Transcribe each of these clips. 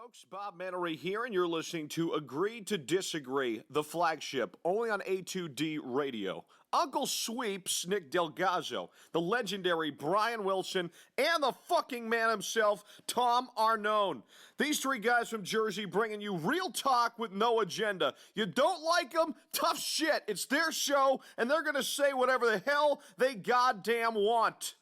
folks, Bob Mannery here, and you're listening to Agree to Disagree, the flagship, only on A2D Radio. Uncle Sweeps, Nick Delgazzo, the legendary Brian Wilson, and the fucking man himself, Tom Arnone. These three guys from Jersey bringing you real talk with no agenda. You don't like them? Tough shit. It's their show, and they're going to say whatever the hell they goddamn want.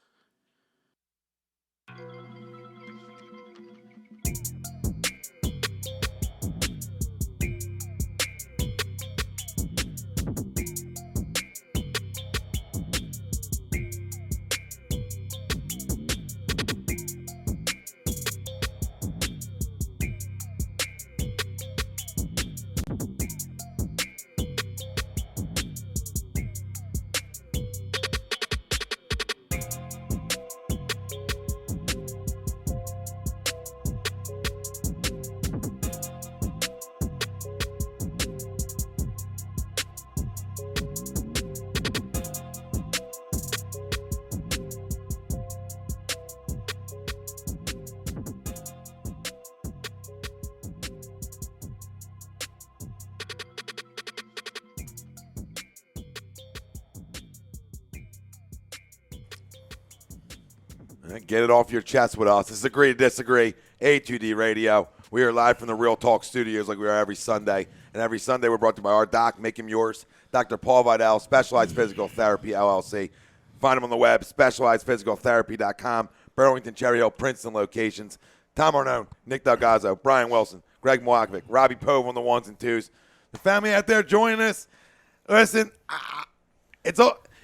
Get it off your chest with us. This is Agree to Disagree, A2D Radio. We are live from the Real Talk Studios like we are every Sunday. And every Sunday we're brought to you by our doc, Make Him Yours, Dr. Paul Vidal, Specialized Physical Therapy, LLC. Find him on the web, specializedphysicaltherapy.com, Burlington, Cherry Hill, Princeton locations. Tom Arnone, Nick Delgazzo, Brian Wilson, Greg Milakovic, Robbie Pove on the ones and twos. The family out there joining us, listen,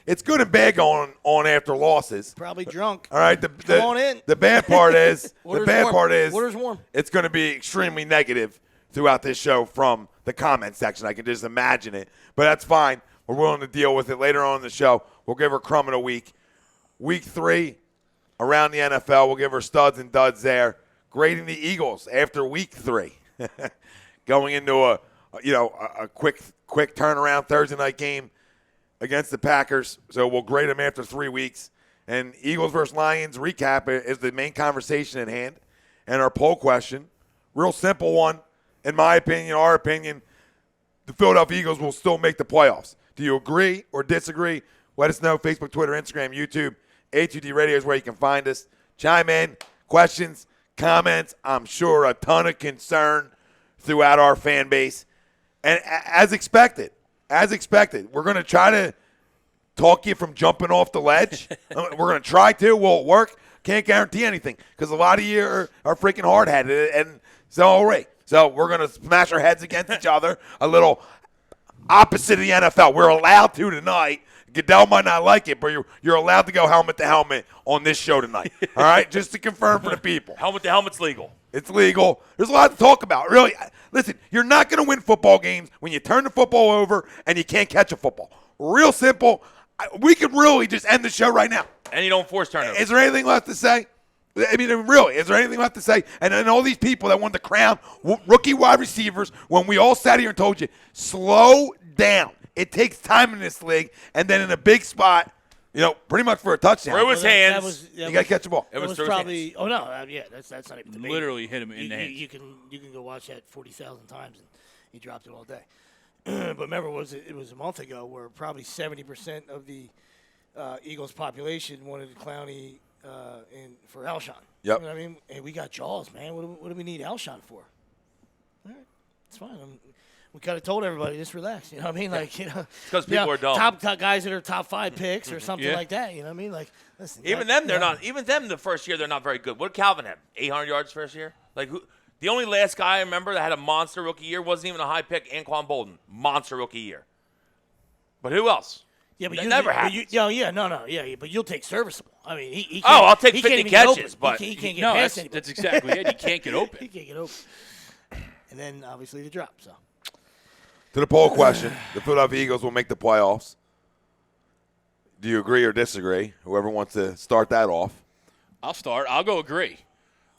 it's good and bad going on after losses. Probably drunk. All right. Come on in. The bad part is Water's warm. It's going to be extremely negative throughout this show from the comment section. I can just imagine it. But that's fine. We're willing to deal with it later on in the show. We'll give her crumb in a week. Week 3 around the NFL. We'll give her studs and duds there. Grading the Eagles after week 3. Going into a quick turnaround Thursday night game against the Packers. So we'll grade them after 3 weeks. And Eagles versus Lions recap is the main conversation at hand. And our poll question, real simple one, in my opinion, our opinion, the Philadelphia Eagles will still make the playoffs. Do you agree or disagree? Let us know. Facebook, Twitter, Instagram, YouTube. A2D Radio is where you can find us. Chime in, questions, comments. I'm sure a ton of concern throughout our fan base. And as expected, we're going to try to talk you from jumping off the ledge. We're going to try to. Will it work? Can't guarantee anything because a lot of you are freaking hard-headed, and so all right. So we're going to smash our heads against each other, a little opposite of the NFL. We're allowed to tonight. Goodell might not like it, but you're allowed to go helmet to helmet on this show tonight. All right? Just to confirm for the people. Helmet to helmet's legal. It's legal. There's a lot to talk about. Really, listen, you're not going to win football games when you turn the football over and you can't catch a football. Real simple. We could really just end the show right now. And you don't force turnovers. Is there anything left to say? I mean, really, is there anything left to say? And all these people that want to crown rookie wide receivers when we all sat here and told you, slow down. It takes time in this league. And then in a big spot, pretty much for a touchdown. Through his hands. You got to catch the ball. It was probably – oh, no. Yeah, that's not even debate. Literally hit him in the hands. You can go watch that 40,000 times, and he dropped it all day. But remember, it was a month ago where probably 70% of the Eagles population wanted Clowney for Alshon. Yep. You know what I mean? Hey, we got Jaws, man. What do we need Alshon for? All right, it's fine. We kind of told everybody, just relax. You know what I mean? Like, It's because people are dumb. Top guys that are top 5 picks or something like that. You know what I mean? Like, listen. Even them, they're not. Even them, the first year, they're not very good. What did Calvin have? 800 yards first year? Like, who? The only last guy I remember that had a monster rookie year wasn't even a high pick, Anquan Bolden. Monster rookie year. But who else? Yeah, but that never happens. But you'll take serviceable. I mean, he can't, I'll take he 50 can't even catches, get but he can't get past anybody. That's exactly it. He can't get open. He can't get open. And then obviously the drop. So to the poll question, the Philadelphia Eagles will make the playoffs. Do you agree or disagree? Whoever wants to start that off. I'll start. I'll go agree.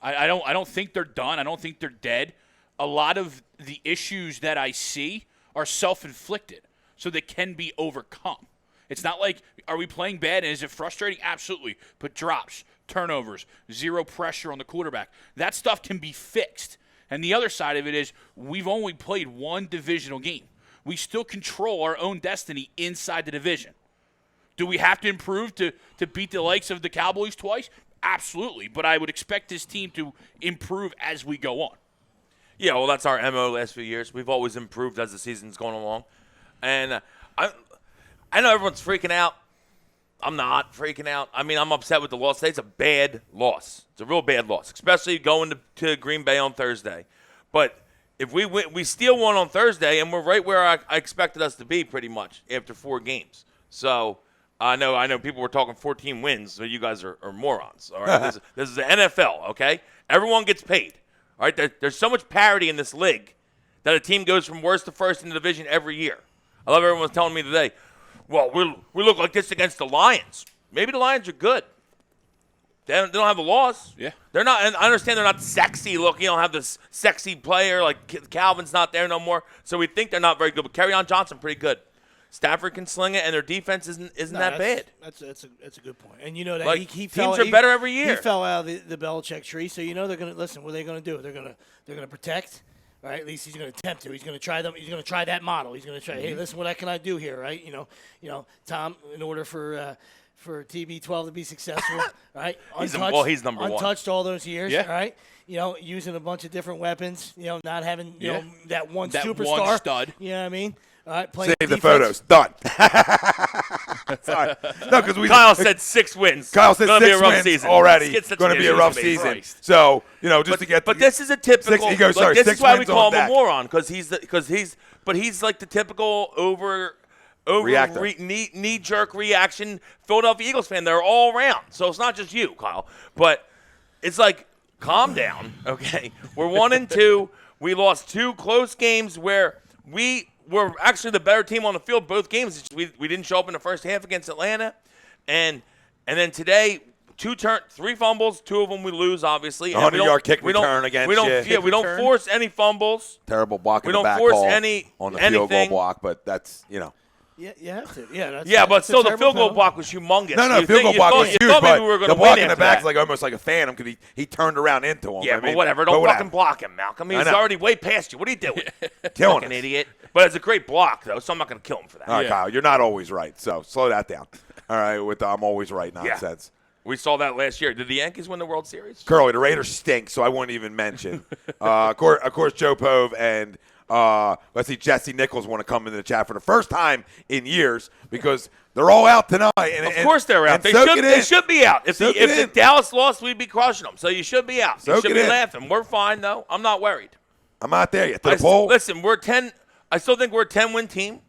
I don't think they're done. I don't think they're dead. A lot of the issues that I see are self-inflicted, so they can be overcome. It's not like, are we playing bad and is it frustrating? Absolutely. But drops, turnovers, zero pressure on the quarterback, that stuff can be fixed. And the other side of it is we've only played one divisional game. We still control our own destiny inside the division. Do we have to improve to beat the likes of the Cowboys twice? Absolutely. But I would expect this team to improve as we go on. Yeah, well, that's our MO last few years. We've always improved as the season's going along. And I know everyone's freaking out. I'm not freaking out. I mean, I'm upset with the loss today. It's a bad loss. It's a real bad loss, especially going to Green Bay on Thursday. But if we win, we still won on Thursday, and we're right where I expected us to be pretty much after 4 games. So I know people were talking 14 wins, so you guys are morons. All right, this is the NFL, okay? Everyone gets paid. All right, there's so much parity in this league that a team goes from worst to first in the division every year. I love everyone's telling me today, well, we look like this against the Lions. Maybe the Lions are good. They don't have a loss. Yeah. They're not, and I understand they're not sexy looking. You don't have this sexy player like Calvin's not there no more. So we think they're not very good. But Kerryon Johnson, pretty good. Stafford can sling it, and their defense isn't that bad. That's a good point. And you know that Like, he teams fell, are better every year. He fell out of the Belichick tree, so you know they're gonna listen. What are they gonna do? They're gonna protect. Right, at least he's going to attempt to. He's going to try them. He's going to try that model. He's going to try. Hey, listen, what can I do here? Right, you know, Tom. In order for TB12 to be successful, right? He's number one. Untouched all those years, Yeah. right? You know, using a bunch of different weapons. You know, not having Yeah. that one That superstar. one stud. You know what I mean? All right, playing Save the defense. photos. Done. Sorry. No, because Kyle said 6 wins. Kyle said Gonna 6 be a rough wins season. already. It's Going to be a rough season. Christ. So, just to get. But this is a typical. 6 he goes, sorry, this 6 is why we wins call on him a deck. moron because he's like the typical Reactor. knee jerk reaction Philadelphia Eagles fan. They're all around, so it's not just you, Kyle. But it's like, calm down, okay? We're 1-2. We lost 2 close games where we were actually the better team on the field both games. We didn't show up in the first half against Atlanta, and then today 3 fumbles, 2 of them we lose, obviously. 100-yard kick return against we don't, you. Yeah, we don't force any fumbles. Terrible block in We the don't back force call any- on the field goal anything. block, but that's, Yeah, you have to. Yeah, that's, Yeah, but that's a still, the terrible field goal penalty. block was humongous. No, You field goal block was you huge, thought but maybe we were going the to win block in the after back's that. like almost like a phantom because he turned around into him. Yeah, I mean, but whatever. Don't whatever. fucking block him, Malcolm. He's I know. already way past you. What are you doing? Killing Fucking us. idiot. But it's a great block, though, so I'm not going to kill him for that. All right, Yeah. Kyle, you're not always right, so slow that down. All right, with the I'm always right nonsense. We saw that last year. Did the Yankees win the World Series? Curly, the Raiders stink, so I won't even mention. Of course, Joe Pove and let's see, Jesse Nichols want to come into the chat for the first time in years because they're all out tonight. Of course they're out. and soak it They in. should be out. If Soak it the in. Dallas lost, we'd be crushing them. So you should be out. You Soak should it be in. laughing. We're fine, though. I'm not worried. I'm not there yet. To the poll. Listen, we're 10. I still think we're a 10-win team.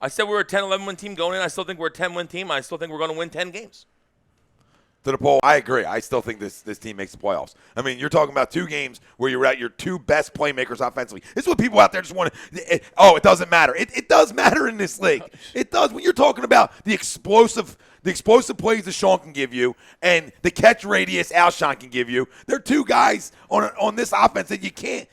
I said we were a 10, 11-win team going in. I still think we're a 10-win team. I still think we're going to win 10 games. To the poll, I agree. I still think this team makes the playoffs. I mean, you're talking about 2 games where you're at your 2 best playmakers offensively. This is what people out there just want to. It doesn't matter. It does matter in this league. It does. When you're talking about the explosive plays that Sean can give you and the catch radius Alshon can give you, they're 2 guys on this offense that you can't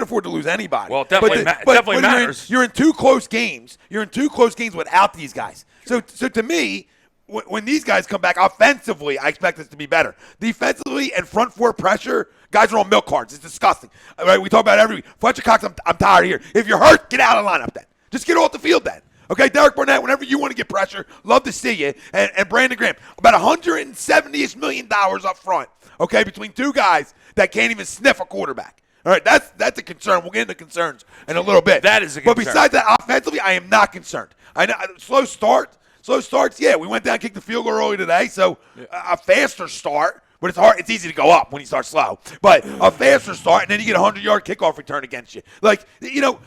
afford to lose anybody. Well, it definitely but matters. You're in 2 close games. You're in 2 close games without these guys. So to me. When these guys come back offensively, I expect us to be better. Defensively and front 4 pressure, guys are on milk cards. It's disgusting. All right, we talk about it every week. Fletcher Cox, I'm tired of here. If you're hurt, get out of the lineup then. Just get off the field then. Okay, Derek Barnett, whenever you want to get pressure, love to see you. And Brandon Graham, about $170 million up front, okay, between 2 guys that can't even sniff a quarterback. All right, that's a concern. We'll get into concerns in a little bit. That is a But concern. besides that, offensively, I am not concerned. I know slow starts, yeah. We went down and kicked the field goal early today, so a faster start. But it's hard. It's easy to go up when you start slow. But a faster start, and then you get a 100-yard kickoff return against you.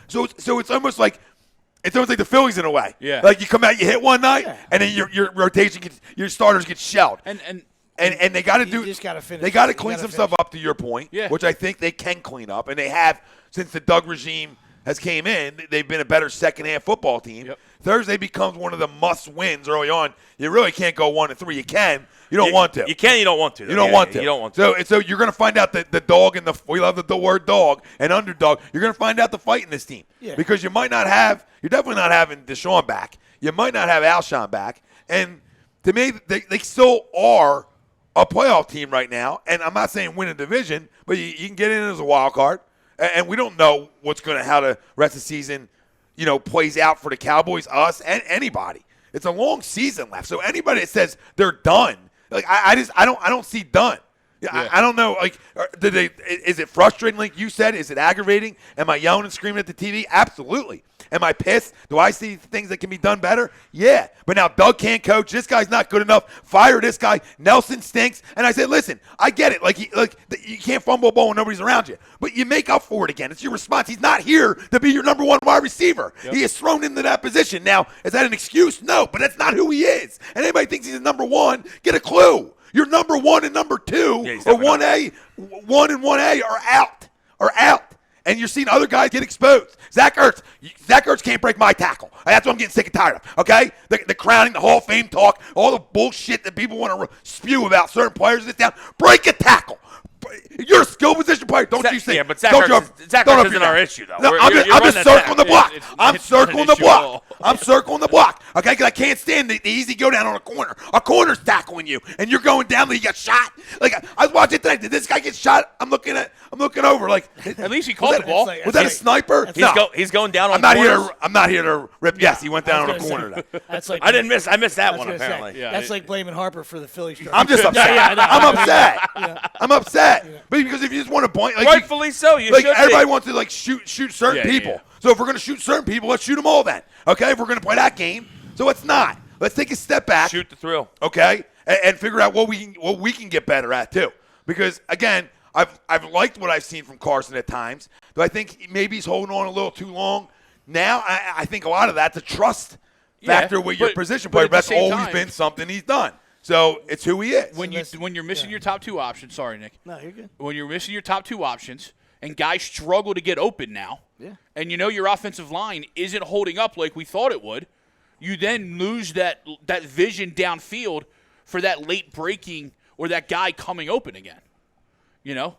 So it's almost like the Phillies in a way. Yeah. Like you come out, you hit one night, and then your rotation your starters get shelled. And they got to You do. just gotta finish They got to it. You clean gotta some finish stuff up. To your point, Yeah. which I think they can clean up, and they have since the Doug regime has came in. They've been a better second half football team. Yep. Thursday becomes one of the must wins early on. You really can't go 1-3. You can. You don't want to. You can. You don't want to. though. You don't want to. You don't want to. So you're going to find out the dog and we love the word dog and underdog. You're going to find out the fight in this team. Yeah. Because you're definitely not having Deshaun back. You might not have Alshon back. And to me, they still are a playoff team right now. And I'm not saying win a division, but you can get in as a wild card. And we don't know how the rest of the season, plays out for the Cowboys, us, and anybody. It's a long season left. So anybody that says they're done, like I don't see done. Yeah. I don't know. Like, is it frustrating? Like you said, is it aggravating? Am I yelling and screaming at the TV? Absolutely. Am I pissed? Do I see things that can be done better? Yeah. But now Doug can't coach. This guy's not good enough. Fire this guy. Nelson stinks. And I said, listen, I get it. Like you can't fumble a ball when nobody's around you, but you make up for it again. It's your response. He's not here to be your number one wide receiver. Yep. He is thrown into that position. Now, is that an excuse? No, but that's not who he is. And anybody thinks he's a number one, get a clue. Your number 1 and number 2 or 1A, 1 and 1A are out. And you're seeing other guys get exposed. Zach Ertz can't break my tackle. That's what I'm getting sick and tired of, okay? The crowning, the Hall of Fame talk, all the bullshit that people want to spew about certain players this down. Break a tackle. You're a skill position player, don't you see? Yeah, but Zach Ertz isn't our issue, though. No, I'm just circling the block. I'm circling the block. I'm circling the block, okay? Because I can't stand the easy go down on a corner. A corner's tackling you, and you're going down. Like you got shot. Like I was watching today. Did this guy get shot? I'm looking over. Like at least he caught the ball. Was that a sniper? He's going down on. I'm not here to rip. Yes, he went down on a corner. That's like I missed that one apparently. That's like blaming Harper for the Phillies. I'm just upset. I'm upset. I'm upset. But because if you just want to point, like rightfully so, everybody wants to shoot certain people. Yeah. So if we're gonna shoot certain people, let's shoot them all then. Okay, if we're gonna play that game, so let's not. Let's take a step back. Shoot the thrill. Okay, and figure out what we can get better at too. Because again, I've liked what I've seen from Carson at times. Do I think maybe he's holding on a little too long? Now I think a lot of that's a trust factor with your position player. That's always been something he's done. So it's who he is. When you're missing your top 2 options, sorry, Nick. No, you're good. When you're missing your top 2 options and guys struggle to get open now, and your offensive line isn't holding up like we thought it would, you then lose that vision downfield for that late breaking or that guy coming open again. Now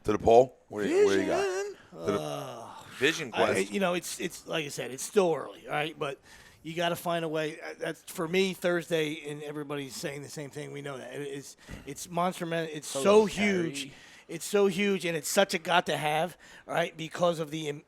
to the poll. What do you got? Vision quest. It's like I said, it's still early, all right, but. You got to find a way. That's for me Thursday, and everybody's saying the same thing. We know that it's monster man. It's so huge. It's so huge, and it's such a got to have, right? Because of the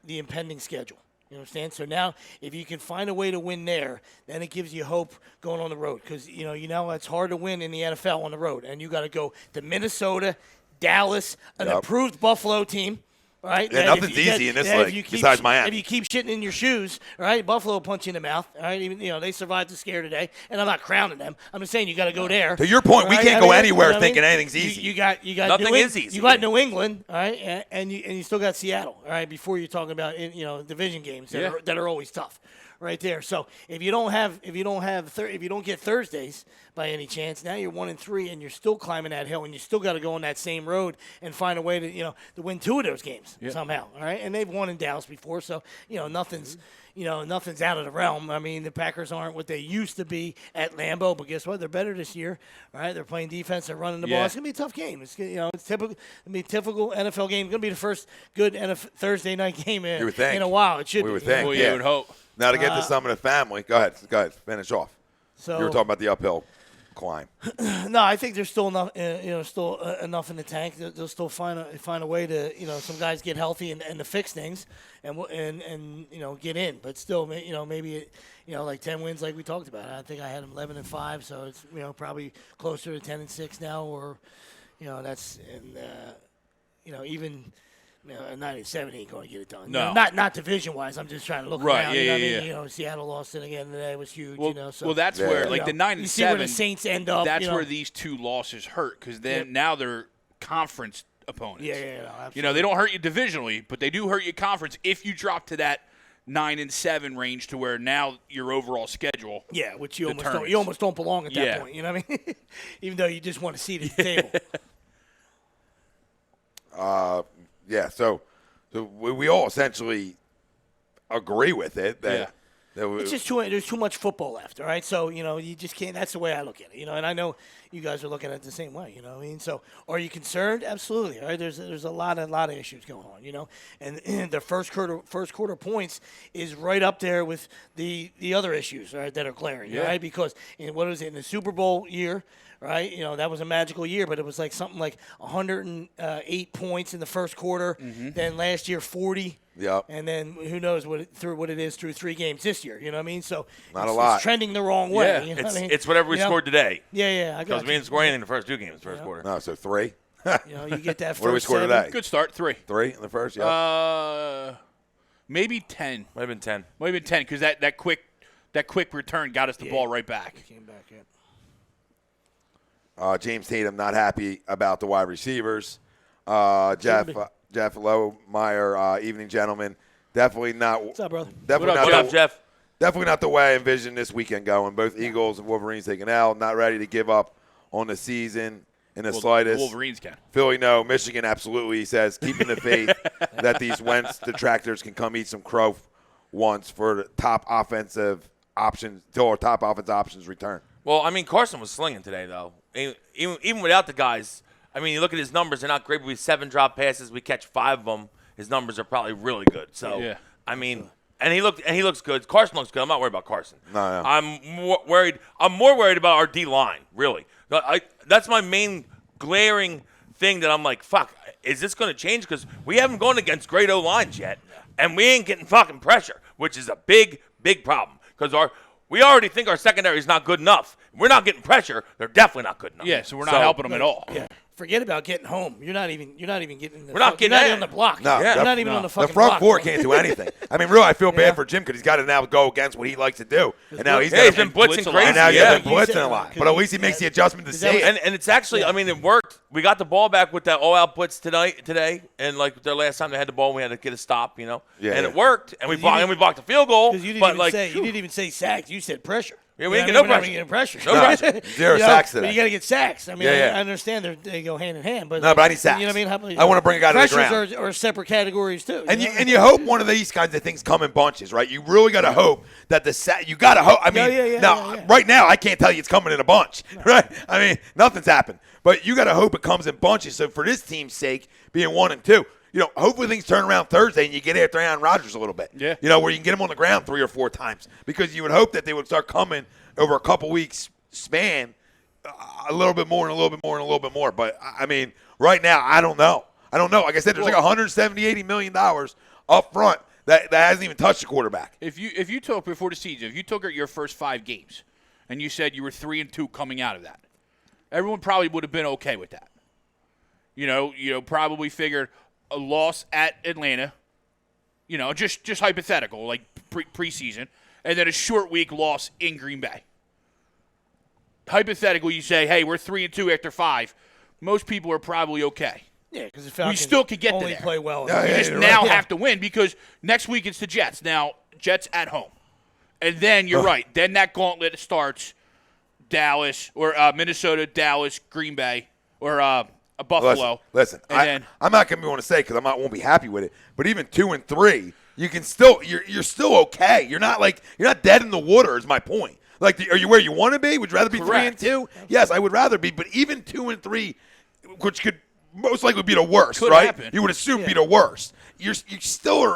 impending schedule. You understand? So now, if you can find a way to win there, then it gives you hope going on the road. Because it's hard to win in the NFL on the road, and you got to go to Minnesota, Dallas, an improved Buffalo team. Right? Yeah, nothing's easy in this league besides Miami. If you keep shitting in your shoes, right? Buffalo will punch you in the mouth. All right, even they survived the scare today, and I'm not crowning them. I'm just saying you got to go there. To your point, we can't go anywhere thinking anything's easy. You got nothing is easy. You got New England, all right, and you still got Seattle, all right. Before you're talking about division games that are always tough. Right there. So if you don't get Thursdays by any chance, now you're 1-3 and you're still climbing that hill, and you still got to go on that same road and find a way to win 2 of those games somehow. All right, and they've won in Dallas before, so nothing's out of the realm. I mean, the Packers aren't what they used to be at Lambeau, but guess what? They're better this year. All right, they're playing defense, they're running the ball. It's gonna be a tough game. It's it's typical. It's gonna be a typical NFL game. It's gonna be the first good Thursday night game in a while. It should. We would think. Well, you would hope. Now to get to some of the family, go ahead, finish off. So you were talking about the uphill climb. No, I think there's still enough, enough in the tank. They'll still find a way to, some guys get healthy and to fix things, and get in. But still, maybe like 10 wins, like we talked about. I think I had them 11-5, so it's probably closer to 10-6 now, or that's even. 9-7 ain't going to get it done. No, not division wise. I'm just trying to look right. around. Seattle lost it again today. It was huge. Well, that's where the 9-7. You see where the Saints end up. That's where these 2 losses hurt because then now they're conference opponents. Yeah. They don't hurt you divisionally, but they do hurt you conference if you drop to that 9-7 range to where now your overall schedule. Yeah, which you almost don't belong at that point. You know what I mean? Even though you just want to see it at the table. Yeah, so we all essentially agree with it. It's just there's too much football left, all right? So, you just can't – that's the way I look at it, And I know, you guys are looking at it the same way. You know what I mean? So, are you concerned? Absolutely. All right. There's a lot of issues going on. You know, and the first quarter points is right up there with the other issues, right, that are glaring. Yeah. Right? Because in the Super Bowl year. Right, you know, that was a magical year, but it was like something like 108 points in the first quarter. Then last year, 40. Yep. And then who knows what it is through 3 games this year. You know what I mean? So Not a lot. It's trending the wrong way. Yeah. You know what I mean? It's whatever we You know? scored today. Yeah, I got Because we didn't score anything in the first 2 games, first quarter. No, so 3. You know, you get that first What do we score 7. today? Good start, 3. 3 in the first. Yeah. Maybe 10. Might have been 10. Might have been 10 because that quick return got us the ball right back. Came back, yeah. James Tatum not happy about the wide receivers. Jeff Lowemeyer, evening gentlemen. Definitely not. What's up, brother? Definitely What not. What up, Jeff? Definitely not the way I envisioned this weekend going. Both Eagles and Wolverines taking out. Not ready to give up on the season in the slightest. Wolverines can. Philly, no. Michigan, absolutely. He says, keeping the faith that these Wentz detractors can come eat some crow once for the top offensive options till our top offensive options return. Well, I mean, Carson was slinging today, though. Even without the guys, I mean, you look at his numbers, they're not great, but we have 7 drop passes. We catch 5 of them. His numbers are probably really good. So, Yeah. I mean, and he looks good. Carson looks good. I'm not worried about Carson. No. I'm more worried about our D-line, really. That's my main glaring thing that I'm like, fuck, is this going to change? Because we haven't gone against great O-lines yet, and we ain't getting fucking pressure, which is a big, big problem. Because we already think our secondary is not good enough. We're not getting pressure. They're definitely not good enough. Yeah, so we're not helping them at all. Yeah. Forget about getting home. You're not even getting. We're not getting you're not in. on the block. No, you're the- not even on the The fucking front block. four can't do anything. I mean, really, I feel bad for Jim because he's got to now go against what he likes to do. And now he's He's got been to blitzing blitz a lot. crazy. and now he's Yeah. been blitzing a lot. But at least he makes the adjustment to see it. And it's actually, I mean, it worked. We got the ball back with that all-out blitz today, and like their last time they had the ball, we had to get a stop, you know. Yeah, and yeah. it worked, and we blocked the field goal. Because you didn't even say sacks. You said pressure. Yeah, we You didn't know get what no I mean? We're not pressure. even getting pressure. No pressure. Zero You know, sacks but today. you got to get sacks. I mean, Yeah. I understand they go hand in hand, but No, but I need sacks. You know what I mean? I wanna bring a guy to the Pressures ground. are separate categories too. And know? you hope one of these kinds of things come in bunches, right? You really got to hope that you got to hope. I mean, Yeah. right now I can't tell you it's coming in a bunch, right? I mean, nothing's happened, but you got to hope it comes in bunches. So for this team's sake, being 1 and 2, you know, hopefully things turn around Thursday and you get after Aaron Rodgers a little bit. Yeah. You know, where you can get him on the ground 3 or 4 times because you would hope that they would start coming over a couple weeks span, a little bit more and a little bit more and a little bit more. But I mean, right now I don't know. Like I said, there's like $170-80 million up front that hasn't even touched the quarterback. If you took before the season, if you took your first 5 games, and you said you were 3-2 coming out of that, everyone probably would have been okay with that. You know, probably figured a loss at Atlanta. You know, just hypothetical, like preseason, and then a short week loss in Green Bay. Hypothetical, you say, hey, we're 3-2 after 5. Most people are probably okay. Yeah, because We still could get to only there. play well. Yeah, You yeah, just you're now right. have to win because next week it's the Jets. Now, Jets at home. And then you're right. Then that gauntlet starts Dallas or Minnesota, Dallas, Green Bay, or Buffalo. Listen, And I'm not going to want to say because I won't be happy with it. But even 2 and 3, you can still you're still okay. You're not dead in the water. Is my point. Like, are you where you want to be? Would you rather be Correct. 3 and 2? Yes, I would rather be. But even 2 and 3, which could most likely be the worst, Could right? happen. You would assume be the worst. You're still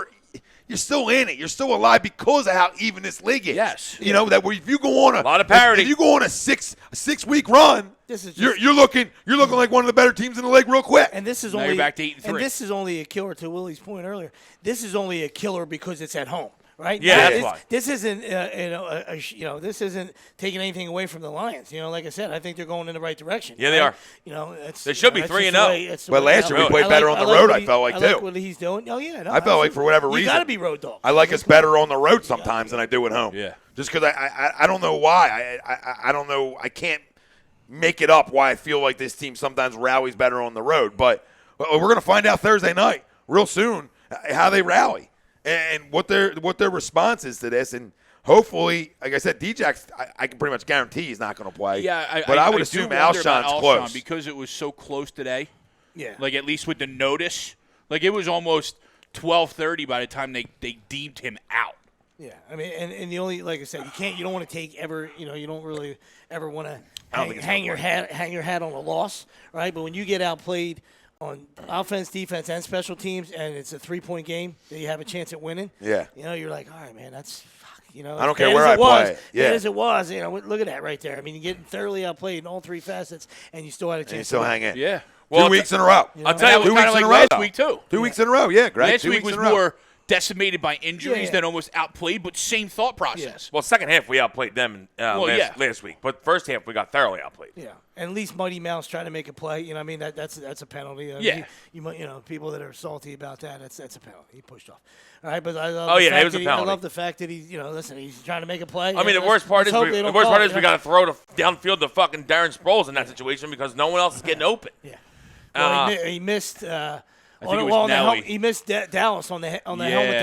in it. You're still alive because of how even this league is. Yes. You know that if you go on a lot of parity. if you go on a six week run, This is you're just- looking like one of the better teams in the league real quick. And this is Now only you're back to 8 and 3. And this is only a killer. To Willie's point earlier, this is only a killer because it's at home, right? Yeah, Now, that's this, why. This isn't this isn't taking anything away from the Lions. You know, like I said, I think they're going in the right direction. Yeah, they right? are. You know, it's, They should be that's 3-0. just the way- that's the But way- last year we I played better on the road, what I felt like, I like too. what he's doing. Oh yeah, no, I felt like for whatever you reason, got to be road dog. I like us better on the road sometimes than I do at home. Yeah. Just because I don't know why. I don't know. I can't make it up why I feel like this team sometimes rallies better on the road. But we're going to find out Thursday night real soon how they rally and what their response is to this. And hopefully, like I said, D-Jack's, I can pretty much guarantee he's not going to play. Yeah, but I would do assume wonder about Alshon's close. because it was so close today. Yeah. Like at least with the notice, like it was almost 12:30 by the time they deemed him out. Yeah, I mean, and the only, like I said, you don't want to take ever, you don't really ever want to hang your hat on a loss, right? But when you get outplayed on offense, defense, and special teams, and it's a 3-point game that you have a chance at winning, you're like, all right, man, that's. I don't care where I play. Yeah, as it was. Look at that right there. I mean, you're getting thoroughly outplayed in all three facets, and you still had a chance. And you still hang in. Yeah. Well, 2 weeks in a row. I'll tell you, 2 weeks in a row. Last week too. 2 weeks in a row. Yeah, Greg. Last week was more decimated by injuries than almost outplayed, but same thought process. Well, second half we outplayed them last week, but first half we got thoroughly outplayed. Yeah, and at least Mighty Mouse trying to make a play. You know, what I mean that's a penalty. You people that are salty about that, that's a penalty. He pushed off. All right, but I love it was a penalty. I love the fact that he's he's trying to make a play. I mean, the worst part is we got to throw downfield to fucking Darren Sproles in that situation because no one else is getting open. Yeah. Well, he missed. He missed Dallas on the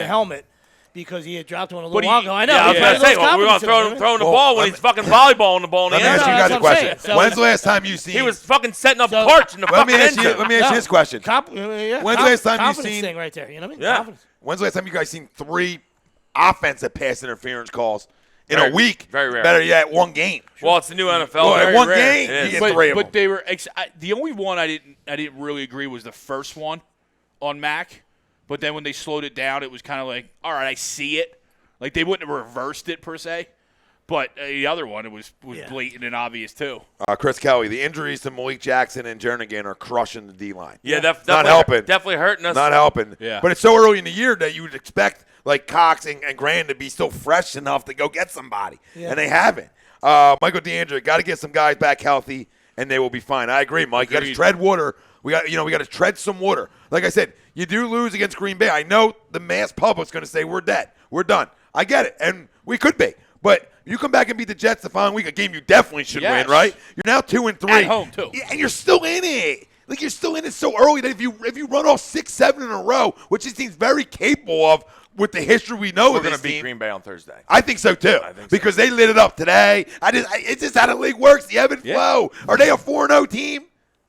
helmet because he had dropped one a little while ago. I know. Yeah, I was going to say, we're going to throw him the ball when he's fucking volleyballing the ball in the end. end. Let me ask you guys a question. When's the last time you seen? He was fucking setting up parts in the fucking end zone. Let me ask you this question. When's the last time you seen? Thing right there. You know what I mean? Yeah. Confidence. When's the last time you guys seen 3 offensive pass interference calls in a week? Very rare. Better yet, 1 game. Well, it's the new NFL. Well, one game, you get 3 of them. But they were the only one I didn't really agree was the first one on Mac. But then when they slowed it down, it was kind of like, all right, I see it. Like they wouldn't have reversed it per se. But the other one, it was blatant and obvious too. Chris Kelly, the injuries to Malik Jackson and Jernigan are crushing the D-line. Yeah, not helping. Definitely hurting us. Not helping. Yeah. But it's so early in the year that you would expect like Cox and Grand to be still fresh enough to go get somebody, and they haven't. Michael DeAndre, got to get some guys back healthy, and they will be fine. I agree, Mike. You got to tread water. We got to tread some water. Like I said, you do lose against Green Bay. I know the mass public's going to say we're dead, we're done. I get it, and we could be, but you come back and beat the Jets the following week, a game you definitely should win, right? You're now 2-3 at home too, and you're still in it. Like you're still in it so early that if you run off 6-7 in a row, which he seems very capable of with the history we know we're of this going to beat team, Green Bay on Thursday. I think so too, because they lit it up today. It's just how the league works. The ebb and flow. Are they a 4-0 team?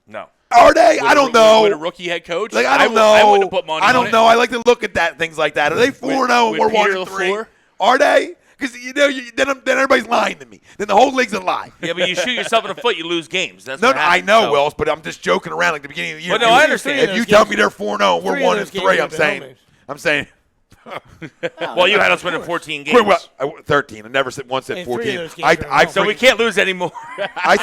No. Are they? I don't know. With a rookie head coach? Like I don't know. I wouldn't have put money on it. I don't know. I like to look at things like that. Are they 4-0 and we're 1-3? Are they? Because then everybody's lying to me. Then the whole league's a lie. Yeah, but you shoot yourself in the foot, you lose games. That's no, what happens, I know, Wills, but I'm just joking around like the beginning of the year. But no, I understand. If you tell me they're 4-0 and we're 1-3, I'm saying. Well, you had us winning 14 games. Well, 13. I never said 14. So we can't lose anymore. I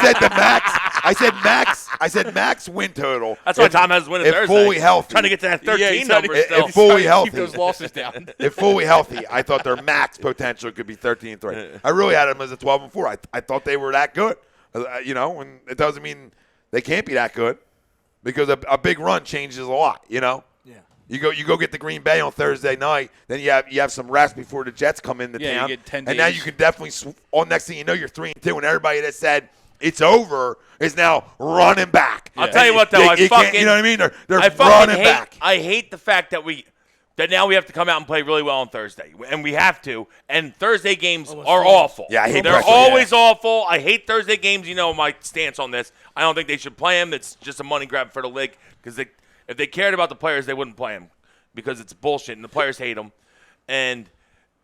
said max win total. That's why Tom has winning Thursday. Fully healthy. Trying to get to that 13 number still. If fully healthy. Keep those losses down. If fully healthy, I thought their max potential could be 13-3. I really had them as a 12-4. I thought they were that good. And it doesn't mean they can't be that good because a big run changes a lot, Yeah. You go get the Green Bay on Thursday night, then you have some rest before the Jets come into town. You get 10 days. And now you can definitely next thing you know you're 3-2 and everybody that said it's over is now running back. I'll tell you what though, you know what I mean? They're running back. I hate the fact that now we have to come out and play really well on Thursday. And we have to. And Thursday games are awful. Yeah, I hate They're always awful. I hate Thursday games. You know my stance on this. I don't think they should play them. It's just a money grab for the league because if they cared about the players, they wouldn't play them because it's bullshit and the players hate them. And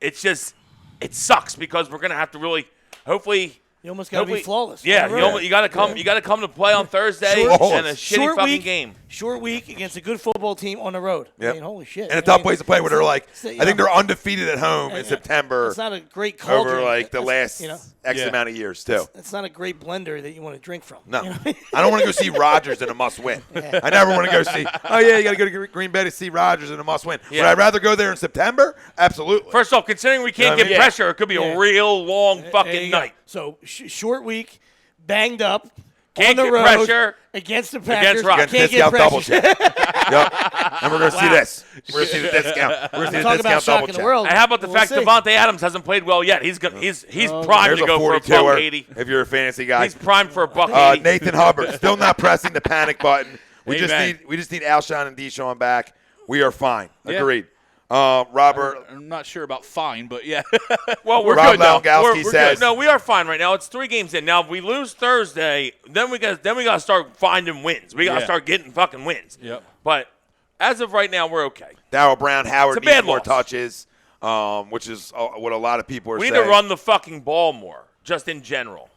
it sucks because we're going to have to really, hopefully. You almost got to be flawless. Yeah, you got to come. You got to come to play on Thursday and a shitty fucking game. Short week against a good football team on the road. Yep. I mean, holy shit! And a tough place to play where they're like, I think they're undefeated at home in September. It's not a great culture over like the last X amount of years too. It's not a great blender that you want to drink from. No, I don't want to go see Rodgers in a must-win. I never want to go see. Oh yeah, you got to go to Green Bay to see Rodgers in a must-win. Yeah. Would I rather go there in September? Absolutely. First off, considering we can't get pressure, it could be a real long fucking night. So short week, banged up. Can't on the get road pressure against the Packers. Against Can't discount get double pressure. check. Yep. And we're going to see this. We're going to see the discount. We're going to see the discount double check. The world. And how about the fact Devontae Adams hasn't played well yet? He's primed to go for a $180. If you're a fantasy guy. He's primed for a $180. Nathan Hubbard still not pressing the panic button. We just need Alshon and Deshaun back. We are fine. Agreed. Robert, I'm not sure about fine, but yeah. Well, we're Rob good now. Lewandowski says, no, we are fine right now. It's 3 games in. Now, if we lose Thursday, then we got to start finding wins. We got to start getting fucking wins. Yep. But as of right now, we're okay. Darryl Brown, Howard It's a bad needs more loss. touches. which is what a lot of people are We saying. need to run the fucking ball more, just in general.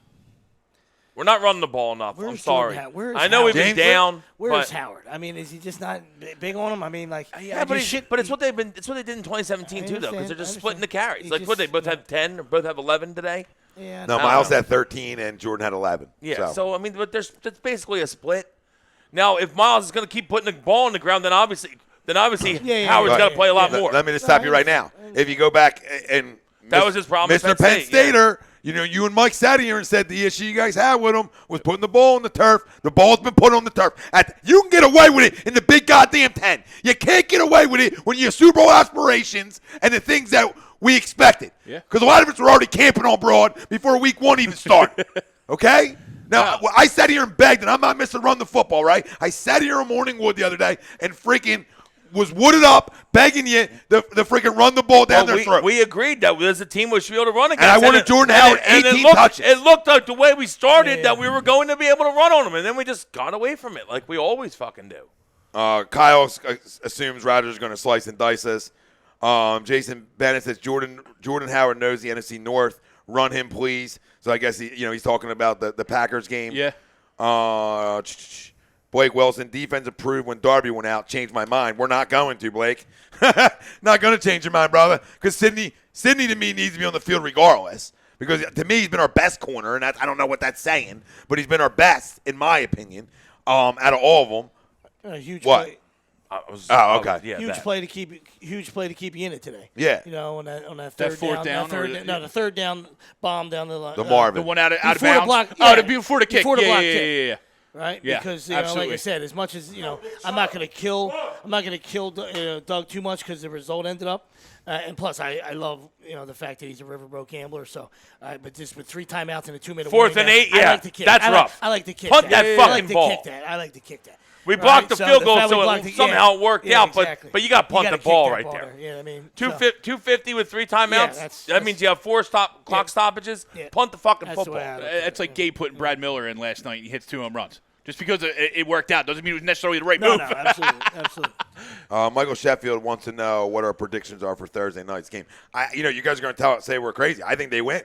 We're not running the ball enough. I'm sorry. I know we've been down. Where's Howard? I mean, is he just not big on him? I mean, like, Yeah, but it's what they've been. It's what they did in 2017 too, though, because they're just splitting the carries. Like, what they both have 10 or both have 11 today. Yeah. No, Miles had 13 and Jordan had 11. Yeah. So I mean, but it's basically a split. Now, if Miles is going to keep putting the ball on the ground, then obviously Howard's got to play a lot more. Let me just stop you right now. If you go back and that was his problem. Mr. Penn Stater. You know, you and Mike sat here and said the issue you guys had with him was putting the ball on the turf. The ball's been put on the turf. You can get away with it in the big goddamn 10. You can't get away with it when you have Super Bowl aspirations and the things that we expected. Yeah. Because a lot of us were already camping on Broad before week 1 even started. Okay? Now, I sat here and begged, and I'm not missing run the football, right? I sat here in Morningwood the other day and freaking was wooded up, begging you the freaking run the ball down their throat. We agreed that as a team we should be able to run against. And I wanted Jordan Howard 18 touches. It looked like the way we started that we were going to be able to run on them, and then we just got away from it like we always fucking do. Kyle assumes Rodgers is going to slice and dice us. Jason Bennett says Jordan Howard knows the NFC North. Run him, please. So I guess he's talking about the Packers game. Yeah. Blake Wilson, defense improved when Darby went out. Changed my mind. We're not going to, Blake. Not going to change your mind, brother. Because Sidney to me needs to be on the field regardless. Because to me, he's been our best corner, and I don't know what that's saying, but he's been our best, in my opinion, out of all of them. A huge what? play. Okay. Yeah, huge play to keep you in it today. Yeah. You know, on that third down. The third down bomb down the line. The Marvin. The one out of bounds. Before the kick. Before the block kick. Yeah. Right? Yeah, because absolutely. like I said, as much as I'm not going to kill Doug too much because the result ended up, and plus I love the fact that he's a riverboat gambler. So, but just with 3 timeouts and a 2-minute 4th and 8, I like the kick. That's rough. I like the kick. Punt that fucking ball. I like to kick that. We blocked the field goal, so somehow it worked out. Exactly. But you got to punt the ball right there. You know what I mean? 250 with 3 timeouts. That means you have 4 clock stoppages. Yeah. Punt the fucking That's football. It's like Gabe putting Brad Miller in last night. He hits 2 home runs. Just because it worked out doesn't mean it was necessarily the right move. No, absolutely. Michael Sheffield wants to know what our predictions are for Thursday night's game. You guys are going to say we're crazy. I think they win.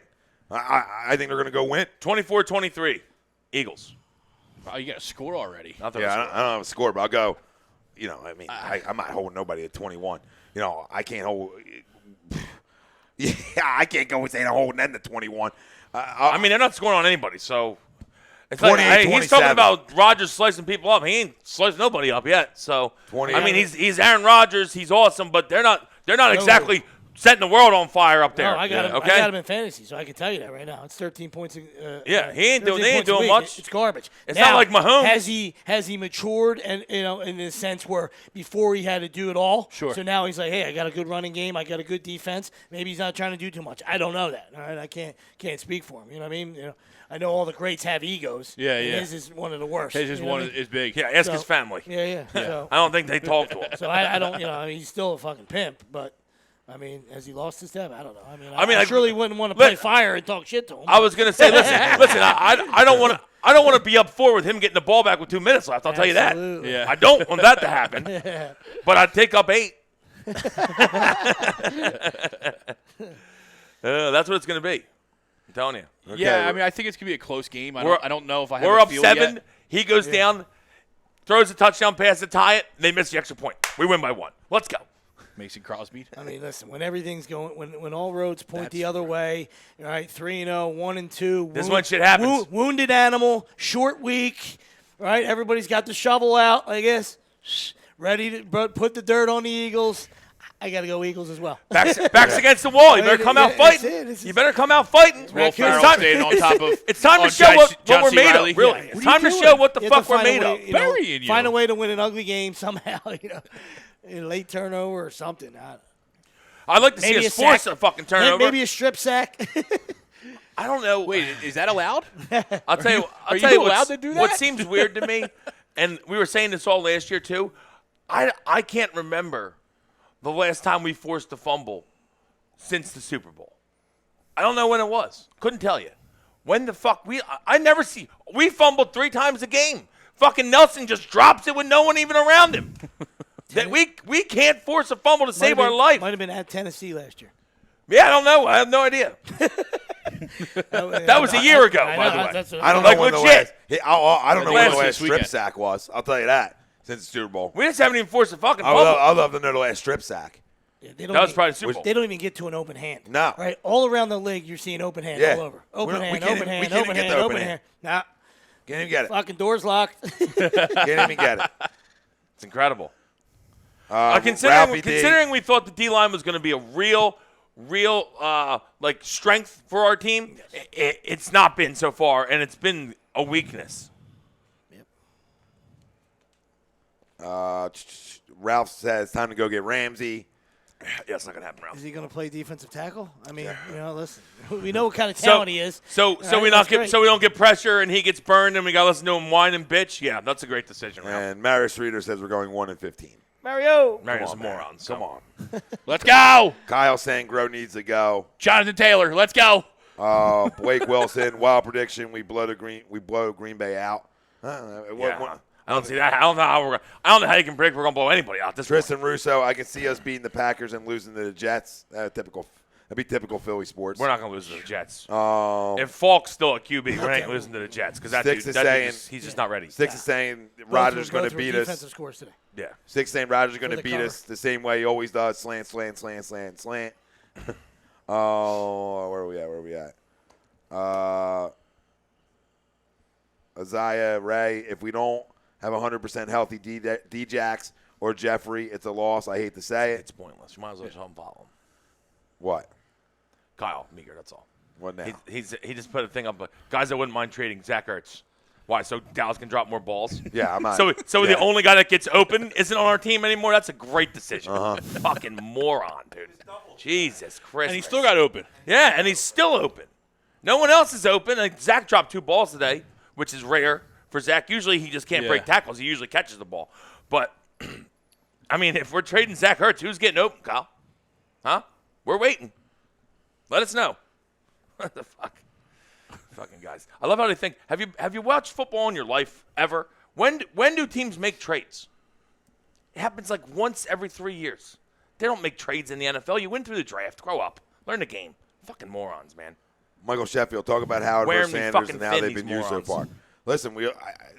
I think they're going to go win. 24-23, Eagles. Oh, you got a score already. I don't have a score, but I'll go. I'm not holding nobody at 21. I can't hold. Yeah, I can't go and say I'm holding them to 21. I mean, they're not scoring on anybody, so. It's 28, like, he's talking 27. about Rodgers slicing people up. He ain't slicing nobody up yet. So 20. I mean, he's Aaron Rodgers. He's awesome, but they're not exactly setting the world on fire up there. No, I got him. Okay? I got him in fantasy, so I can tell you that right now. It's 13 points. He ain't doing much. It's garbage. It's now, not like Mahomes. Has he matured and in the sense where before he had to do it all? Sure. So now he's like, hey, I got a good running game. I got a good defense. Maybe he's not trying to do too much. I don't know that. All right, I can't speak for him. You know what I mean? I know all the greats have egos. Yeah. His is one of the worst. His is one is big. Yeah, ask his family. Yeah. So, I don't think they talk to him. so I don't. He's still a fucking pimp, but. I mean, has he lost his step? I don't know. I mean, I surely wouldn't want to play fire and talk shit to him. I was gonna say, listen. I don't want to be up 4 with him getting the ball back with 2 minutes left. I'll tell you that. Yeah. I don't want that to happen. But I'd take up 8. That's what it's gonna be. I'm telling you. Okay. Yeah, I mean, I think it's gonna be a close game. I don't know if I have We're a up feel 7. yet. He goes down, throws a touchdown pass to tie it, and they miss the extra point. We win by 1. Let's go. Mason Crosby. I mean, listen, when everything's going, when all roads point the other way, all right, 3-0, 1-2. This is when shit happens. Wounded animal, short week, right? Everybody's got the shovel out, I guess, ready to put the dirt on the Eagles. I got to go Eagles as well. Backs against the wall. You better come out fighting. You better come out fighting. Will Ferrell staying on top of. It's time to show what we're made Riley. of. Really, Yeah. it's time to show what the fuck we're made of. Burying you. Find a way to win an ugly game somehow. A late turnover or something. I'd like to see us force a fucking turnover. Maybe a strip sack. I don't know. Wait, is that allowed? I'll tell you. Are you allowed to do that? What seems weird to me, and we were saying this all last year too. I can't remember the last time we forced a fumble since the Super Bowl. I don't know when it was. Couldn't tell you. When the fuck I never see. We fumbled 3 times a game. Fucking Nelson just drops it with no one even around him. We can't force a fumble to save our life. Might have been at Tennessee last year. Yeah, I don't know. I have no idea. That was a year ago, by the way. I don't know Like, when the legit. last. I don't know when the Last last strip weekend. sack was. I'll tell you that. Since the Super Bowl, We just haven't even forced a fucking I fumble. would love to know the last strip sack. Yeah, they don't That was even- probably the Super Bowl. They don't even get to an open hand. No. Right? All around the league, you're seeing open hand Yeah. all over. We Open don't- we hand, can't open even- we hand, can't even open get hand, the open open hand. Nah, Can't even get it. fucking door's locked. Can't even get it. It's incredible. Ralphie D. Considering we thought the D-line was going to be a real like strength for our team, it's not been so far, and it's been a weakness. Ralph says time to go get Ramsey. Yeah, it's not going to happen, Ralph. Is he going to play defensive tackle? I mean, listen, we know what kind of talent he is. So Right, we that's great. don't get pressure and he gets burned and we got to listen to him whine and bitch. Yeah, that's a great decision, Ralph. And Marius Reeder says we're going 1-15. Mario. Mario's a Come on, moron. Come on. Let's go. Kyle saying Grow needs to go. Jonathan Taylor, let's go. Blake Wilson, wild prediction. We blow Green Bay out. I don't see that. I don't know how you can predict we're going to blow anybody out this point. Tristan Russo, I can see us beating the Packers and losing to the Jets. That'd be typical Philly sports. We're not going to lose to the Jets. Um, If Falk's still at QB, we ain't losing to the Jets because he's just not ready. Six is saying Rodgers is going to beat us. Defensive scores today. Yeah. Six saying Rodgers is going For to the beat cover. us the same way he always does. Slant. Oh, where are we at? Isaiah Ray, if we don't have 100% healthy D-Jacks or Jeffrey, it's a loss. I hate to say it. It's pointless. You might as well just unfollow him. What? Kyle Meager, that's all. What now? He just put a thing up. Guys, I wouldn't mind trading Zach Ertz. Why? So Dallas can drop more balls? Yeah, I'm not. So yeah. the only guy that gets open isn't on our team anymore? That's a great decision. Fucking moron, dude. Jesus Christ. And he still got open. Yeah, and he's still open. No one else is open. Like, Zach dropped 2 balls today, which is rare for Zach. Usually he just can't break tackles. He usually catches the ball. But, I mean, if we're trading Zach Ertz, who's getting open, Kyle? Huh? We're waiting. Let us know. What the fuck? Fucking guys. I love how they think. Have you watched football in your life ever? When do teams make trades? It happens like once every 3 years. They don't make trades in the NFL. You win through the draft. Grow up. Learn the game. Fucking morons, man. Michael Sheffield, talk about Howard Wearing versus me Sanders fucking and how thin, they've been these used so morons. far.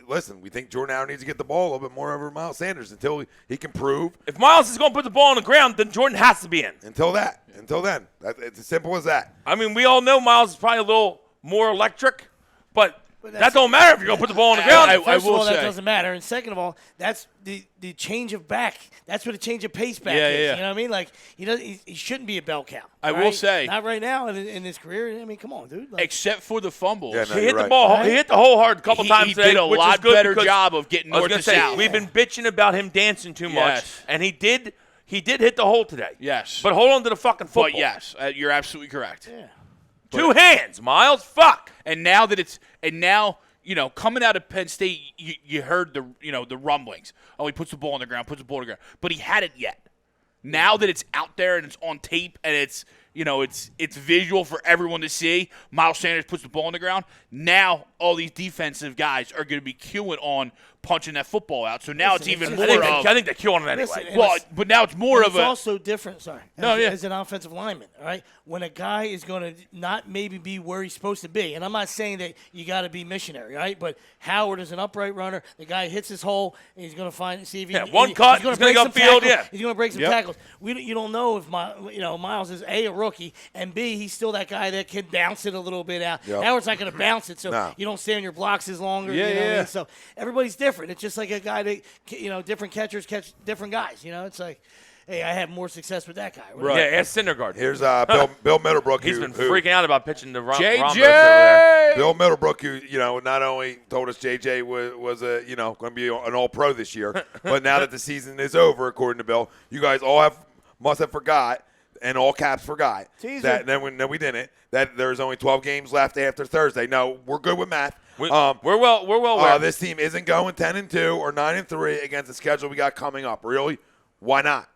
Listen, we think Jordan Howard needs to get the ball a little bit more over Miles Sanders until he can prove. If Miles is going to put the ball on the ground, then Jordan has to be in. Until then, it's as simple as that. I mean, we all know Miles is probably a little more electric, but that don't matter if you're going to put the ball on the ground. First will of all, that say. doesn't matter. And second of all, that's the change of back. That's what a change of pace back Yeah, is. yeah. You know what I mean? Like, he shouldn't be a bell cow. I will right? say. Not right now in his career. I mean, come on, dude. Like, Except for the fumbles. Yeah, no, He you're hit the right. ball. Right? He hit the hole hard a couple times He today, did a which lot is good better because job of getting I was north gonna to say, south. we've been bitching about him dancing too much, Yes. and he did hit the hole today. Yes. But hold on to the fucking football. But yes, you're absolutely correct. yeah. 2 hands, Miles. Fuck. And now coming out of Penn State, you heard the rumblings. Oh, he puts the ball on the ground, but he hadn't yet. Now that it's out there and it's on tape and it's visual for everyone to see, Miles Sanders puts the ball on the ground. Now all these defensive guys are going to be queuing on punching that football out. So now Listen, it's even it's more just- I think they're killing him anyway. Listen, and well, it's- but now it's more And of it's a also different. Sorry, No, yeah. as an offensive lineman, all right. When a guy is going to not maybe be where he's supposed to be, and I'm not saying that you got to be missionary, right? But Howard is an upright runner. The guy hits his hole, and he's going to see if he one cut, He's going he's to break gonna some go upfield, tackles. yeah. He's going to break some Yep. tackles. You don't know if Miles is a rookie, and B, he's still that guy that can bounce it a little bit out. Yep. Howard's not going to bounce it, so No. you don't stay on your blocks as longer. Yeah, you know what I yeah. mean? So everybody's different. It's just like a guy that different catchers catch different guys. It's like, hey, I have more success with that guy. Right. Yeah, ask Syndergaard. Here's Bill Middlebrook. He's who- been who- freaking out about pitching to Ramos over JJ. there. Bill Middlebrook, who not only told us JJ was going to be an All-Pro this year, but now that the season is over, according to Bill, you guys all must have forgot, and all caps forgot Teaser. that. No, we didn't. That there's only 12 games left after Thursday. No, we're good with math. We're well aware. This team isn't going 10-2 or 9-3 against the schedule we got coming up. Really? Why not?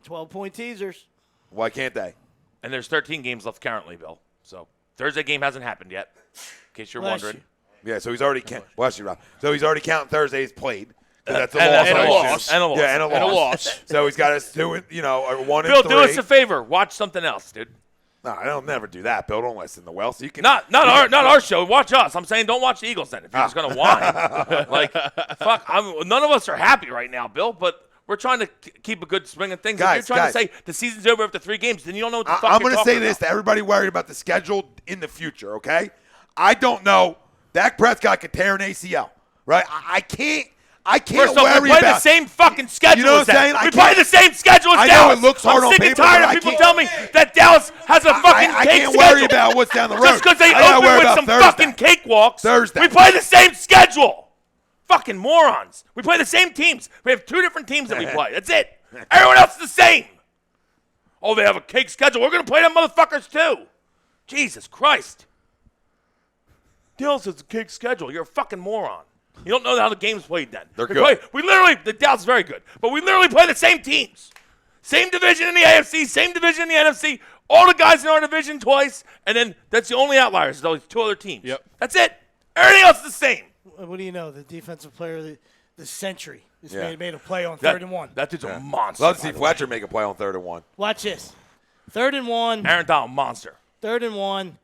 12-point teasers. Why can't they? And there's 13 games left currently, Bill. So Thursday game hasn't happened yet, in case you're Bless wondering. Yeah, so he's already Bless you, Rob. So he's already counting Thursdays played 'Cause that's a And loss. and a I loss. assume. And a loss. Yeah, and a And a loss. loss. So he's got us 2 and, 1 Bill, and 3. do us a favor. Watch something else, dude. No, I don't never do that, Bill. Don't listen to Wells. You can Not our show. Watch us. I'm saying don't watch the Eagles then. If you're just gonna whine, like fuck. None of us are happy right now, Bill. But we're trying to keep a good swing of things. Guys, if you're trying guys. to say the season's over after 3 games, then you don't know what the fuck I'm you're going to say talking this about. to everybody worried about the schedule in the future, okay? I don't know. Dak Prescott could tear an ACL, right? I can't First off, worry we play about the same fucking schedule You know as what I'm them. saying? I We play can't- the same schedule as I know Dallas. it looks hard I'm on sick and paper, tired but of I people can't- telling me that Dallas has a fucking I cake can't schedule. worry about what's down the road. Just because they I gotta open worry with about some Thursday. fucking cakewalks. Thursday. We play the same schedule. Fucking morons. We play the same teams. We have 2 different teams that we play. That's it. Everyone else is the same. Oh, they have a cake schedule. We're going to play them motherfuckers too. Jesus Christ. Dallas has a cake schedule. You're a fucking moron. You don't know how the game's played then. They're good. The Dallas is very good. But we literally play the same teams. Same division in the AFC, same division in the NFC. All the guys in our division twice. And then that's the only outliers, those 2 other teams. Yep. That's it. Everything else is the same. What do you know? The defensive player of the century just Yeah. made a play on That- 3rd and 1. That dude's a monster. Love to by see the Fletcher make a play on 3rd and 1. Watch this. 3rd and 1. way. Aaron Donald, monster. 3rd and 1.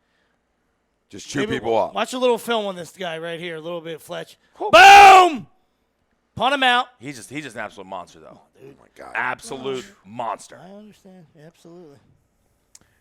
Just chew Maybe people up. Watch a little film on this guy right here. A little bit of Fletch. Boom! Punt him out. He's just an absolute monster, though. Oh, my God. Absolute monster. I understand. Absolutely.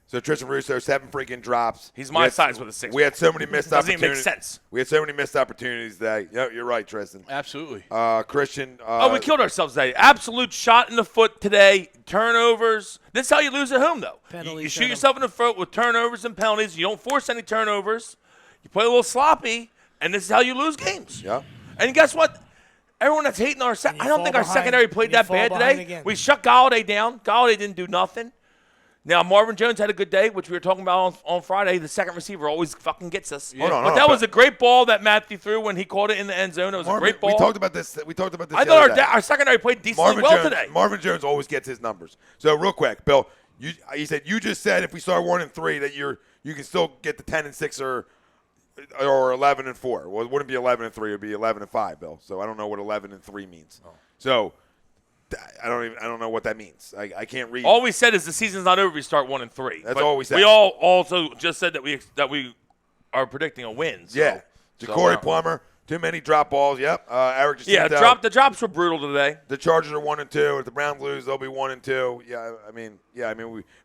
So Tristan Russo, 7 freaking drops. He's my size with a 6. We had so many missed Doesn't even opportunities. make sense. We had so many missed opportunities today. Yep, you're right, Tristan. Absolutely. Christian. Oh, we killed ourselves today. Absolute shot in the foot today. Turnovers. This is how you lose at home, though. Penalties You shoot at 'em. yourself in the foot with turnovers and penalties. You don't force any turnovers. You play a little sloppy, and this is how you lose games. Yep. And guess what? Everyone that's hating our And you I don't fall think our behind. secondary played And you that fall bad behind today. again. We shut Galladay down. Galladay didn't do nothing. Now, Marvin Jones had a good day, which we were talking about on Friday. The second receiver always fucking gets us. Hold on, But that was a great ball that Matthew threw when he caught it in the end zone. It was a great ball. We talked about this. I I thought thought our secondary played decently well today. Marvin Jones always gets his numbers. So real quick, Bill, you just said if we start 1 and 3 that you can still get the 10 and 6 or 11 and 4. Well, it wouldn't be 11 and 3. It would be 11 and 5, Bill. So I don't know what 11 and 3 means. So I don't know what that means. I can't read. All we said is the season's not over. We start 1 and 3. That's But all we said. We all also just said that we are predicting a win. So, Yeah. so, Ja'Cory Plummer, too many drop balls. Yep. Eric just Yeah, the drops were brutal today. The Chargers are 1 and 2. If the Browns lose, they'll be 1 and 2.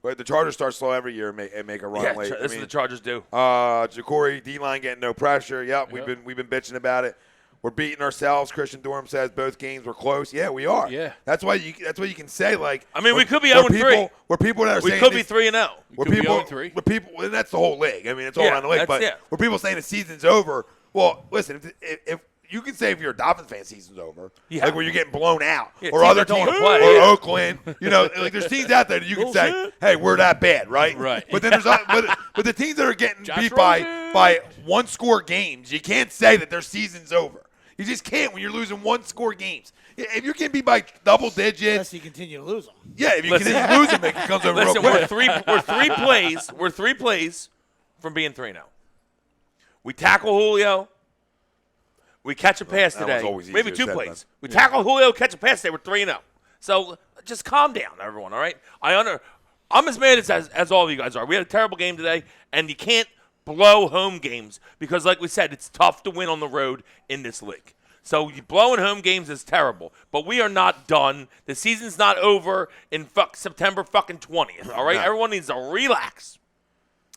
But the Chargers start slow every year and make a run Yeah, late. this is what the Chargers do. Ja'Cory D-line getting no pressure. Yep, we've been bitching about it. We're beating ourselves. Christian Durham says both games were close. Yeah, we are. Yeah. That's why you can say like. I mean, we could be where 0-3. Where people that are We saying could be this- 3-0. Where could be people, 0-3. where people, and that's the whole league. I mean, it's all Yeah, around the league. that's- But yeah. where people saying the season's over, well, listen, if you can say if you're a Dolphins fan, season's over. Yeah. Like where you're getting blown out, Yeah, or teams other that don't teams, wanna play, or yeah. Oakland. Like there's teams out there that you can say, hey, we're that bad, right? Right. But then there's but the teams that are getting Josh beat Rosen. by 1-score games, you can't say that their season's over. You just can't when you're losing 1-score games. If you're getting beat by double digits, Unless you continue to lose them. yeah, if you Listen. continue to lose them, it comes over Listen, real we're quick. three plays from being 3-0. We tackle Julio. We catch a pass That was today. always Maybe easier 2 said than plays. done. We tackle Julio, catch a pass today. We're 3-0. So just calm down, everyone. All right. I'm as mad as all of you guys are. We had a terrible game today, and you can't blow home games because, like we said, it's tough to win on the road in this league. So you blowing home games is terrible, but we are not done. The season's not over in September fucking 20th. All right, No. everyone needs to relax.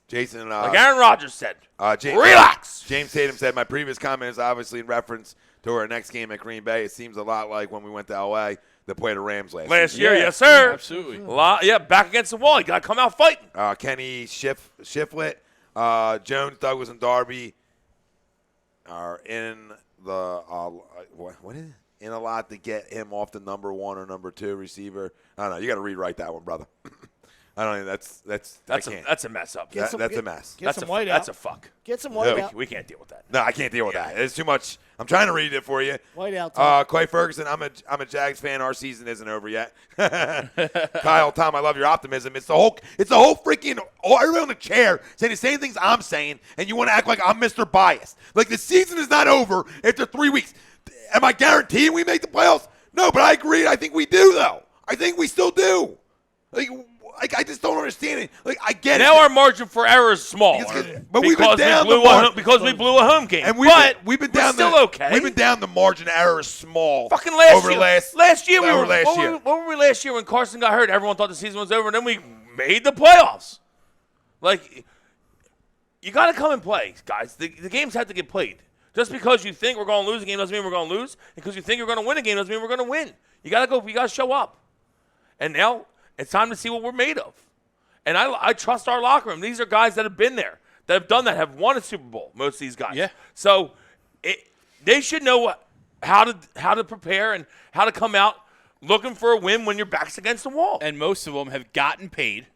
Jason, Like Aaron Rodgers said, James, relax. James Tatum said, my previous comment is obviously in reference to our next game at Green Bay. It seems a lot like when we went to L.A. to play the Rams last Year, Yeah, yes, sir. Absolutely. Back against the wall. You got to come out fighting. Kenny Shiflett, Jones, Douglas, and Darby are in the what is it? In a lot to get him off the number 1 or number 2 receiver. I don't know. You got to rewrite that one, brother. I don't know. That's a mess up. Get some- That's a mess. Get That's some a white that's out. a fuck. Get some white No, out. We can't deal with that. No, I can't deal with that. It's too much. I'm trying to read it for you. White out. Tom. Clay Ferguson, I'm a Jags fan. Our season isn't over yet. Kyle, Tom, I love your optimism. It's the whole freaking everybody on the chair saying the same things I'm saying, and you want to act like I'm Mr. Biased. Like the season is not over after 3 weeks. am I guaranteeing we make the playoffs? No, but I agree. I think we do, though. I think we still do. Like I just don't understand it. Like, I get it. Now our margin for error is small. But we've been down because we blew a home game. And we've been down still okay. We've been down the margin of error is small. Fucking last over year. Last year. What were we last year when Carson got hurt? Everyone thought the season was over, and then we made the playoffs. Like, you got to come and play, guys. The games have to get played. Just because you think we're going to lose a game doesn't mean we're going to lose. Because you think you're going to win a game doesn't mean we're going to win. You got to go. You got to show up. And now it's time to see what we're made of. And I trust our locker room. These are guys that have been there, that have done that, have won a Super Bowl, most of these guys. Yeah. So they should know how to prepare and how to come out looking for a win when your back's against the wall. And most of them have gotten paid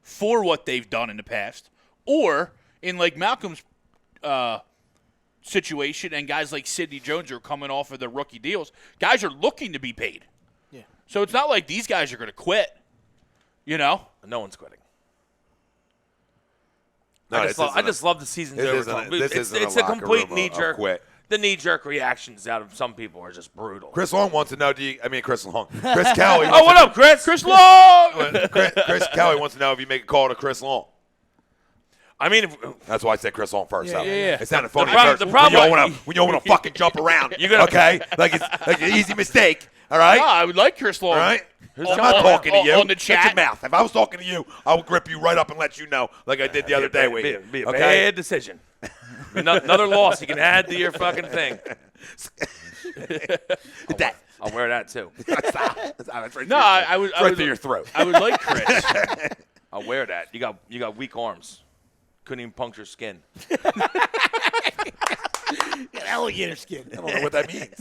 for what they've done in the past. Or, in like Malcolm's situation, and guys like Sidney Jones are coming off of their rookie deals, guys are looking to be paid. Yeah. So it's not like these guys are going to quit. You know? No one's quitting. No, I just love the season's over. It's a complete knee-jerk. The knee-jerk reactions out of some people are just brutal. Chris Long wants to know, Chris Long. Chris Kelly. Oh, what up, Chris? Chris Long! Chris Kelly wants to know if you make a call to Chris Long. I mean, that's why I said Chris Long first. Yeah. It sounded funny the problem when you want to fucking jump around. Okay? Like it's like an easy mistake. All right? No, I would like Chris Long. All right? I'm not talking to you. On the chat. Shut your mouth. If I was talking to you, I would grip you right up and let you know like I did the other day with you. Be a bad decision. Another loss you can add to your fucking thing. I'll wear that too. I would right through your throat. I would like Chris. I'll wear that. You got weak arms. Couldn't even puncture skin. Alligator skin. I don't know what that means.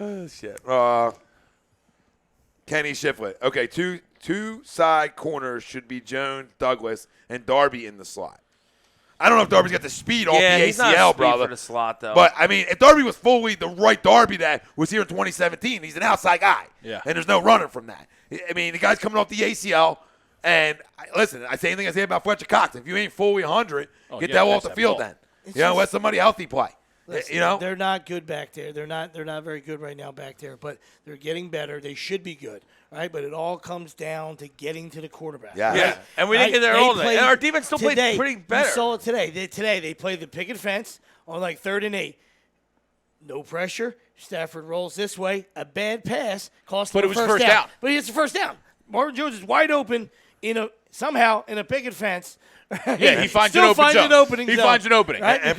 Oh, shit. Kenny Shiflett. Okay, two side corners should be Jones, Douglas, and Darby in the slot. I don't know if Darby's got the speed off the he's not ACL, speed brother. for the slot, though. But, I mean, if Darby was fully the right Darby that was here in 2017, he's an outside guy. Yeah. And there's no running from that. I mean, the guy's coming off the ACL. And, listen, I say anything I say about Fletcher Cox. If you ain't fully 100, get that off the field then. Let somebody healthy play. Listen, they're not good back there. They're not very good right now back there, but they're getting better. They should be good, right? But it all comes down to getting to the quarterback. Yeah. Yeah, and we didn't get there all day. And our defense still played pretty better. You saw it today. They played the picket fence on like 3rd and 8. No pressure. Stafford rolls this way. A bad pass cost him But it was first first down. But it's a first down. Marvin Jones is wide open somehow in a picket fence. Yeah, he finds an opening. He finds an opening. Right? And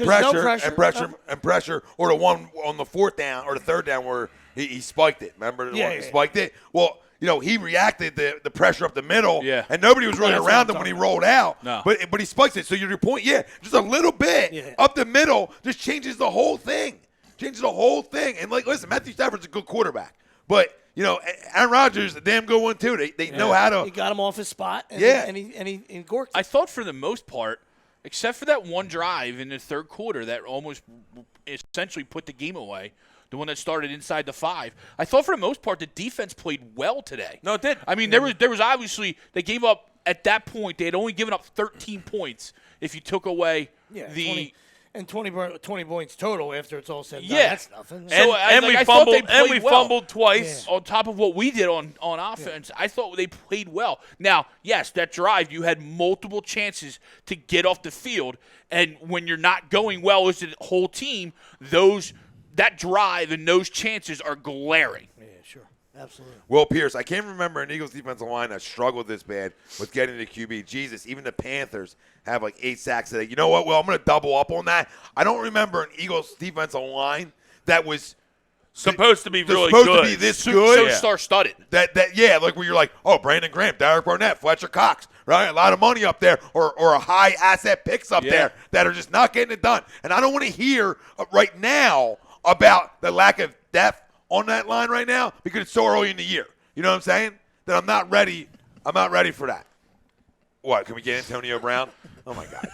pressure, or the one on the 4th down or the 3rd down where he spiked it. Remember the one he spiked it? Well, he reacted the pressure up the middle, and nobody was really around him when he rolled out. No. But he spikes it. So your point, just a little bit up the middle just changes the whole thing. And listen, Matthew Stafford's a good quarterback, but Aaron Rodgers is a damn good one too. They know how to. He got him off his spot. And he gorked. I thought for the most part, except for that one drive in the 3rd quarter that almost essentially put the game away, the one that started inside the 5, I thought for the most part the defense played well today. No, it did. I mean, there was obviously they gave up at that point. They had only given up 13 points if you took away the. 20 points total after it's all said and done. Yeah. That's nothing. We fumbled twice. On top of what we did on offense, I thought they played well. Now, yes, that drive, you had multiple chances to get off the field, and when you're not going well as a whole team, that drive and those chances are glaring. Yeah, sure. Absolutely. Will Pierce, I can't remember an Eagles defensive line that struggled this bad with getting to QB. Jesus, even the Panthers have like 8 sacks today. You know what, Will? I'm going to double up on that. I don't remember an Eagles defensive line that was supposed to be really supposed good. To be this good. So star-studded. Like where you're like, Brandon Graham, Derek Barnett, Fletcher Cox, right? A lot of money up there or a high asset picks up there that are just not getting it done. And I don't want to hear right now about the lack of depth on that line right now because it's so early in the year. You know what I'm saying? That I'm not ready for that. What? Can we get Antonio Brown? Oh my God.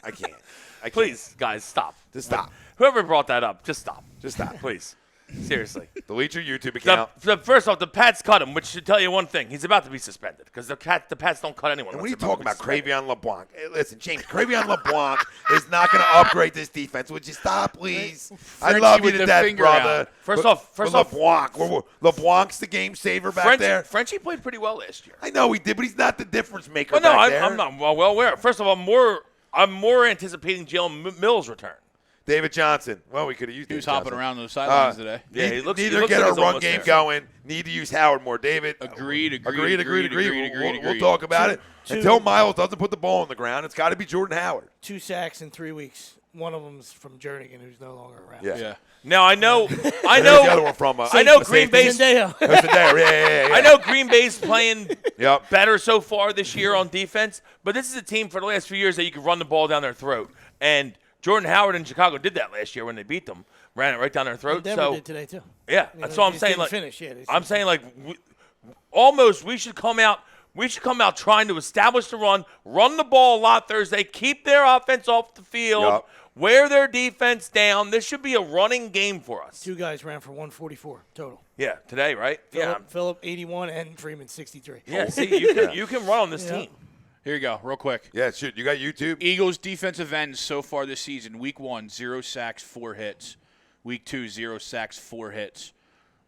I can't. Please, guys, stop. Just stop. Whoever brought that up, just stop. Just stop. Please. Seriously. Delete your YouTube account. First off, the Pats cut him, which should tell you one thing. He's about to be suspended because the Pats don't cut anyone. And what are you talking about, Cravion LeBlanc? Hey, listen, James, Cravion LeBlanc is not going to upgrade this defense. Would you stop, please? I love you to death, brother. First off, LeBlanc. LeBlanc's the game saver back there. Frenchie played pretty well last year. I know he did, but he's not the difference maker Well, no, back there. I'm not well aware. First of all, I'm more anticipating Jalen Mills' return. David Johnson. Well, we could have used He was David hopping Johnson. around those sidelines today. Yeah, he looks Neither like get our he's run almost game there. going. Need to use Howard more. David. Agreed. We'll talk about it. Until Miles doesn't put the ball on the ground, it's got to be Jordan Howard. 2 sacks in 3 weeks. One of them's from Jernigan, who's no longer around. Yeah. Now I know. Where's the other one from? I know Green Bay's. Zendaya. Yeah. I know Green Bay's playing Yep. better so far this year on defense, but this is a team for the last few years that you can run the ball down their throat. And Jordan Howard in Chicago did that last year when they beat them, ran it right down their throat. Denver So did today too. yeah, You that's know, what I'm they saying. didn't Like finish. Yeah, I'm saying, like we should come out. We should come out trying to establish the run the ball a lot Thursday, keep their offense off the field, Yup. wear their defense down. This should be a running game for us. 2 guys ran for 144 total. Yeah, today, right? Phillip 81 and Freeman 63. Yeah. See, you can run on this team. Here you go, real quick. Yeah, shoot. You got YouTube? Eagles defensive ends so far this season. Week 1, 0 sacks, 4 hits. Week 2, 0 sacks, 4 hits.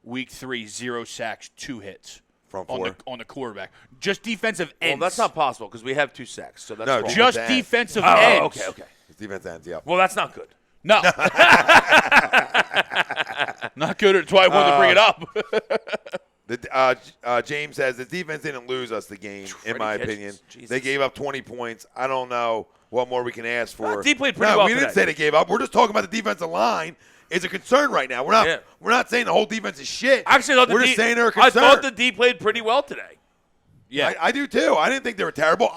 Week 3, 0 sacks, 2 hits. From 4. On the quarterback. Just defensive ends. Well, that's not possible because we have 2 sacks, so that's No, wrong. Just Defensive defensive Oh, ends. okay. His defense ends, yeah. Well, that's not good. No. Not good. That's why I wanted to bring it up. James says the defense didn't lose us the game, in Freddie my Kitchens. opinion. Jesus. They gave up 20 points. I don't know what more we can ask for. D played pretty well we didn't today. say they gave up. We're just talking about the defensive line is a concern right now. We're not saying the whole defense is shit. Actually, we're just saying they're a I concern. thought the D played pretty well today. Yeah. I do too. I didn't think they were terrible.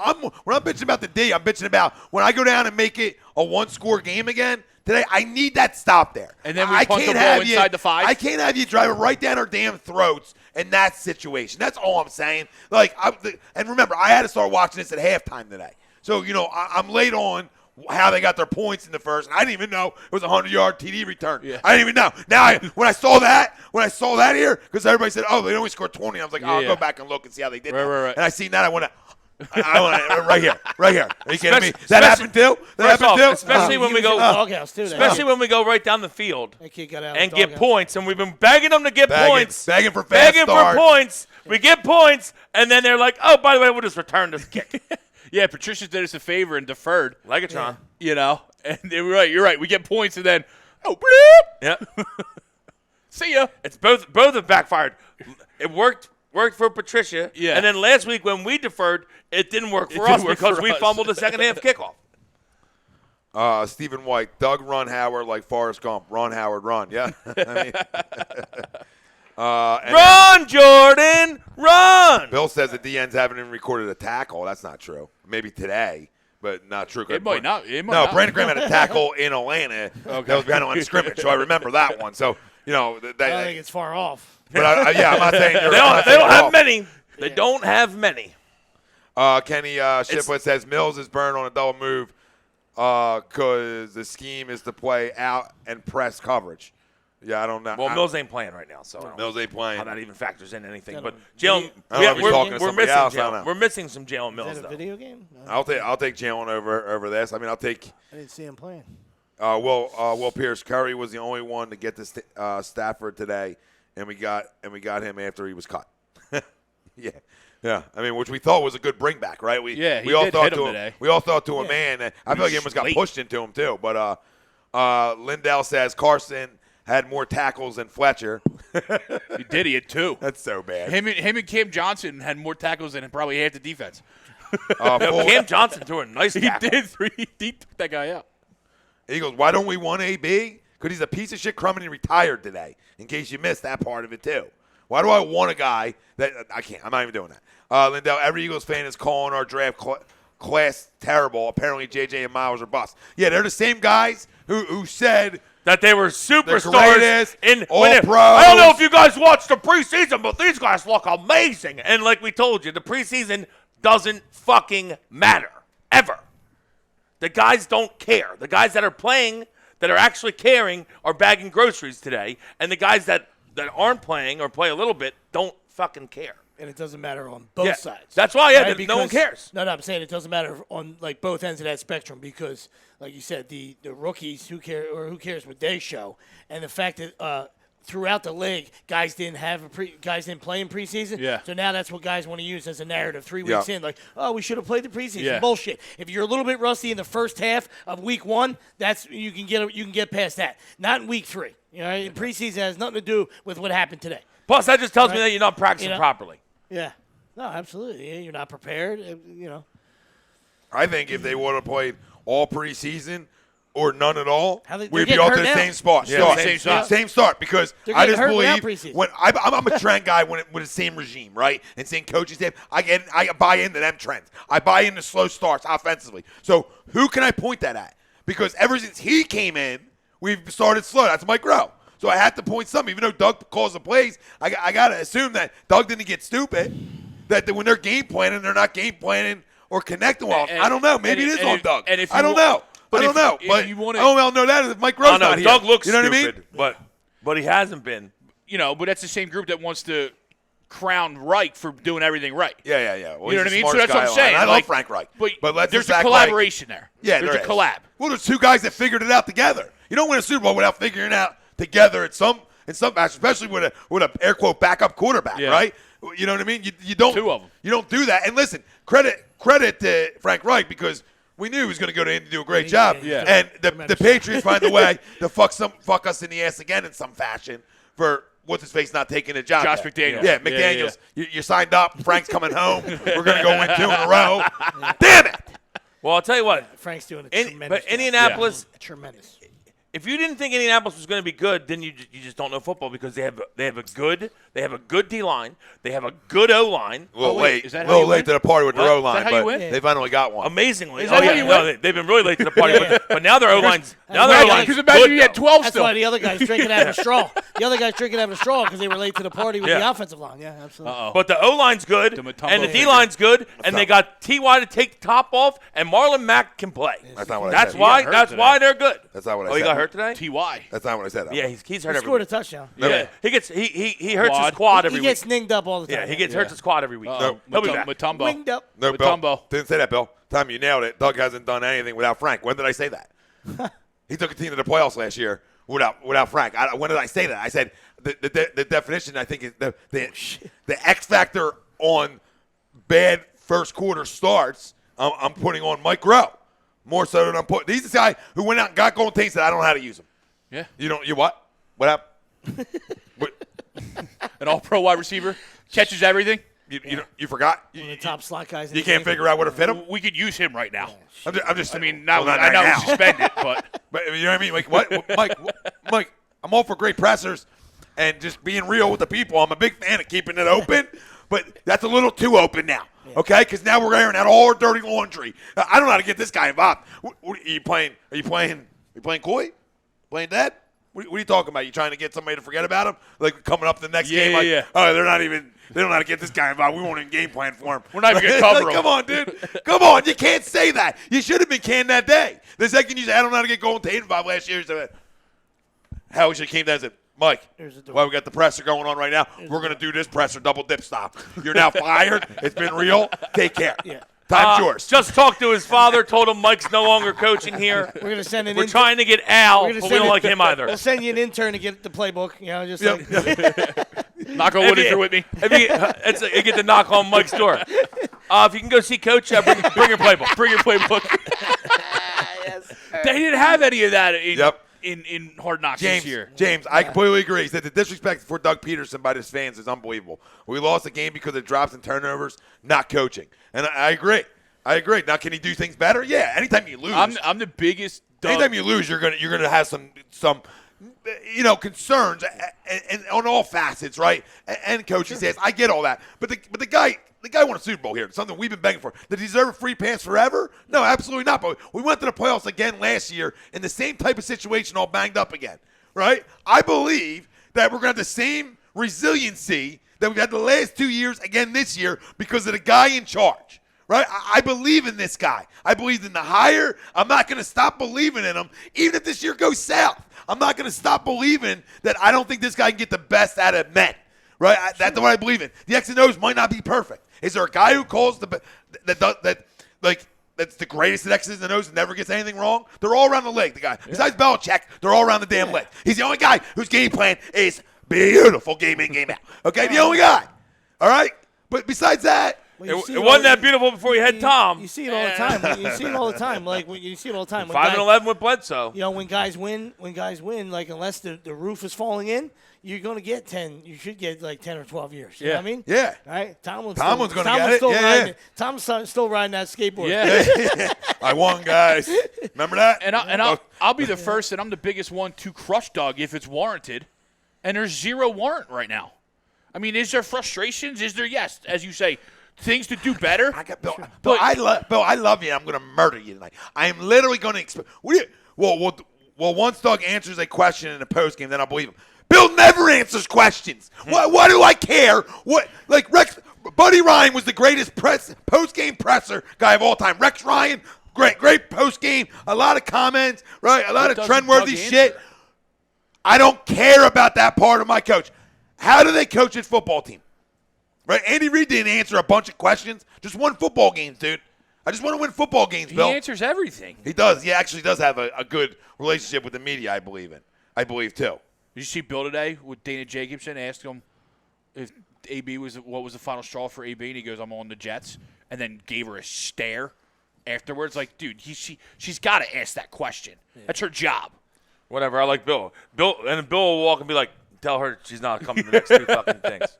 We're not bitching about the D. I'm bitching about when I go down and make it a 1-score game again today. I need that stop there. And then we I punt the can't ball have inside the 5? I can't have you drive it right down our damn throats in that situation. That's all I'm saying. And remember, I had to start watching this at halftime today. So, I'm late on how they got their points in the first. And I didn't even know it was a 100-yard TD return. Yeah. I didn't even know. Now, when I saw that here, because everybody said, oh, they only scored 20. I was like, I'll go back and look and see how they did that. Right. And I seen that. I went right here. Are you kidding me? That happened too? Especially when we go doghouse too. Especially when we go right down the field That kid got out and of the get doghouse. points, and we've been begging them to get points. Begging for fast start. points. We get points, and then they're like, oh, by the way, we'll just return this kick. Yeah, Patricia did us a favor and deferred. Legatron. And you're right. We get points, and then, bloop. Yeah. See ya. It's both have backfired. It worked for Patricia. Yeah. And then last week when we deferred, it didn't work for us because we fumbled the second half kickoff. Stephen White, Doug run Howard like Forrest Gump. Run Howard, run. Yeah. Run, Jordan, run. Bill says the DNs haven't even recorded a tackle. That's not true. Maybe today, but not true. It might not. Brandon Graham had a tackle in Atlanta. That was behind on scrimmage, so I remember that one. So, I don't think it's far off. But I'm not saying They don't have many. They don't have many. Kenny Shipwood says Mills is burned on a double move because the scheme is to play out and press coverage. Yeah, I don't know. Well, Mills ain't playing right now, so I don't Mills ain't playing. know how that even factors in anything. Is But that Jalen, I don't know if he's talking to we're somebody missing else, I don't Jalen. know. We're missing some Jalen Is Mills that a though. video game? No, I'll take Jalen over this. I mean, I'll take. I didn't see him playing. Will Pierce. Curry was the only one to get to Stafford today, and we got him after he was cut. Yeah. I mean, which we thought was a good bring back, right? We all did thought hit him to today. We all thought to a man. That I feel like he almost got pushed into him too. But Lindell says Carson had more tackles than Fletcher. He did. He had 2. That's so bad. Him and Cam Johnson had more tackles than probably half the defense. Cam Johnson threw a nice He tackle. did 3. He took that guy out. He goes, why don't we want AB? Because he's a piece of shit crumb and he retired today, in case you missed that part of it too. Why do I want a guy that – I can't. I'm not even doing that. Lindell, every Eagles fan is calling our draft class terrible. Apparently JJ and Miles are bust. Yeah, they're the same guys who said – that they were superstars greatest, in all when pros. I don't know if you guys watched the preseason, but these guys look amazing. And like we told you, the preseason doesn't fucking matter ever. The guys don't care. The guys that are playing, that are actually caring are bagging groceries today, and the guys that aren't playing or play a little bit don't fucking care. And it doesn't matter on both sides. That's why, right? no one cares. No, I'm saying it doesn't matter on like both ends of that spectrum because, like you said, the rookies who cares what they show, and the fact that throughout the league, guys didn't play in preseason. Yeah. So now that's what guys want to use as a narrative 3 weeks in, like, oh, we should have played the preseason. Yeah. Bullshit. If you're a little bit rusty in the first half of week 1, that's you can get past that. Not in week 3. You know, preseason has nothing to do with what happened today. Plus, that just tells me that you're not practicing properly. Yeah. No, absolutely. Yeah, you're not prepared. You know. I think if they would have played all preseason or none at all, we'd be getting all to hurt the now. same spot. Yeah, Same start. Because They're I getting just hurt without believe preseason. when I'm a trend guy with the same regime, right, and same coaching staff. I buy into them trends. I buy into slow starts offensively. So who can I point that at? Because ever since he came in, we've started slow. That's Mike Rowe. So I had to point some. Even though Doug calls the plays, I got to assume that Doug didn't get stupid. That when they're game planning, they're not game planning or connecting well. I don't know. Maybe it is on Doug. I don't know. I don't know. But I'll know that if Mike Rowe's not here. Doug looks you know stupid, what I mean? but he hasn't been. You know, but that's the same group that wants to crown Reich for doing everything right. Yeah. Well, You know what I he's the mean? So smartest that's what I'm guy saying. alive. I love Frank Reich. But let's there's just a act collaboration there. Yeah, there's a is. collab. Well, there's two guys that figured it out together. You don't win a Super Bowl without figuring it out together in some match, especially with a air quote backup quarterback, right? You know what I mean? You don't. Two of them. You don't do that. And listen, credit to Frank Reich because we knew he was going to go to Indy and do a great job. Yeah. And the Patriots find a way to fuck us in the ass again in some fashion for what's his face not taking a job. Josh yet. McDaniels. Yeah, McDaniels. You signed up. Frank's coming home. We're going to go win 2 in a row. Damn it. Well, I'll tell you what. Frank's doing a tremendous job. Indianapolis, Tremendous. if you didn't think Indianapolis was going to be good, then you just don't know football because they have a good D line, they have a good O line. A little late. Is that A how little you late win? to the party with their What? O line, Is that how you but win? they finally got one. Amazingly, Is that how you win? they've been really late to the party, but now their O line's Because imagine you had 12 That's still. why the other guy's drinking out of a straw. The other guy's drinking out of a straw because they were late to the party with the offensive line. Yeah, absolutely. But the O line's good, The Mutombo and the D figure. line's good, and they got Ty to take the top off, and Marlon Mack can play. That's not what I That's said. why. He got hurt That's today. why they're good. That's not what I Oh, said. he got hurt today. Ty. That's not what I said. Yeah, he's hurt He every scored a week. touchdown. Yeah, he hurts his Quad. quad every He week. gets ninged up all the time. Yeah, he hurts his quad every week. Nope. He'll be back. Mutombo. Winged up. No, Bill. Mutombo. Didn't say that, Bill. Tom, you nailed it. Doug hasn't done anything without Frank. When did I say that? He took a team to the playoffs last year without Frank. When did I say that? I said the definition, I think, is the X factor on bad first quarter starts, I'm putting on Mike Rowe. More so than I'm putting. He's the guy who went out and got Golden Tate and said, I don't know how to use him. Yeah. You what? What happened? An all-pro wide receiver. Catches everything. You forgot? One of the top slot guys. In You the can't game. figure out where to fit him? We could use him right now. I'm just I mean, well, now not I know now. he's suspended, but But you know what I mean? Like, what? Mike, I'm all for great pressers and just being real with the people. I'm a big fan of keeping it open, but that's a little too open now, okay? Because now we're airing out all our dirty laundry. I don't know how to get this guy involved. Are you playing coy? Playing dead? What are you talking about? You trying to get somebody to forget about him? Like coming up the next game? Like, yeah. Oh, they don't know how to get this guy involved. We won't even game plan for him. We're not even gonna cover him. Come on, dude. Come on. You can't say that. You should have been canned that day. The second you say, I don't know how to get Golden Tate involved last year, you said, how we should have came down and said, Mike, well, we got the presser going on right now. We're going to do this presser double dip stop. You're now fired. It's been real. Take care. Yeah. Time's yours. Just talked to his father, told him Mike's no longer coaching here. We're gonna send an. We're trying to get Al, We're but gonna we don't send like him either. We'll send you an intern to get the playbook. You know, just like knock on wood if you're with me. You get to knock on Mike's door. If you can go see Coach, bring your playbook. Bring your playbook. They didn't have any of that in Hard Knocks this year. James, I completely agree. He said the disrespect for Doug Peterson by his fans is unbelievable. We lost the game because of drops and turnovers, not coaching. And I agree. Now, can he do things better? Yeah. Anytime you lose, I'm the biggest. anytime you lose, you're gonna have some concerns and on all facets, right? And coaching says, I get all that, but the guy won a Super Bowl here. It's something we've been begging for. Did he deserve a free pass forever? No, absolutely not. But we went to the playoffs again last year in the same type of situation, all banged up again, right? I believe that we're gonna have the same resiliency that we've had the last 2 years again this year because of the guy in charge. right? I believe in this guy. I believe in the hire. I'm not going to stop believing in him. Even if this year goes south, I'm not going to stop believing that I don't think this guy can get the best out of men, right? That's what I believe in. The X and O's might not be perfect. Is there a guy who calls that's the greatest at X's and O's and never gets anything wrong? They're all around the league, the guy. Besides Belichick, they're all around the damn league. He's the only guy whose game plan is beautiful game in, game out. Okay, the only guy. All right? But besides that, it wasn't that beautiful before you had Tom. You see it all the time. You see it all the time. Like you see it all the time. 5-11 with Bledsoe. You know, when guys win, like unless the roof is falling in, you're going to get 10. You should get like 10 or 12 years. You know what I mean? Yeah. Right? Tomlin's going to get it. Yeah. Tom's still riding that skateboard. Yeah. I won, guys. Remember that? And I'll be the first, and I'm the biggest one to crush Doug if it's warranted. And there's zero warrant right now. I mean, is there frustrations? Is there, yes, as you say, things to do better? I got Bill. Bill, I love you. I'm going to murder you tonight. I am literally going to well, once Doug answers a question in a postgame, then I'll believe him. Bill never answers questions. What do I care? Buddy Ryan was the greatest post-game presser guy of all time. Rex Ryan, great post-game. A lot of comments, right? A lot of trendworthy shit. I don't care about that part of my coach. How do they coach his football team? Right? Andy Reid didn't answer a bunch of questions. Just won football games, dude. I just want to win football games, Bill. He answers everything. He does. He actually does have a good relationship with the media, I believe, too. Did you see Bill today with Dana Jacobson asked him if AB what was the final straw for AB, and he goes, "I'm on the Jets," and then gave her a stare afterwards. Like, dude, she's got to ask that question. Yeah. That's her job. Whatever. I like Bill. Bill will walk and be like, "Tell her she's not coming to the next two fucking things,"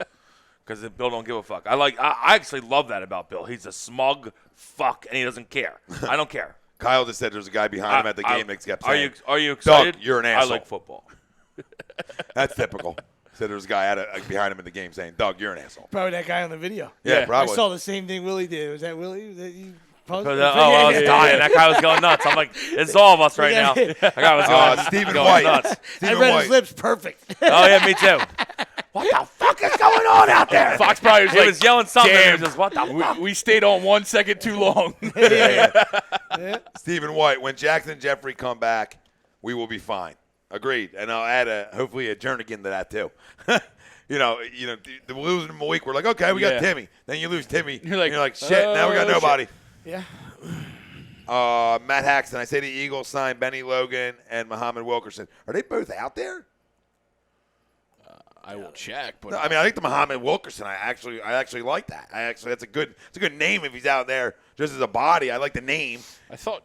because Bill don't give a fuck. I actually love that about Bill. He's a smug fuck, and he doesn't care. I don't care. Kyle just said there's a guy behind him at the game that kept saying, Are you excited? Doug, you're an asshole. I like football. That's typical. Said there was a guy behind him in the game saying, Doug, you're an asshole. Probably that guy on the video. Yeah, probably. I saw the same thing Willie did. Was that Willie that you posted? I was dying. That guy was going nuts. I'm like, it's all of us right now. That guy was going Stephen going White. nuts. I read his lips perfect. Oh, yeah, me too. What the fuck is going on out there? Fox probably was he was yelling something. Damn, he was just, what the fuck? We stayed on 1 second too long. Yeah. Stephen White, when Jackson and Jeffrey come back, we will be fine. Agreed. And I'll add hopefully a Jernigan to that too. you know, the losing him a week, we're like, okay, we got Timmy. Then you lose Timmy. You're like shit, now we got nobody. Yeah. Matt Haxton, I say the Eagles signed Benny Logan and Muhammad Wilkerson. Are they both out there? I will check, but No, I mean, I think the Muhammad Wilkerson. I actually like that. That's a good name if he's out there just as a body. I like the name. I thought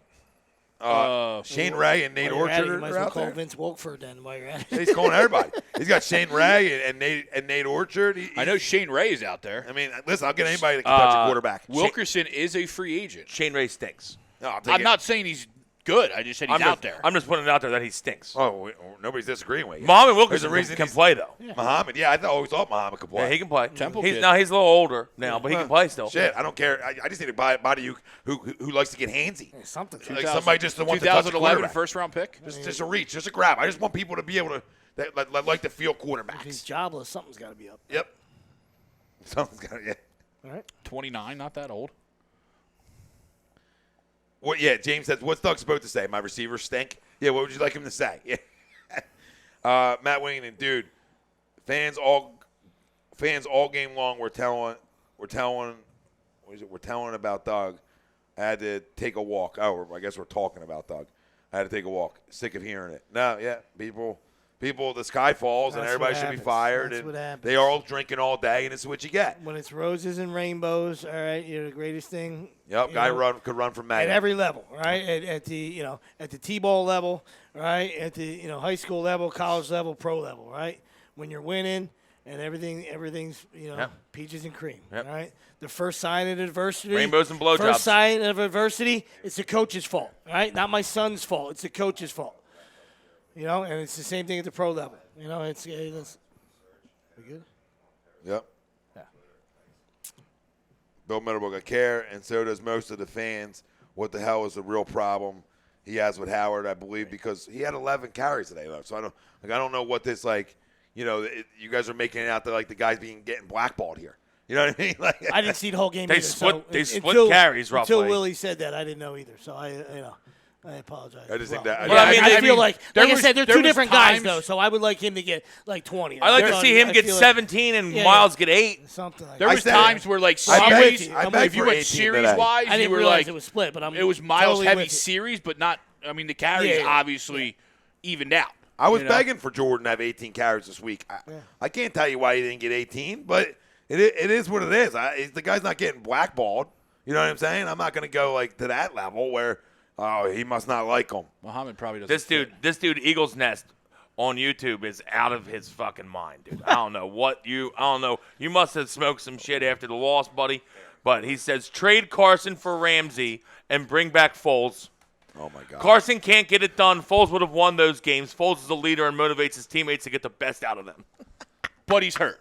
Shane Ray and Nate Orchard You might as are well out call there. Vince Wilkford then while you're at it. He's calling everybody. He's got Shane Ray and Nate Orchard. I know Shane Ray is out there. I mean, listen, I'll get anybody that can touch a quarterback. Wilkerson is a free agent. Shane Ray stinks. No, I'll take I'm it. not saying he's good. I just said he's out there. I'm just putting it out there that he stinks. Oh, nobody's disagreeing with you. Muhammad Wilkerson There's a reason can he's- play, though. Yeah. Muhammad, I always thought Muhammad could play. Yeah, he can play. Temple he's kid. a little older now, but he can play still. Shit, I don't care. I just need a body who likes to get handsy. Something. Like somebody just wants to touch a 2011 quarterback. first-round pick. Just a reach, just a grab. I just want people to be able to that like to feel If he's quarterbacks. jobless, something's got to be up. Yep. Something's got yeah. All right. 29, not that old. What? Yeah. James says, "What's Doug supposed to say? My receivers stink." Yeah. What would you like him to say? Yeah. Matt Wayne and dude, fans all game long. We're telling about Doug. I had to take a walk. Oh, I guess we're talking about Doug. I had to take a walk. Sick of hearing it. No, yeah, people, the sky falls and That's everybody what should be happens. fired. That's And what happens. they are all drinking all day, and this is what you get. When it's roses and rainbows, all right, you're the greatest thing. Yep, you guy know, could run from at May. every level, right? At the T-ball level, right? At the high school level, college level, pro level, right? When you're winning and everything's Yep. peaches and cream, Yep. right? The first sign of adversity, Rainbows and blowjobs. First sign of adversity, it's the coach's fault, right? Not my son's fault. It's the coach's fault. And it's the same thing at the pro level. It's we good. Yep. Yeah. Bill Middlebrook, I care, and so does most of the fans. What the hell is the real problem he has with Howard? I believe because he had 11 carries today, though. So I don't know what this you guys are making it out that the guy's getting blackballed here. You know what I mean? Like, I didn't see the whole game They either. split- they so split carries Until roughly. Willie said that, I didn't know either. So I apologize. I just think Well, that- Well, I mean, I I feel mean, like there I was- said, they're there two was different guys times- though. So I would like him to get like 20. I like to They're see him I get feel like 17 and Yeah, Miles get 8. something like There that. was said- times where, like, I bet- series, I bet if you for went 18 series-wise, I you didn't were realize like, it was split, but it was Miles totally heavy with you. series, but not, I mean, the carries Yeah. obviously evened out. I was you know? begging for Jordan to have 18 carries this week. I can't tell you why he didn't get 18, but it is what it is. The guy's not getting blackballed. You know what I'm saying? I'm not going to go like to that level where, oh, he must not like him. Muhammad probably doesn't. This dude, Eagles Nest on YouTube is out of his fucking mind, dude. I don't know. You must have smoked some shit after the loss, buddy. But he says trade Carson for Ramsey and bring back Foles. Oh, my God. Carson can't get it done. Foles would have won those games. Foles is a leader and motivates his teammates to get the best out of them. But he's hurt.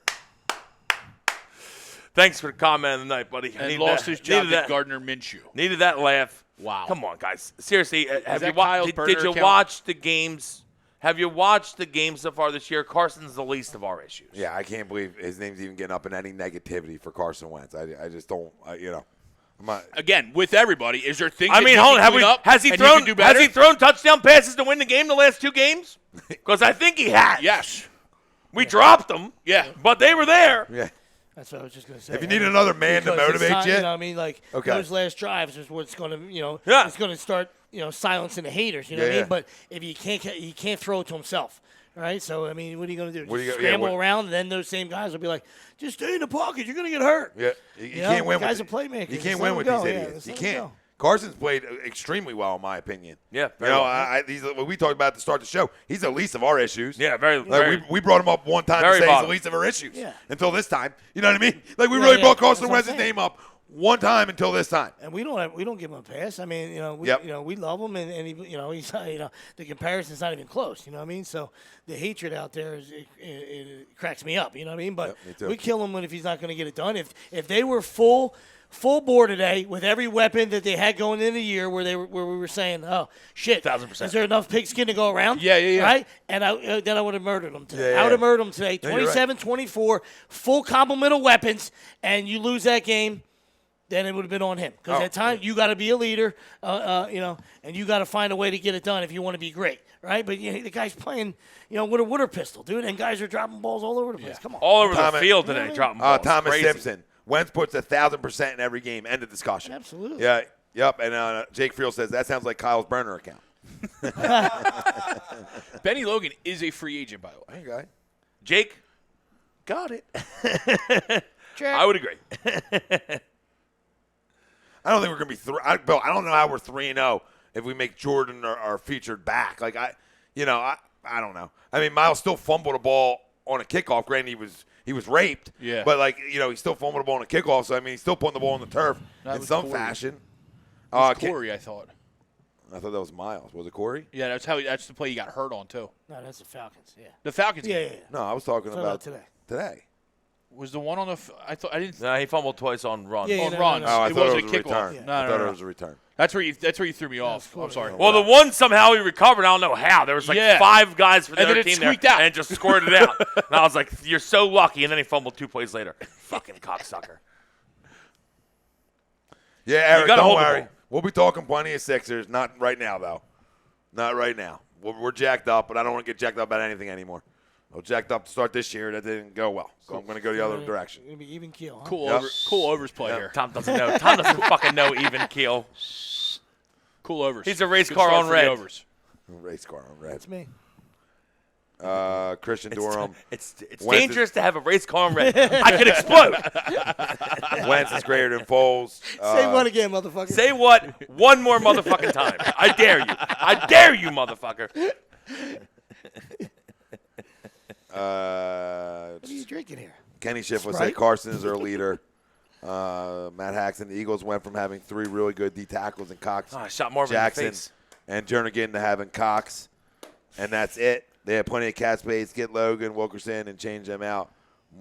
Thanks for the comment of the night, buddy. And Needed lost that- his job needed at that- Gardner Minshew. Needed that laugh. Wow. Come on, guys. Seriously, have that you Kyle's did burner you account? watch the games? Have you watched the games so far this year? Carson's the least of our issues. Yeah, I can't believe his name's even getting up in any negativity for Carson Wentz. I just don't, I'm not. Again, with everybody, is there things I that mean, you hold can on. clean up Has he and you can do better? thrown touchdown passes to win the game the last 2 games? Because I think he has. Yes. We dropped them. Yeah. But they were there. Yeah. That's what I was just going to say. If you need another man to Because it's motivate not- you, you know what I mean, like Okay. those last drives is what's going to, Yeah. it's going to start, silencing the haters. You know what I Yeah, mean? But if he can't throw it to himself, right? So I mean, what are you going to do? What do you Just go- yeah, scramble what- around, and then those same guys will be like, "Just stay in the pocket. You're going to get hurt." yeah, you You know, can't win. the guy's with, a playmaker. You Just can't let win him with go. these Yeah, idiots. just You let him can't. go. Carson's played extremely well, in my opinion. Yeah, very well. What we talked about at the start of the show, he's the least of our issues. Yeah, very. Like we brought him up one time to very say he's bottom. the least of our issues. Yeah. Until this time, you know what I mean? Like we Yeah, really yeah. brought Carson That's what I'm Wentz's saying. name up one time until this time. And we don't give him a pass. I mean, we Yep. we love him, and he he's the comparison's not even close. You know what I mean? So the hatred out there it cracks me up. You know what I mean? But Yep, me too. we kill him if he's not going to get it done. If they were full bore today with every weapon that they had going in the year, where we were saying, oh shit, 1000%. is there enough pigskin to go around? Yeah. Right? And then I would have murdered them today. Yeah, I would have yeah. murdered them today. No, you're right. 27-24, full complement of weapons, and you lose that game. Then it would have been on him. Because at times, you got to be a leader, and you got to find a way to get it done if you want to be great, right? But the guy's playing, with a water pistol, dude, and guys are dropping balls all over the place. Come on. All over the Thomas- field today, dropping balls. Thomas Crazy. Simpson. Wentz puts 1,000% in every game. End of discussion. Absolutely. Yeah. Yep. And Jake Friel says that sounds like Kyle's burner account. Benny Logan is a free agent, by the way. Okay. Jake, Got it. I would agree. I don't think we're going to be Bill, I don't know how we're 3-0 if we make Jordan our featured back. Like, I don't know. I mean, Miles still fumbled a ball on a kickoff. Granted, he was raped. Yeah. But, he still fumbled a ball on a kickoff. So, I mean, he's still putting the ball on the turf That in was some Corey. fashion. It was Ca- Corey, I thought. I thought that was Miles. Was it Corey? Yeah, that's the play he got hurt on, too. No, that's the Falcons. Yeah. The Falcons Yeah, game yeah, yeah. No, I was talking Talking about about today. Today. was the one on the I didn't No, he fumbled twice on runs. Yeah, on no, runs. no, Oh, I It thought wasn't it was a a kickoff. return. Yeah. No, I no, thought no. it was a return. That's where you threw me off. cool. I'm sorry. Well, the one somehow he recovered. I don't know how. There was like Yeah. 5 guys for the And other then it team there, squeaked out. and it just squirted it out. And I was like, "You're so lucky." And then he fumbled 2 plays later. Fucking cocksucker. Yeah, Eric, gotta don't hold the worry. ball. We'll be talking plenty of Sixers. Not right now, though. Not right now. We're jacked up, but I don't want to get jacked up about anything anymore. I was jacked up to start this year. That didn't go well. So I'm going to go the other direction. It's going to be even keel, huh? Cool, Yep. cool overs play here. Tom doesn't know. Tom doesn't fucking know even keel. Cool overs. He's a race Good car start on for the red. overs. Race car on red. That's me. Christian Durham. It's Wentz dangerous to have a race car on red. I could explode. Wentz is greater than Foles. Say what again, motherfucker? Say what one more motherfucking time. I dare you. I dare you, motherfucker. What are you drinking here? Kenny Schiff would say Sprite? Carson is their leader. Matt Haxton, the Eagles went from having 3 really good D tackles in Cox, Oh, I shot Marvin in the Jackson, face. and Jernigan to having Cox, and that's it. They had plenty of cap space. Get Logan, Wilkerson, and change them out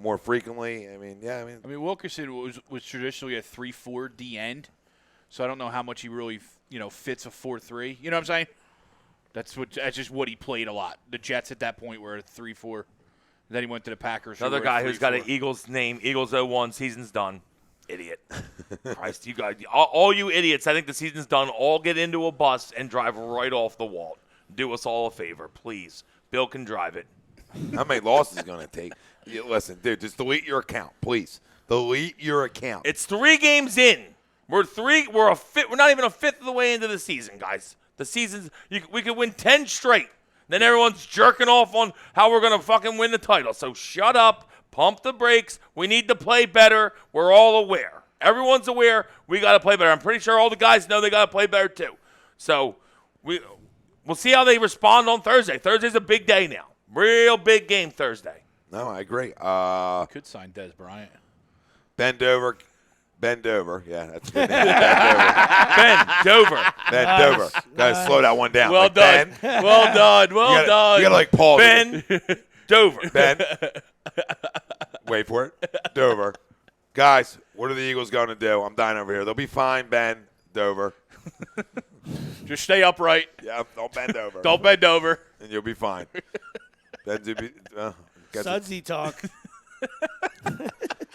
more frequently. I mean, Wilkerson was traditionally a 3-4 D end, so I don't know how much he really fits a 4-3. You know what I'm saying? That's just what he played a lot. The Jets at that point were a 3-4 Then he went to the Packers. Another who were guy at who's got an 3-4. Eagles name, Eagles 0-1, season's done. Idiot. Christ, you guys, all you idiots, I think the season's done, all get into a bus and drive right off the wall. Do us all a favor, please. Bill can drive it. How many losses is going to take? Listen, dude, just delete your account, please. Delete your account. It's 3 games in. We're not even a fifth of the way into the season, guys. The season's, we could win 10 straight. Then everyone's jerking off on how we're going to fucking win the title. So shut up. Pump the brakes. We need to play better. We're all aware. Everyone's aware we got to play better. I'm pretty sure all the guys know they got to play better too. So we'll see how they respond on Thursday. Thursday's a big day now. Real big game Thursday. No, I agree. Could sign Des Bryant. Bend over. Yeah, that's a good name. Ben Dover. Bend over. Gotta slow that one down. Well Like, done. Ben, Well done. Well done. you gotta like pause. Ben Dover. Ben. Wait for it. Dover. Guys, what are the Eagles going to do? I'm dying over here. They'll be fine, Ben. Dover. Just stay upright. Yeah, don't bend over. Don't bend over. And you'll be fine. Sudsy talk.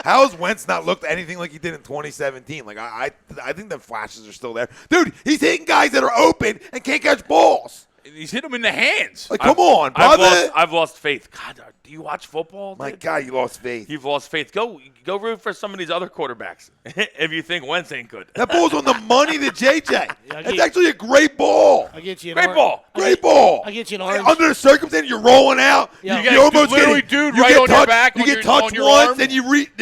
How has Wentz not looked anything like he did in 2017? Like I think the flashes are still there. Dude, he's hitting guys that are open and can't catch balls. He's hit him in the hands. Like, come on, brother. I've lost faith. God, do you watch football? My dude? God, you lost faith. You've lost faith. Go root for some of these other quarterbacks if you think Wentz ain't good. That ball's on the money to JJ. I'll That's get- actually a great ball. I'll get you an Great orange. ball. Great ball. I'll get you an orange. Under the circumstance, you're rolling out. Yeah. You You guys almost literally, get, dude, you right get on your touched, back, You on get your- touched on your once, arm. then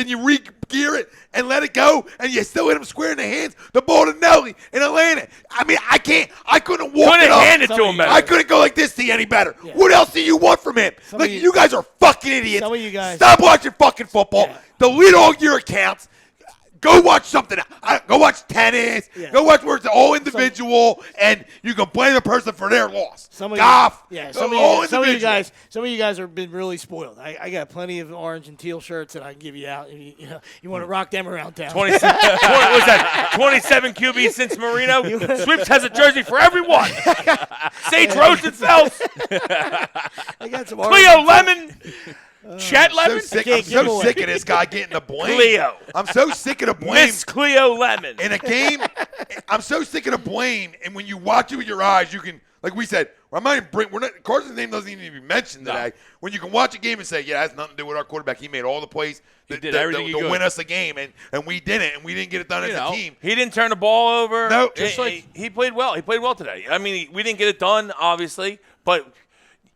you re-gear it and let it go, and you still hit him square in the hands. The ball to Nelly in Atlanta. I mean, I couldn't walk Couldn't it up. hand it to him better. I couldn't go like this to you any better. Yeah. What else do you want from him? Some Like, of you- you guys are fucking idiots. Some of you guys- Stop watching fucking football. Yeah. Delete all your accounts. Go watch something. Go watch tennis. Yeah. Go watch where it's all individual, and you can blame the person for their loss. Some of Goff. you, yeah, Go some all of you individual. guys have been really spoiled. I got plenty of orange and teal shirts that I can give you out. If you want to rock them around town. 27, what was that? 27 QB since Marino. Swips has a jersey for everyone. Sage Rosenfels, I got some orange. Cleo Lemon, Chet I'm Lemon? so sick. can't I'm so give away. sick of this guy getting the blame. Cleo. I'm so sick of the blame Miss Cleo Lemon. in a game. I'm so sick of the blame, and when you watch it with your eyes, you can, like we said, I'm not even bring. We're not. Carson's name doesn't even be mentioned today. When you can watch a game and say, "Yeah, it has nothing to do with our quarterback. He made all the plays He did everything he to could. win us a game, and we didn't, and we didn't get it done as a team." He didn't turn the ball over. No, He played well. He played well today. I mean, we didn't get it done, obviously, but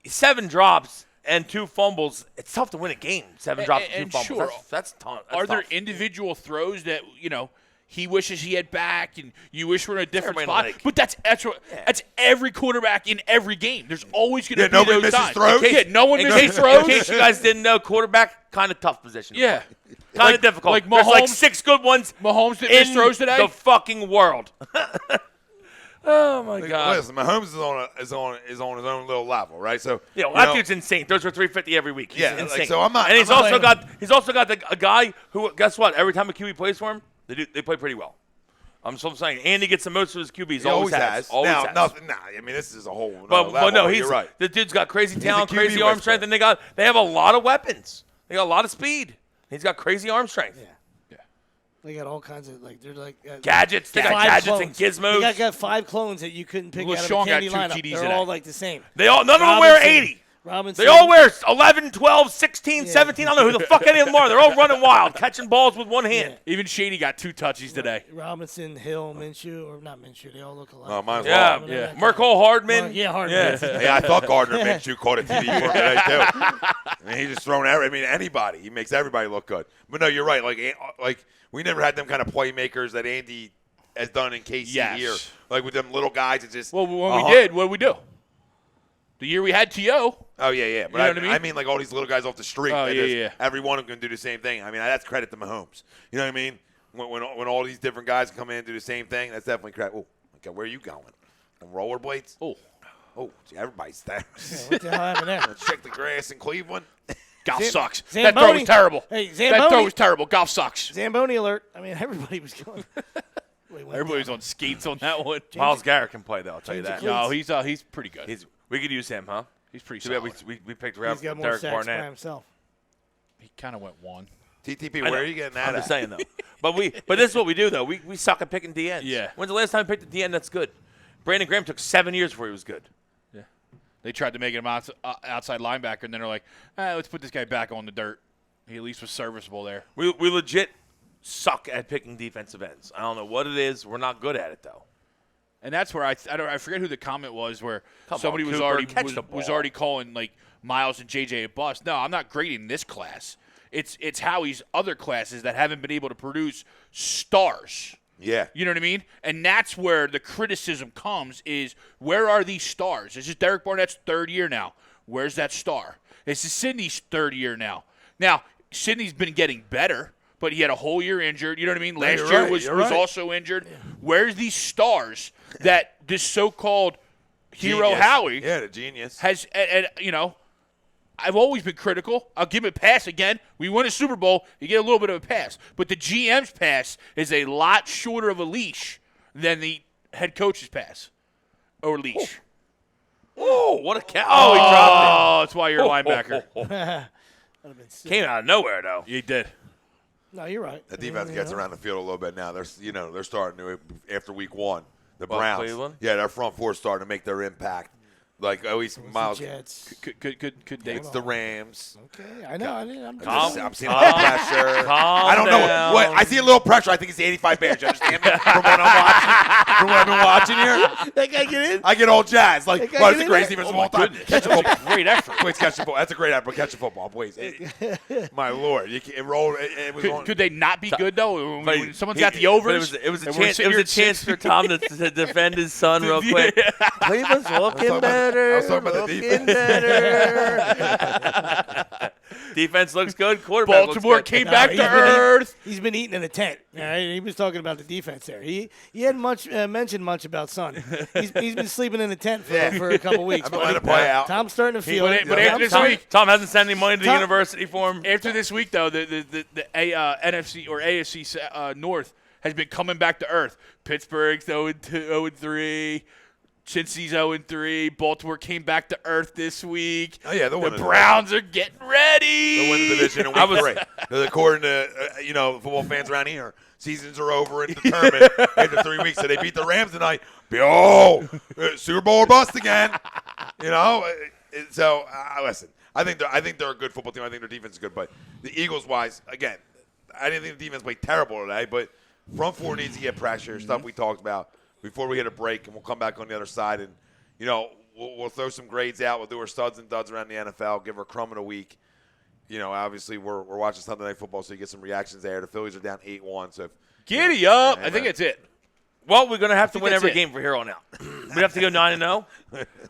7 drops and 2 fumbles. It's tough to win a game. 7 drops and 2 and fumbles. sure, That's tough. Are there individual throws that, he wishes he had back and you wish we're in a different Everybody spot? like- But that's every quarterback in every game. There's always going to be nobody those misses times. throws? Yeah, no one In misses case, throws. in case you guys didn't know, quarterback, kind of tough position. to Yeah. play. Kind of Like- difficult. like There's like Mahomes- 6 good ones Mahomes didn't miss in throws today? the fucking world. Oh, my God. Listen, Mahomes is on his own little level, right? So That dude's insane. Throws for 350 every week. He's Yeah, like, insane. so I'm not- And he's I'm not also got a guy who, guess what? Every time a QB plays for him, they play pretty well. I'm saying Andy gets the most of his QBs. he always has. Always now, has. nothing. Nah, I mean, this is a whole. But level, no, you're right. the dude's got crazy a talent, QB crazy arm whisperer. strength, and they have a lot of weapons. They got a lot of speed. He's got crazy arm strength. Yeah. They got all kinds of they're like Gadgets. They got 5 gadgets clones. and gizmos. They got 5 clones that you couldn't pick Well, out of Sean a candy got 2 lineup. TDs They're today. all like the same. None of them wear 80. Robinson. They all wear 11, 12, 16, 17. I don't know who the fuck any of them are. They're all running wild, catching balls with one hand. Even Shady got 2 touchies today. Robinson, Hill, Minshew, or not Minshew. They all look alike. Oh, might as Yeah, well. Yeah. Merkel Hardman. Yeah, Hardman. Yeah. Hey, I thought Gardner Minshew caught a TD for him today too. I mean, he's just throwing anybody. He makes everybody look good. But no, you're right. Like we never had them kind of playmakers that Andy has done in KC Yes. here. Like with them little guys, it's just. Well, when we did, what did we do? The year we had T.O. Oh yeah. But know what I mean? I mean, like all these little guys off the street. Oh, that yeah, just- yeah. Every one of them can do the same thing. I mean, that's credit to Mahomes. You know what I mean? When all these different guys come in and do the same thing, that's definitely credit. Oh, okay, where are you going? On rollerblades? Oh, gee, everybody's there. What the hell happened there? Let's check the grass in Cleveland. Golf sucks. Zamboni. That throw was terrible. Hey, That Zamboni. throw was terrible. Golf sucks. Zamboni alert. I mean, everybody was going. Everybody was on skates on that one. Miles Garrett can play, though. I'll tell you Change that. the No, he's pretty good. We could use him, huh? He's pretty Too bad solid. we picked He's around got more Derek sacks by Barnett. himself. He kind of went one. TTP, where are you getting that I'm at? just saying, though. But this is what we do, though. We suck at picking DNs. Yeah. When's the last time we picked a DN that's good? Brandon Graham took 7 years before he was good. Yeah. They tried to make him outside linebacker, and then they're like, let's put this guy back on the dirt. He at least was serviceable there. We legit suck at picking defensive ends. I don't know what it is. We're not good at it, though. And that's where I forget who the comment was where somebody on, was Cooper, was already calling like Miles and JJ a bust. No, I'm not grading this class. It's Howie's other classes that haven't been able to produce stars. Yeah. You know what I mean? And that's where the criticism comes is where are these stars? This is Derek Barnett's third year now. Where's that star? This is Sidney's third year now. Now, Sidney's been getting better, but he had a whole year injured. You know what I mean? Last year was also injured. Yeah. Where's these stars that this so-called hero Howie the genius has, and I've always been critical. I'll give him a pass again. We win a Super Bowl, you get a little bit of a pass. But the GM's pass is a lot shorter of a leash than the head coach's pass or leash. Oh, what a cow. Oh, he dropped it. Oh, that's why you're a linebacker. Came out of nowhere, though. He did. No, you're right. The defense gets around the field a little bit now. They're starting to after week 1. The Browns, Cleveland? yeah, their front four starting to make their impact. Like always, Miles. Jets. Could they? It's the Rams. Okay, I know. I'm seeing a little pressure. I don't know down. what. I see a little pressure. I think it's the 85 Bears. You understand me? From what I've been watching here. That guy get in? I get all jazzed. Like, That guy well, it's get the greatest in defense Oh, of all time. Catch the football. Great effort. Please catch the ball. That's a great effort. Catch the football, please. My lord, it rolled. It was on. Could they not be good though? When someone's got the But overs. it was a and we're chance. sitting It was a here at chance 6. for Tom to defend his son real quick. Cleveland's looking better. I was talking about the defense. Defense looks good. Quarterback Baltimore looks good. came back to earth. He's been eating in a tent. All right? He was talking about the defense there. He hadn't mentioned much about Son. He's been sleeping in a tent for a couple weeks. I've been letting it play out. Tom's starting to feel it. but after this week, Tom hasn't sent any money to the university for him. After this week, though, the NFC or AFC North has been coming back to earth. Pittsburgh's 0-3. Cincy's 0-3. Baltimore came back to earth this week. Oh yeah, The the Browns are getting ready. They'll win the division in week 3. According to football fans around here, seasons are over and determined after 3 weeks. So they beat the Rams tonight. Super Bowl or bust again. So listen, I think they're a good football team. I think their defense is good, but the Eagles wise, again, I didn't think the defense played terrible today, but front four needs to get pressure. Stuff we talked about before we hit a break, and we'll come back on the other side and we'll throw some grades out. We'll do our studs and duds around the NFL. Give her a crumb in a week. Obviously we're watching Sunday Night Football, so you get some reactions there. The Phillies are down 8-1. So Giddy up. I think that's it. Well, we're going to have to win every game from here on out. We have to go 9-0.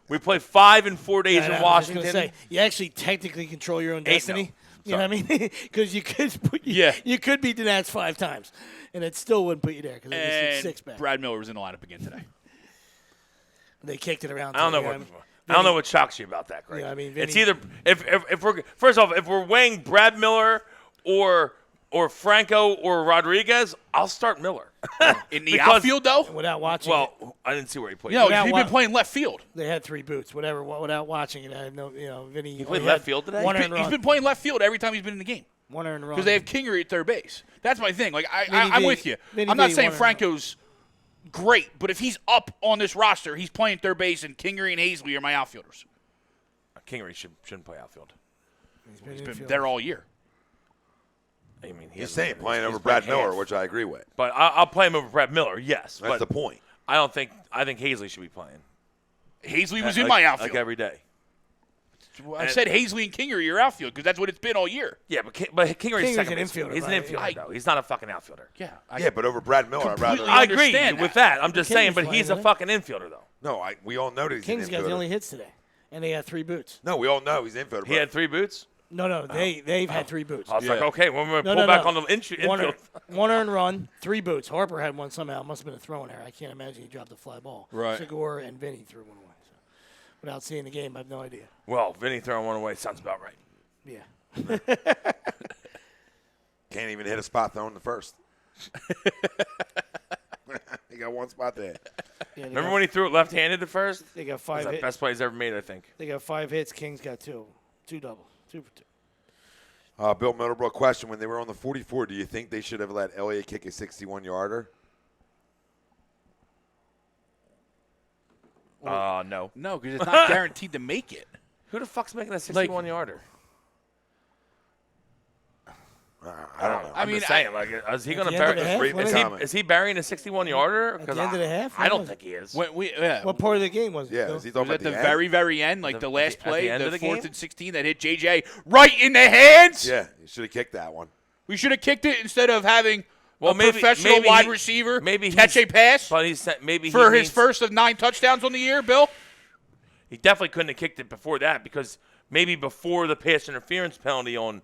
We play 5 in 4 days in Washington. Say, you actually technically control your own destiny. You know what I mean? Because you could beat the Nats 5 times, and it still wouldn't put you there because it's 6 back. Brad Miller was in the lineup again today. They kicked it around. I don't know what shocks you about that, Greg. Yeah, I mean, it's either if we're first off, if we're weighing Brad Miller or Franco or Rodriguez, I'll start Miller. In the outfield, though? Without watching Well, I didn't see where he played. No, he's been playing left field. They had 3 boots, whatever. Without watching it, I had no, Vinny. He played left field today? He's been playing left field every time he's been in the game. One earned run. Because they have Kingery at third base. That's my thing. Like I'm with you. I'm not saying Franco's great, but if he's up on this roster, he's playing third base, and Kingery and Hazley are my outfielders. Kingery shouldn't play outfield. He's been there all year. I mean, he's saying playing over Brad Miller, which I agree with. But I'll play him over Brad Miller, yes. That's the point. I think Hazley should be playing. Hazley was in my outfield. Like every day. I said Hazley and Kingery are your outfield because that's what it's been all year. Yeah, but Kingery's second an baseman. infielder. He's an infielder, though. He's not a fucking outfielder. Yeah. But over Brad Miller, I'd rather. I agree understand with that. I'm just saying, but playing, he's a right? fucking infielder, though. No, we all know that he's King's an got infielder. the only hits today, and they had 3 boots. No, we all know he's an infielder. He had 3 boots? No, they've had 3 boots. I was like, okay, when we're going to No, pull back on the infield. One earned run, 3 boots. Harper had one somehow. It must have been a throw in there. I can't imagine he dropped a fly ball. Right. Segura and Vinny threw one away. So, without seeing the game, I have no idea. Well, Vinny throwing one away sounds about right. Yeah. Can't even hit a spot thrown in the first. He got 1 spot there. Yeah, Remember when he threw it left-handed at first? They got That's 5 the hits. best play he's ever made, I think. They got 5 hits. King's got 2. 2 doubles. 2 for 2. Bill Middlebrook question: when they were on the 44, do you think they should have let Elliott kick a 61-yarder? No. No, because it's not guaranteed to make it. Who the fuck's making a 61-yarder? I don't know. I'm just saying, is he going to At the end of the bury? half, Is he burying a 61-yarder? At the end of the half? I don't think he is. What part of the game was it? Yeah, Bill? is he It talking was about at the end? very, very end, like the last at play, the end the of the 4th game? and 16 that hit JJ right in the hands. Yeah, you should have kicked that one. We should have kicked it instead of having a maybe- professional maybe wide he- receiver maybe catch he's- a pass But maybe for he his means- first of 9 touchdowns on the year, Bill. He definitely couldn't have kicked it before that because maybe before the pass interference penalty on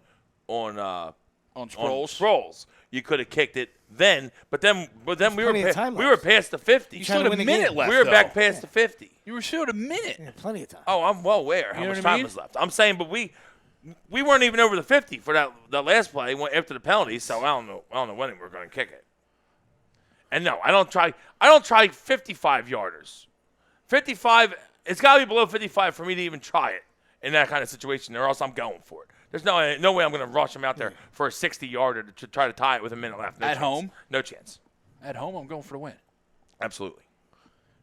Sproles, you could have kicked it then. But then we plenty of time we left. were past the 50. You trying still to had a win the minute game. left. We were though. back past the 50. You were still at a minute. Yeah, plenty of time. Oh, I'm well aware how You know much what I time mean? was left. I'm saying, but we weren't even over the 50 for that last play after the penalty. So I don't know when we were going to kick it. And no, I don't try 55 yarders. 55. It's got to be below 55 for me to even try it in that kind of situation, or else I'm going for it. There's no way I'm going to rush him out there for a 60-yarder to try to tie it with a minute left. No At chance. home? No chance. At home, I'm going for the win. Absolutely.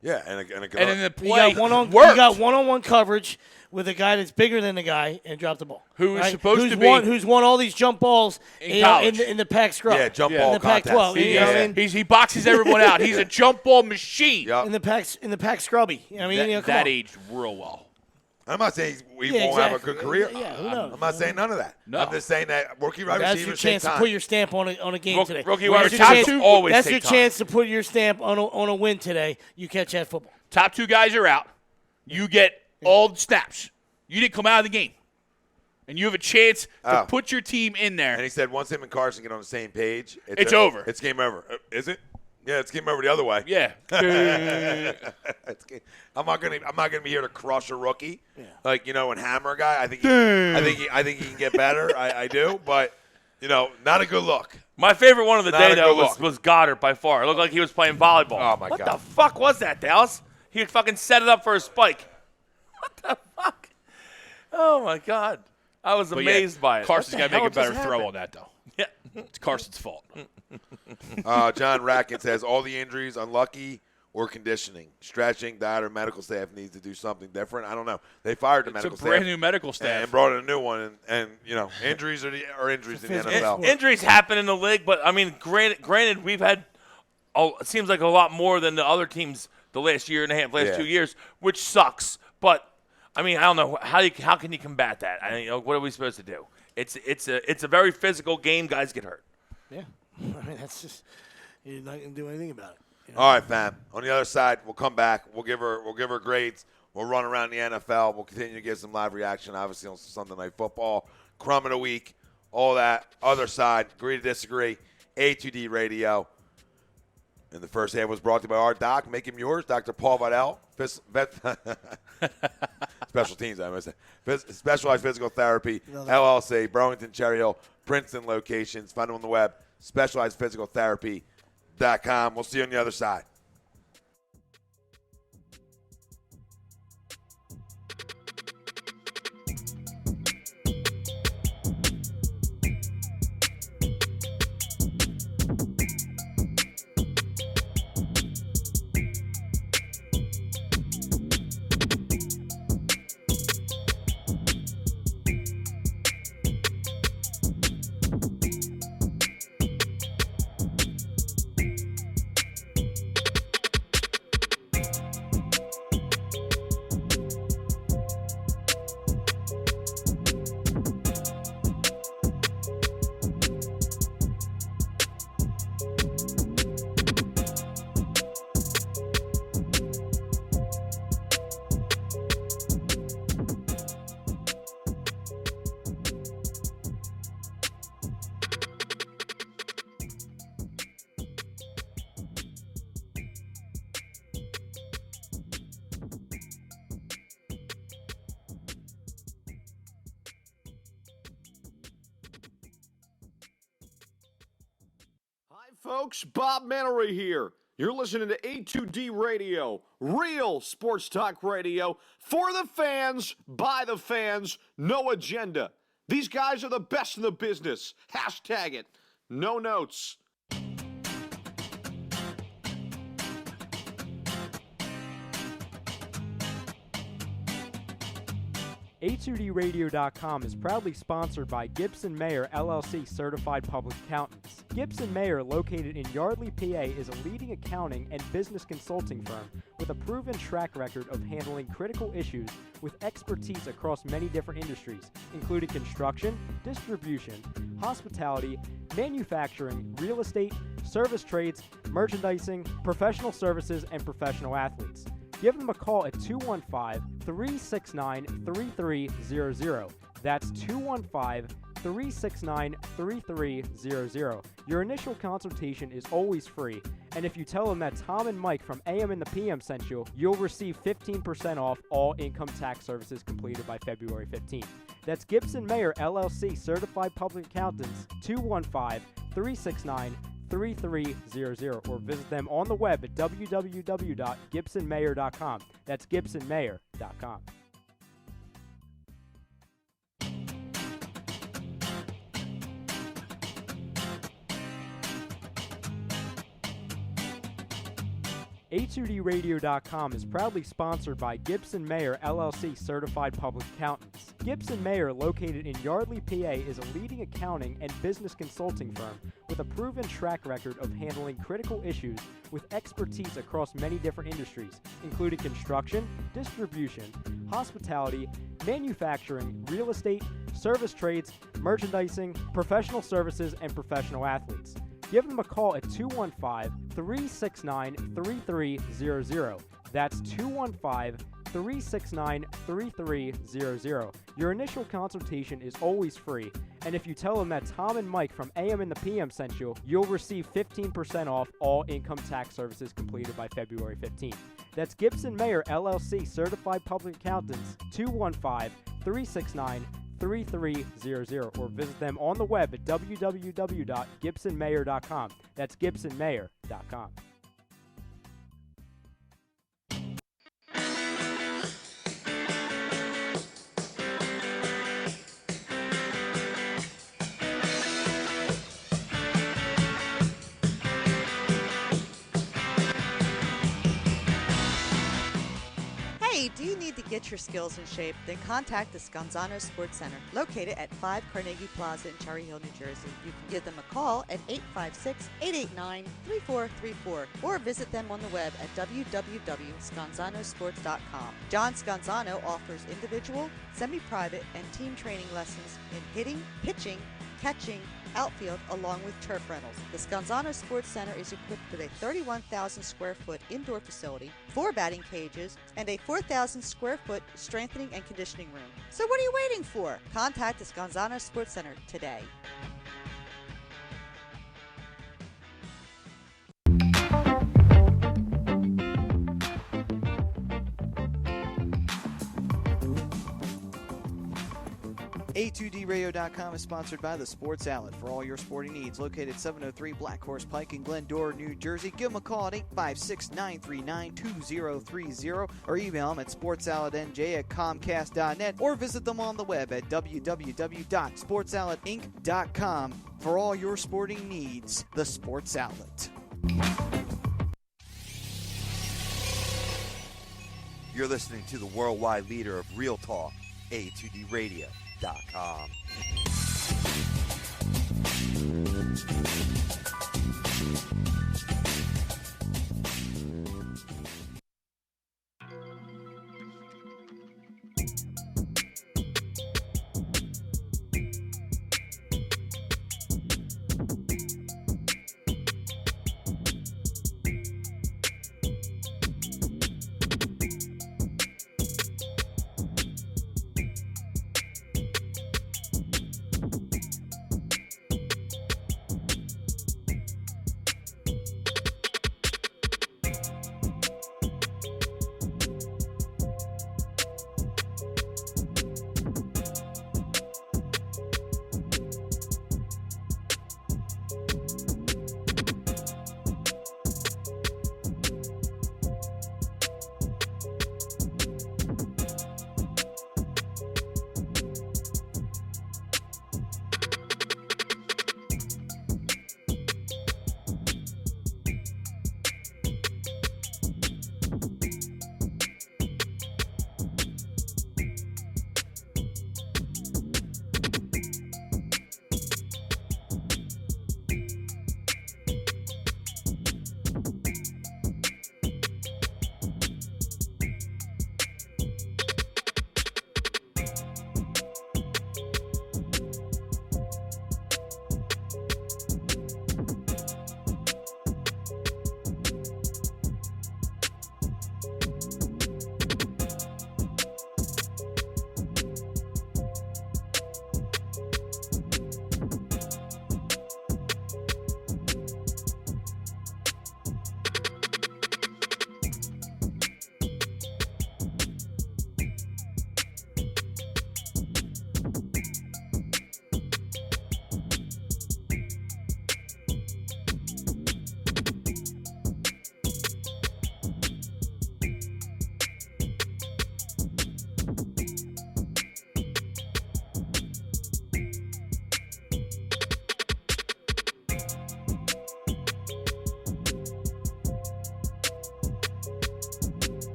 Yeah, and And then the You play got worked. you got one-on-one coverage with a guy that's bigger than the guy and dropped the ball. Who is right? supposed who's to be- who's won all these jump balls In college. in the Pac scrub. Yeah, jump in ball the Pac-12. contest. You know what I mean? He boxes everyone out. He's a jump ball machine. Yep. In the Pac scrubby. You know what I mean? You know, come That on. aged real well. I'm not saying we Yeah, won't have a exactly. good career. Yeah, who knows? I'm not saying none of that. No. I'm just saying that rookie wide That's your receivers take chance to time. put your stamp on a game today. Rookie wide That's your receivers chance- always That's take your time. chance to put your stamp on a win today. You catch that football. Top 2 guys are out. You get all the snaps. You didn't come out of the game. And you have a chance to put your team in there. And he said once him and Carson get on the same page, It's over. It's game over. Is it? Yeah, it's game over the other way. Yeah. I'm not gonna be here to crush a rookie. Yeah. Like and hammer a guy. I think he can get better. I do, but not a good look. My favorite one of the Not day, a though, good look. was Goddard by far. It looked like he was playing volleyball. Oh, my what God. the fuck was that, Dallas? He fucking set it up for a spike. What the fuck? Oh, my God. I was amazed by it. Carson's got to make a better just throw happened? on that, though. Yeah. It's Carson's fault. John Racken says all the injuries unlucky or conditioning, stretching, that or medical staff needs to do something different. I don't know. They fired the It's medical a staff brand new medical staff. and brought in a new one, and injuries are injuries in the physical NFL. sport. Injuries happen in the league, but, I mean, granted we've had, it seems like a lot more than the other teams the last year and a half, last 2 years, which sucks. But, I mean, I don't know. How can you combat that? What are we supposed to do? It's a very physical game. Guys get hurt. Yeah. I mean, that's just – you're not going to do anything about it. All right, fam. On the other side, we'll come back. We'll give her grades. We'll run around the NFL. We'll continue to get some live reaction, obviously, on Sunday Night Football. Crumb of the week, all that. Other side, agree to disagree. A2D Radio. And the first half was brought to you by our doc. Make him yours, Dr. Paul Vidal. Special teams, I must say. Specialized Physical Therapy, LLC, Burlington, Cherry Hill, Princeton locations. Find them on the web, specializedphysicaltherapy.com. We'll see you on the other side. Hi, folks. Bob Mannery here. You're listening to A2D Radio, real sports talk radio for the fans, by the fans, no agenda. These guys are the best in the business. Hashtag it. No notes. A2DRadio.com is proudly sponsored by Gibson Mayer LLC Certified Public Accountants. Gibson Mayer, located in Yardley, PA, is a leading accounting and business consulting firm with a proven track record of handling critical issues with expertise across many different industries, including construction, distribution, hospitality, manufacturing, real estate, service trades, merchandising, professional services, and professional athletes. Give them a call at 215-369-3300. That's 215-369-3300. Your initial consultation is always free, and if you tell them that Tom and Mike from AM and the PM sent you, you'll receive 15% off all income tax services completed by February 15th. That's Gibson Mayer LLC Certified Public Accountants, 215-369-3300, or visit them on the web at www.gibsonmayer.com. That's gibsonmayer.com. A2DRadio.com is proudly sponsored by Gibson Mayer LLC Certified Public Accountants. Gibson Mayer, located in Yardley, PA, is a leading accounting and business consulting firm with a proven track record of handling critical issues with expertise across many different industries, including construction, distribution, hospitality, manufacturing, real estate, service trades, merchandising, professional services, and professional athletes. Give them a call at 215-369-3300. That's 215-369-3300. Your initial consultation is always free, and if you tell them that Tom and Mike from AM and the PM sent you, you'll receive 15% off all income tax services completed by February 15th. That's Gibson Mayer LLC Certified Public Accountants, 215-369-3300, or visit them on the web at www.gibsonmayer.com. That's gibsonmayer.com. Hey, do you need to get your skills in shape? Then contact the Scanzano Sports Center, located at 5 Carnegie Plaza in Cherry Hill, New Jersey. You can give them a call at 856-889-3434 or visit them on the web at www.scanzanosports.com. John Scanzano offers individual, semi-private, and team training lessons in hitting, pitching, catching, outfield, along with turf rentals. The Scanzano Sports Center is equipped with a 31,000 square foot indoor facility, 4 batting cages, and a 4,000 square foot strengthening and conditioning room. So what are you waiting for? Contact the Scanzano Sports Center today. A2DRadio.com is sponsored by The Sports Outlet for all your sporting needs. Located 703 Black Horse Pike in Glendora, New Jersey. Give them a call at 856-939-2030 or email them at sportsoutletnj@comcast.net or visit them on the web at www.sportsoutletinc.com for all your sporting needs. The Sports Outlet. You're listening to the worldwide leader of real talk, A2DRadio.com.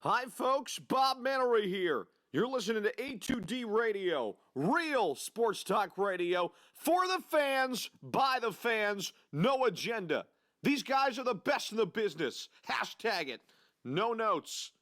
Hi, folks. Bob Mannery here. You're listening to A2D Radio, real sports talk radio for the fans, by the fans, no agenda. These guys are the best in the business. Hashtag it. No notes.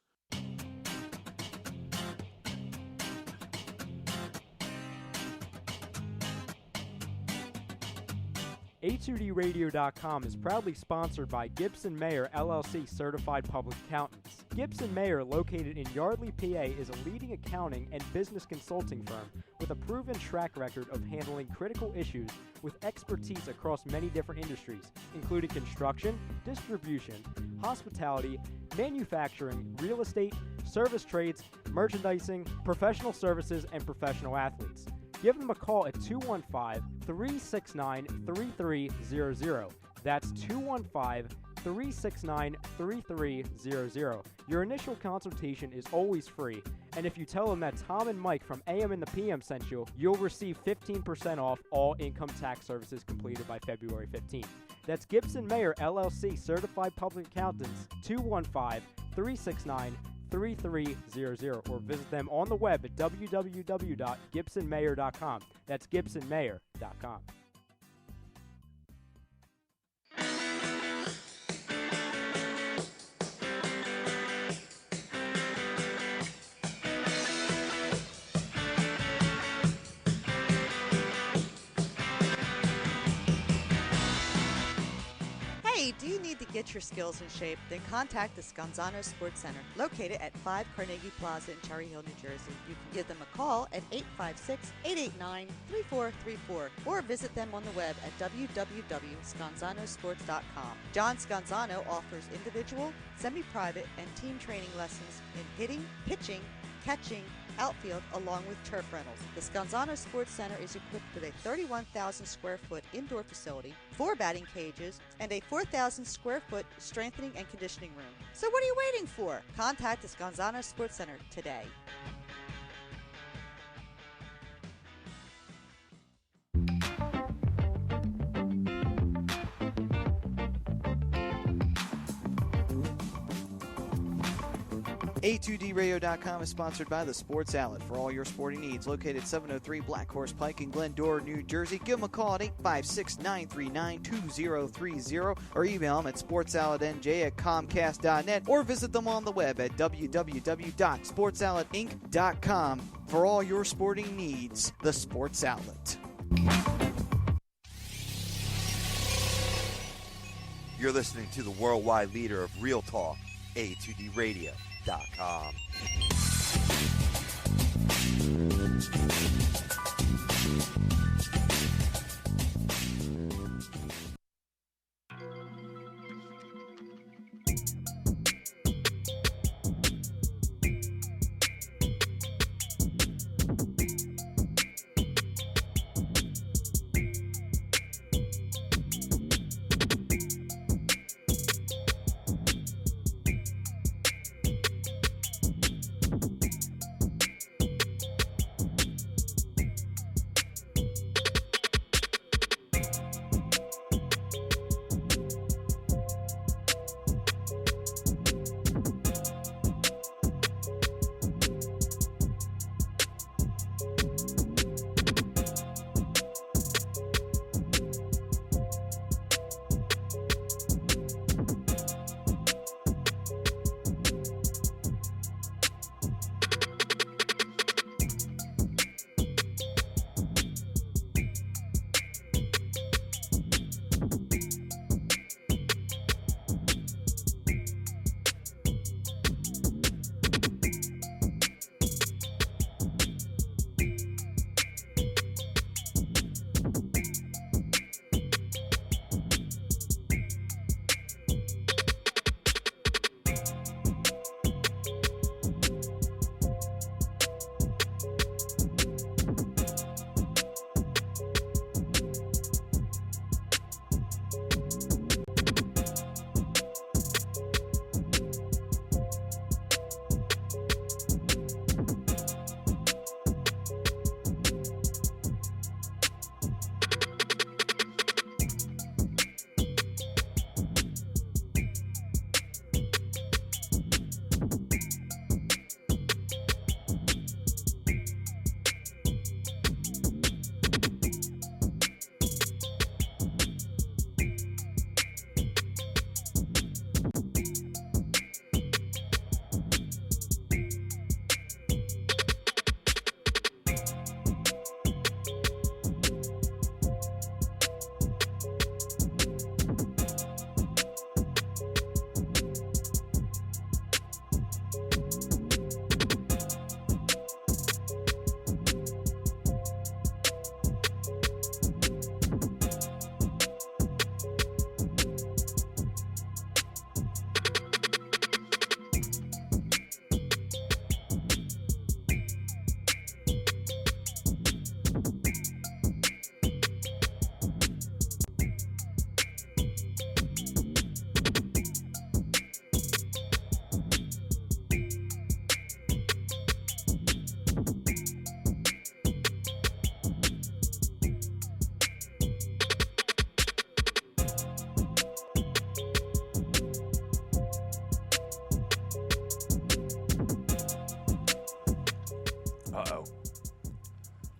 A2DRadio.com is proudly sponsored by Gibson Mayer LLC Certified Public Accountants. Gibson Mayer, located in Yardley, PA, is a leading accounting and business consulting firm with a proven track record of handling critical issues with expertise across many different industries, including construction, distribution, hospitality, manufacturing, real estate, service trades, merchandising, professional services, and professional athletes. Give them a call at 215-369-3300. That's 215-369-3300. Your initial consultation is always free, and if you tell them that Tom and Mike from AM and the PM sent you, you'll receive 15% off all income tax services completed by February 15th. That's Gibson Mayer LLC Certified Public Accountants, 215-369-3300, or visit them on the web at www.gibsonmayer.com. That's gibsonmayer.com. Hey, do you need to get your skills in shape? Then contact the Scanzano Sports Center, located at 5 Carnegie Plaza in Cherry Hill, New Jersey. You can give them a call at 856-889-3434 or visit them on the web at www.scanzanosports.com. John Scanzano offers individual, semi-private, and team training lessons in hitting, pitching, catching, outfield, along with turf rentals. The Scanzano Sports Center is equipped with a 31,000 square foot indoor facility, 4 batting cages, and a 4,000 square foot strengthening and conditioning room. So what are you waiting for? Contact the Scanzano Sports Center today. A2DRadio.com is sponsored by the Sports Outlet for all your sporting needs. Located 703 Black Horse Pike in Glendora, New Jersey. Give them a call at 856-939-2030 or email them at sportsoutletnj@comcast.net or visit them on the web at www.sportsoutletinc.com for all your sporting needs. The Sports Outlet. You're listening to the worldwide leader of real talk, A2D Radio.com.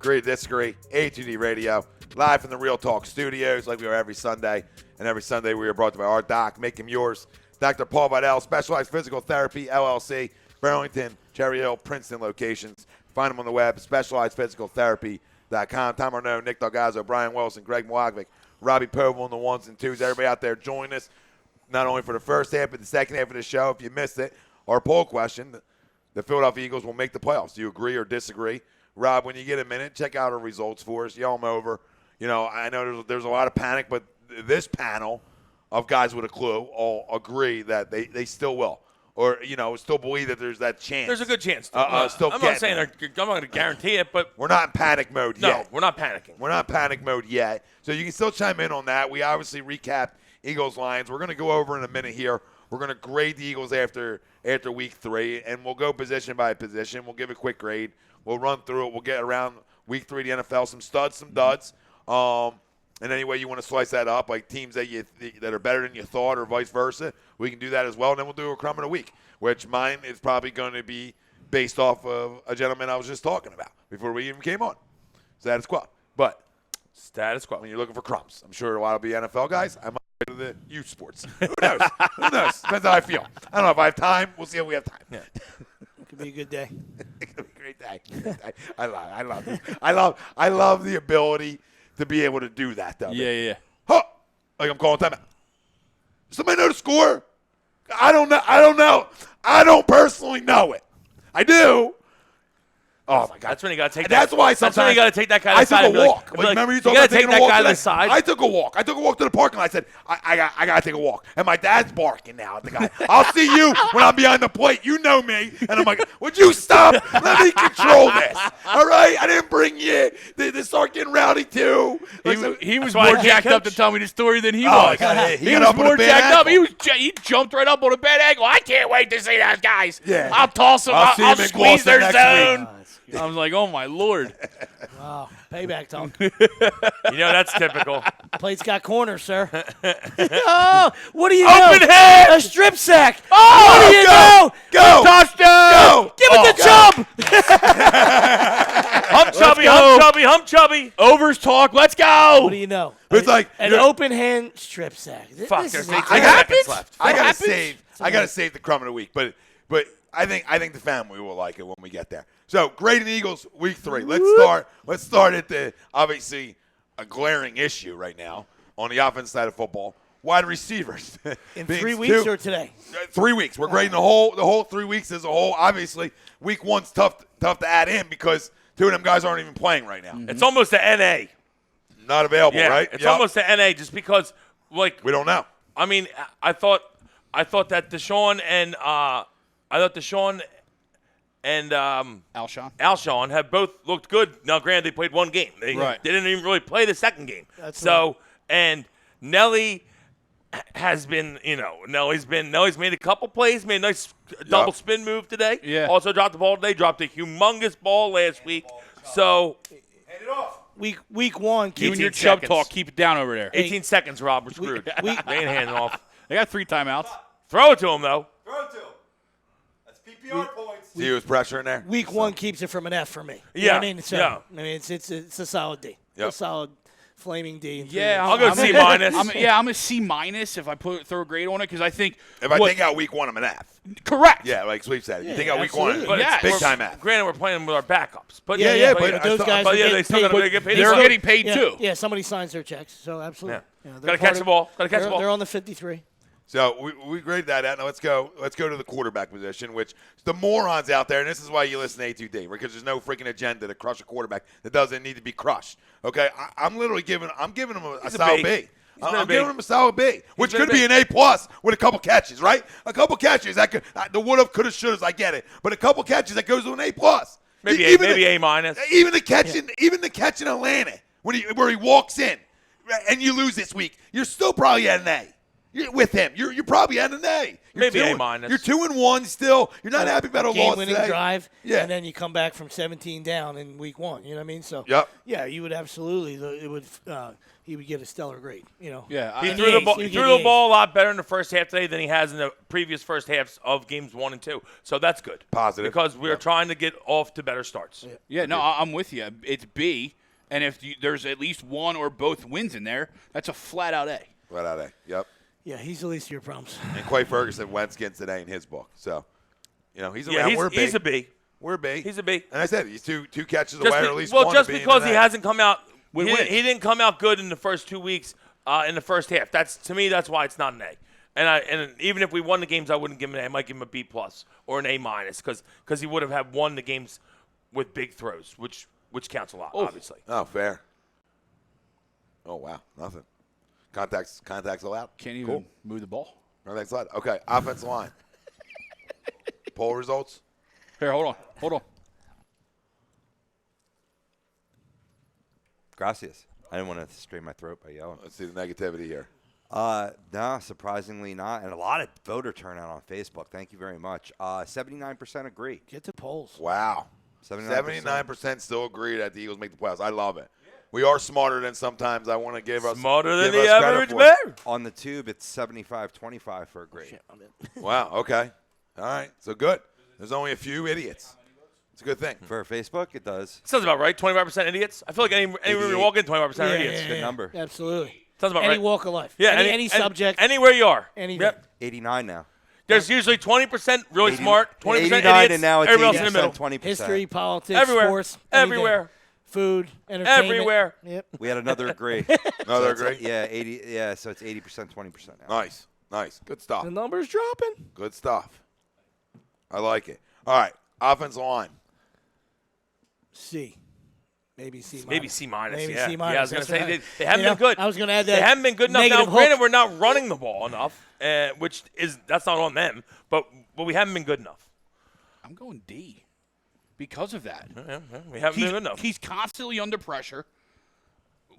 Agree to disagree. A2D Radio, live from the Real Talk Studios, like we are every Sunday. And every Sunday we are brought to you by our doc, Make Him Yours, Dr. Paul Vidal, Specialized Physical Therapy, LLC, Burlington, Cherry Hill, Princeton locations. Find them on the web, specializedphysicaltherapy.com. Tom Arnone, Nick Delgazzo, Brian Wilson, Greg Milakovic, Robbie Povel on the ones and twos. Everybody out there, join us, not only for the first half, but the second half of the show. If you missed it, our poll question, the Philadelphia Eagles will make the playoffs. Do you agree or disagree? Rob, when you get a minute, check out our results for us. Yell them over. You know, I know there's a lot of panic, but this panel of guys with a clue all agree that they still will. Or, you know, still believe that there's that chance. There's a good chance. Still I'm not saying I'm not going to guarantee it, but we're not in panic mode yet. No, we're not panicking. We're not in panic mode yet. So you can still chime in on that. We obviously recapped Eagles-Lions. We're going to go over in a minute here. We're going to grade the Eagles after week 3, and we'll go position by position. We'll give a quick grade. We'll run through it. We'll get around week 3 of the NFL, some studs, some duds. And any way you want to slice that up, like teams that are better than you thought or vice versa, we can do that as well. And then we'll do a crumb of the week, which mine is probably going to be based off of a gentleman I was just talking about before we even came on. Status quo. But status quo. When you're looking for crumbs, I'm sure a lot will be NFL guys. I might go to the youth sports. Who knows? Who knows? Depends how I feel. I don't know if I have time. We'll see if we have time. Yeah. It could be a good day. It could be a great day. I love this. I love the ability to be able to do that, though. Yeah. Huh. Like I'm calling timeout. Somebody know the score? I don't know. I don't personally know it. I do. Oh my God! That's when you got to take. That's why sometimes that's when you got to take that guy to the side. I took a walk. Like, remember you talking about taking a walk? Guy to the side. I took a walk. I took a walk to the parking lot. I said, I got to take a walk. And my dad's barking now at the guy. I'll see you when I'm behind the plate. You know me. And I'm like, would you stop? Let me control this. All right? I didn't bring you. They start getting rowdy too. He was more jacked up to tell me the story than he was. He was more jacked up. He jumped right up on a bad angle. I can't wait to see those guys. Yeah. I'll toss them. I'll squeeze their zone. Week. I was like, oh, my Lord. Wow. Payback talk. You know, that's typical. Plate's got corners, sir. Oh, what do you know? Open hand! A strip sack. Oh, what do you know? Go! Touchdown! Go! Give it to Chubb. Hump chubby. Overs talk. Let's go. What do you know? It's like an open hand strip sack. Fuck, This there's is 8 happens? seconds left. I gotta save the crumb of the week, but I think the family will like it when we get there. So, grading the Eagles week 3. Let's start at the obviously a glaring issue right now on the offense side of football. Wide receivers. In 3 weeks or today? 3 weeks. We're grading the whole 3 weeks as a whole. Obviously, week 1's tough to add in because 2 of them guys aren't even playing right now. It's almost an NA. Not available, Yeah, right? it's Yep. almost the NA just because, like, We don't know. I mean, I thought that Deshaun and Alshon have both looked good. Now, granted, they played one game. They didn't even really play the second game. And Nelly has been, Nelly's made a couple plays, made a nice double spin move today. Yeah. Also dropped the ball today, dropped a humongous ball last week. So, Hand it off. Week one. You and your 18 Chubb seconds. talk, keep it down over there. 18 seconds, Rob. We're screwed. They ain't handing off. They got 3 timeouts. Throw it to him, though. Throw it to him. That's PPR points. See who was pressuring there? Week one keeps it from an F for me. You know Yeah, what I mean? So, yeah. I mean, it's a solid D. Yep. A solid flaming D. Yeah, I'll go C minus. I'm a C minus if I throw a grade on it because I think If I take out week 1, I'm an F. correct. Yeah, like Sweep said. If you Yeah, take out week 1, absolutely. Yes. big time F. Granted, we're playing with our backups. But Yeah, but but those guys but are yeah, getting they still got paid. to get paid. They're getting paid Yeah, too. yeah, somebody signs their checks, so absolutely. Yeah. They're Gotta part catch the of- ball. Gotta catch the they're- ball. They're on the 53. So we graded that out. Now let's go to the quarterback position, which the morons out there, and this is why you listen to A2D, because there's no freaking agenda to crush a quarterback that doesn't need to be crushed. Okay, I'm literally giving him a solid B. I'm giving him a solid B, which could be an A plus with a couple catches, right? A couple catches that could the would have, could have, should have. I get it, but a couple catches that goes to an A plus. Maybe A minus. Even the catch in Atlanta where he walks in, and you lose this week, you're still probably at an A. With him, you're probably at an A. Maybe A minus. You're 2-1 still. You're not happy about a loss Game-winning today. drive, Yeah. and then you come back from 17 down in week one. You know what I mean? So, Yep. yeah, you would absolutely. He would get a stellar grade. Yeah, He And threw the A's. ball. You He get threw the the ball a lot better in the first half today than he has in the previous first halves of games 1 and 2. So that's good. Positive. Because we're trying to get off to better starts. Yeah, no, I'm with you. It's B, and if there's at least one or both wins in there, that's a flat out A. Right out A. Yep. Yeah, he's the least of your problems. And Quay Ferguson went skins today in his book. So, he's around. We're he's a B. We're a B. He's a B. And I said he's two catches away, or at least well, one just to be in because an he A. hasn't come out, With he wins. didn't come out good in the first 2 weeks in the first half. To me, that's why it's not an A. And even if we won the games, I wouldn't give him an A. I might give him a B plus or an A minus because he would have won the games with big throws, which counts a lot, obviously. Oh, fair. Oh wow, nothing. Contacts allowed. Can't even move the ball. Contacts allowed. Okay, offensive line. Poll results. Here, hold on. Gracias. I didn't want to strain my throat by yelling. Let's see the negativity here. No, surprisingly not. And a lot of voter turnout on Facebook. Thank you very much. 79% agree. Get to polls. Wow. 79%. 79% still agree that the Eagles make the playoffs. I love it. We are smarter than sometimes I want to give us. Smarter than give the us credit average for. man. On the tube, it's 75-25 for agree. Shit, I'm in. Wow. Okay. All right. So good. There's only a few idiots. It's a good thing. For Facebook, it does. Sounds about right. 25% idiots. I feel like any room you walk in, 25% are idiots. Good number. Absolutely. Sounds about Any right. walk of life. Yeah, any subject. Anywhere you are. Anything. Yep. 89 now. There's usually 20% really 80 smart, 20% 89 idiots, and now it's everybody else in the 80%, middle. 20%. History, politics, Everywhere. sports. anything. Everywhere. Food, entertainment. Everywhere. Yep. We had another agree. Another So it's, agree? Yeah, 80. Yeah, so it's 80%, 20% now. Nice. Good stuff. The number's dropping. Good stuff. I like it. All right. Offensive line. C. Maybe C minus. Maybe C minus. Maybe yeah. C minus. Yeah, I was going to That's say right. they haven't You know, been good. I was going to add that. They haven't been good enough. Now, negative hook. granted, we're not running the ball enough, that's not on them, but we haven't been good enough. I'm going D because of that. Yeah, we haven't been good enough. He's constantly under pressure.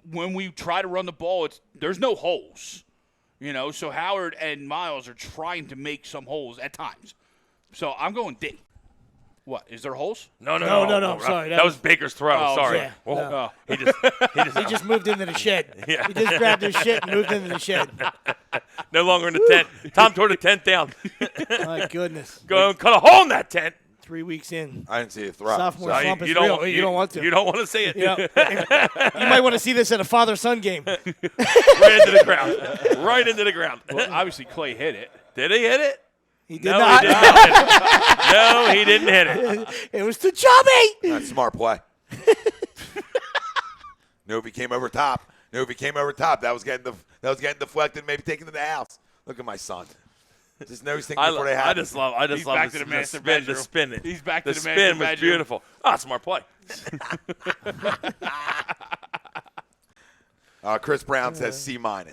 When we try to run the ball, there's no holes. So Howard and Miles are trying to make some holes at times. So I'm going D. What? Is there holes? No. Sorry, that was Baker's throw. Oh, Sorry. yeah. Whoa. No. He He just moved into the shed. Yeah. He just grabbed his shit and moved into the shed. no longer in the tent. Tom tore the tent down. My goodness. Go and cut a hole in that tent. 3 weeks in. I didn't see it throw. Sophomore No, slump is real. You don't want to. You don't want to see it. You know, you might want to see this at a father-son game. Right into the ground. Right into the ground. Well, obviously, Clay hit it. Did he hit it? He did No, not. he did not hit it. No, he didn't hit it. It was too chubby. That's smart play. If he came over top. That was getting deflected, maybe taken to the house. Look at my son. Just knows things before they happen. I just He's love back the, to the the master spin. bedroom. The spin. He's back the to the spin master was bedroom. beautiful. Ah, smart play. Chris Brown says C-. I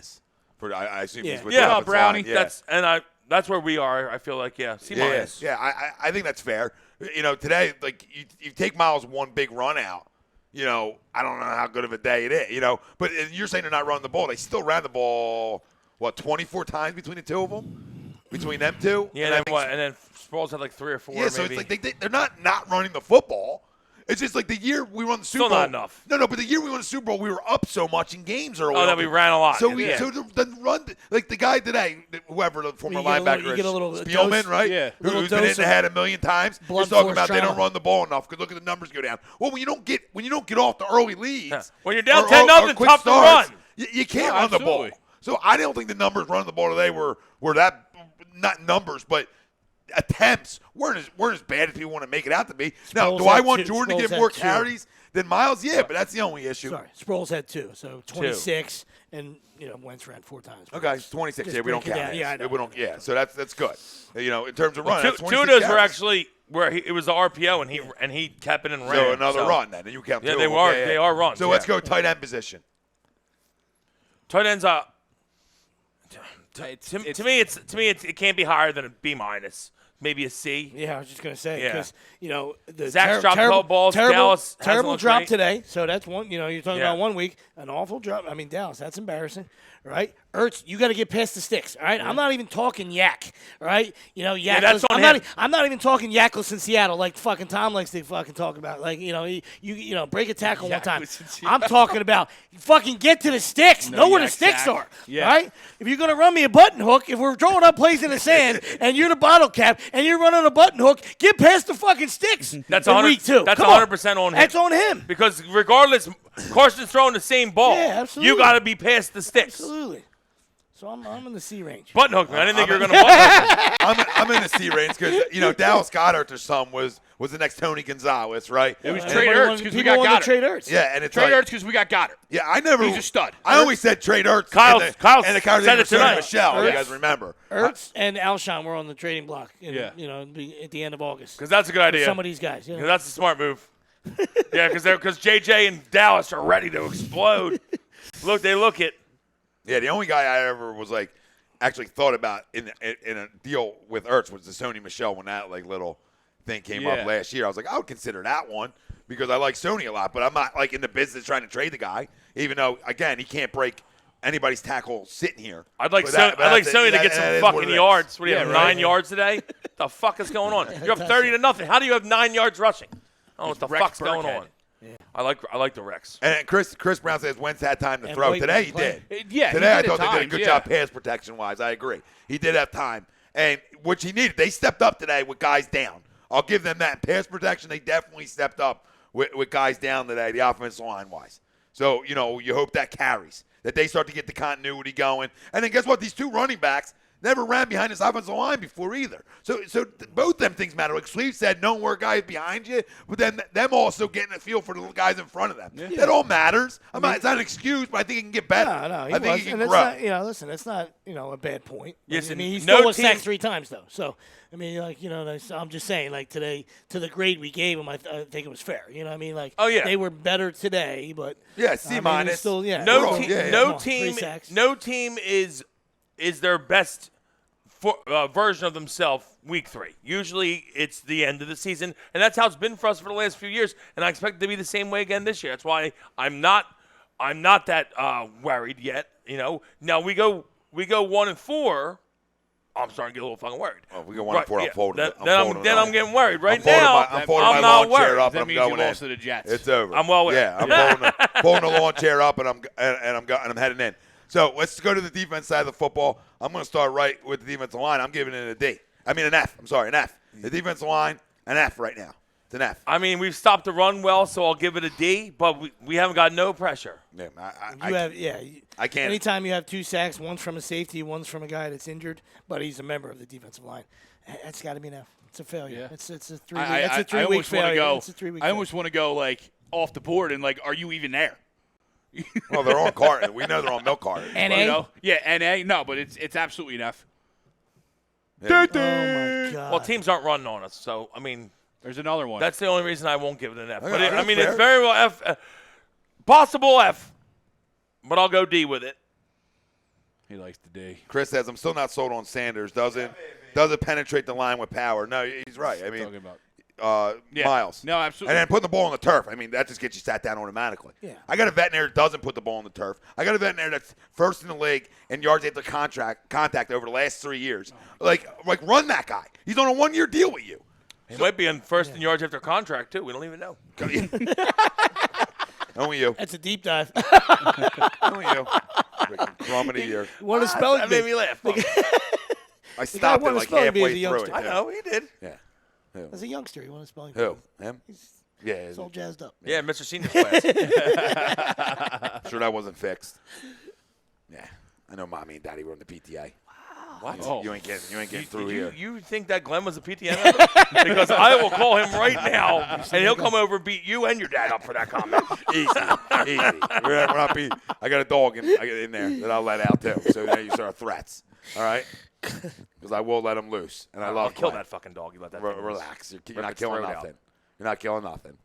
assume he's with the Yeah, offensive Brownie. line. That's where we are. I feel like C-. Yeah, I think that's fair. Today, like you take Miles one big run out. I don't know how good of a day it is. But you're saying they're not running the ball. They still ran the ball. 24 times between the two of them? Between them two? Yeah, and then Sproles had like 3 or 4. Yeah, so it's like they're not running the football. It's just like the year we won the Super Bowl. Still not enough. No, but the year we won the Super Bowl, we were up so much in games early. Oh, that we ran a lot. So the run, like the guy today, whoever the former linebacker you get a little Spielman, dose, right? Yeah. Who's been in the head a million times. He's talking about they don't run the ball enough because look at the numbers go down. Well, when you don't get off the early leads, when you're down 10-0, tough to run. You can't run the ball. So I don't think the numbers running the ball today were that, not numbers, but attempts weren't as bad as people want to make it out to be. Now, do I want Jordan to get more carries than Miles? Yeah, but that's the only issue. Sorry, Sproles had 2, so 26, and Wentz ran 4 times. Okay, 26. Yeah, we don't count. Yeah, I know. We don't. Yeah, so that's good. In terms of running, Two of those were actually where it was the RPO, and he kept it and ran. So another run then, and you count. Yeah, two they of them. are. Yeah. They are runs. So let's go tight end position. Tight ends to me it can't be higher than a B-, maybe a C. Yeah, I was just gonna say because the Zach's dropped 12 balls. Dallas terrible hasn't drop looked today. So that's one. You're talking about 1 week, an awful drop. I mean, Dallas, that's embarrassing, right? Ertz, you got to get past the sticks. All right, I'm not even talking yak. All right, yak. That's on him. I'm not even talking yakless in Seattle like fucking Tom likes to fucking talk about. Like you break a tackle one time. I'm talking about fucking get to the sticks. Know where the sticks are. Yeah. All right. If you're gonna run me a button hook, if we're throwing up plays in the sand and you're the bottle cap and you're running a button hook, get past the fucking sticks. That's in week 2. That's Come on. 100% on him. That's on him. Because regardless, Carson's throwing the same ball. Yeah, absolutely. You got to be past the sticks. Absolutely. So I'm in the C range. Button hook, man. I didn't think you were going to button hook. I'm in the C range because Dallas Goedert or some was the next Tony Gonzalez, right? It was trade Ertz because we got Goddard. Trade Ertz. Yeah, and it's Trade like, Ertz because we got Goddard. Yeah, I never. He's a stud. I always said trade Ertz. Kyle and the said it tonight. Michelle, you guys remember? Ertz and Alshon were on the trading block. At the end of August. Because that's a good idea. Some of these guys. Because that's a smart move. Yeah, because JJ and Dallas are ready to explode. They look it. Yeah, the only guy I ever was like actually thought about in a deal with Ertz was the Sony Michel when that little thing came up last year. I was like, I would consider that one because I like Sony a lot, but I'm not in the business trying to trade the guy, even though again he can't break anybody's tackle sitting here. I'd like Sony to get some fucking yards. What do you have, 9 yards today? What the fuck is going on? You're up 30-0. How do you have 9 yards rushing? I don't know what the fuck's going on. Yeah. I like the Rex. And Chris Brown says Wentz had time to throw. Today he did. Yeah, today I did thought they did a good job pass protection wise. I agree. He did have time, and which he needed. They stepped up today with guys down. I'll give them that. Pass protection, they definitely stepped up with guys down today, the offensive line wise. So you hope that carries, that they start to get the continuity going. And then guess what? These 2 running backs never ran behind his offensive line before either. So both them things matter. Like Sleeve said, know where guys behind you, but then them also getting a feel for the guys in front of them. Yeah. That all matters. It's not an excuse, but I think it can get better. No, I think he can grow. Listen, it's not a bad point. Yes, he still was sacked 3 times though. So I'm just saying, today to the grade we gave him, I think it was fair. You know what I mean? They were better today, but C-. Still, No team is their best version of themselves week 3. Usually it's the end of the season, and that's how it's been for us for the last few years, and I expect it to be the same way again this year. That's why I'm not that worried yet. Now we go 1-4. I'm starting to get a little fucking worried. Oh, we go 1-4. I'm folding. I'm getting worried. Right now, I'm folding my lawn chair up, and I'm going in. To the Jets. It's over. I'm well aware. Yeah, I'm folding the lawn chair up, and I'm heading in. So let's go to the defense side of the football. I'm going to start right with the defensive line. I'm giving it a D. I mean an F. I'm sorry, an F. The defensive line, an F right now. It's an F. I mean, we've stopped the run well, so I'll give it a D, but we haven't got no pressure. Yeah, I can't. Anytime you have 2 sacks, one's from a safety, one's from a guy that's injured, but he's a member of the defensive line. That's got to be an F. It's a failure. Yeah. It's a 3-week failure. It's a 3-week. I almost want to go off the board and are you even there? Well, they're on carton. We know they're on milk carton. NA? Yeah, NA. No, but it's absolutely an F. Yeah. Oh, my God. Well, teams aren't running on us, so, I mean. There's another one. That's the only reason I won't give it an F. Okay, But that's it's fair. very well F. Possible F. but I'll go D with it. He likes the D. Chris says, I'm still not sold on Sanders. Doesn't penetrate the line with power. No, he's right. I mean, Talking about. Miles. No, absolutely. And then putting the ball on the turf. I mean, that just gets you sat down automatically. Yeah. I got a veterinary that doesn't put the ball on the turf. I got a veterinary that's first in the league in yards after contact over the last 3 years. Like run that guy. He's on a 1-year deal with you. He might be in first in yards after contract, too. We don't even know. Only you. That's a deep dive. Only you. Freaking crumb of the year. What a spelling That made me laugh. I stopped it won a like spelling bee as a halfway through youngster. it. I know, he did. Yeah. As a youngster, he won a spelling bee. Who? Him? He's Yeah. all jazzed up. Yeah, Mr. Senior's class. Sure that wasn't fixed. Yeah. I know Mommy and Daddy were on the PTA. What? Oh. You ain't getting through here. You think that Glenn was a PTN member? Because I will call him right now, and he'll come over and beat you and your dad up for that comment. Easy. We're not I got a dog in there that I'll let out too. So now you start threats. All right? Because I will let him loose, and I love. I'll kill Glenn. that fucking dog. You let that. thing loose. Relax. You're Rip not its killing throat nothing. out. You're not killing nothing.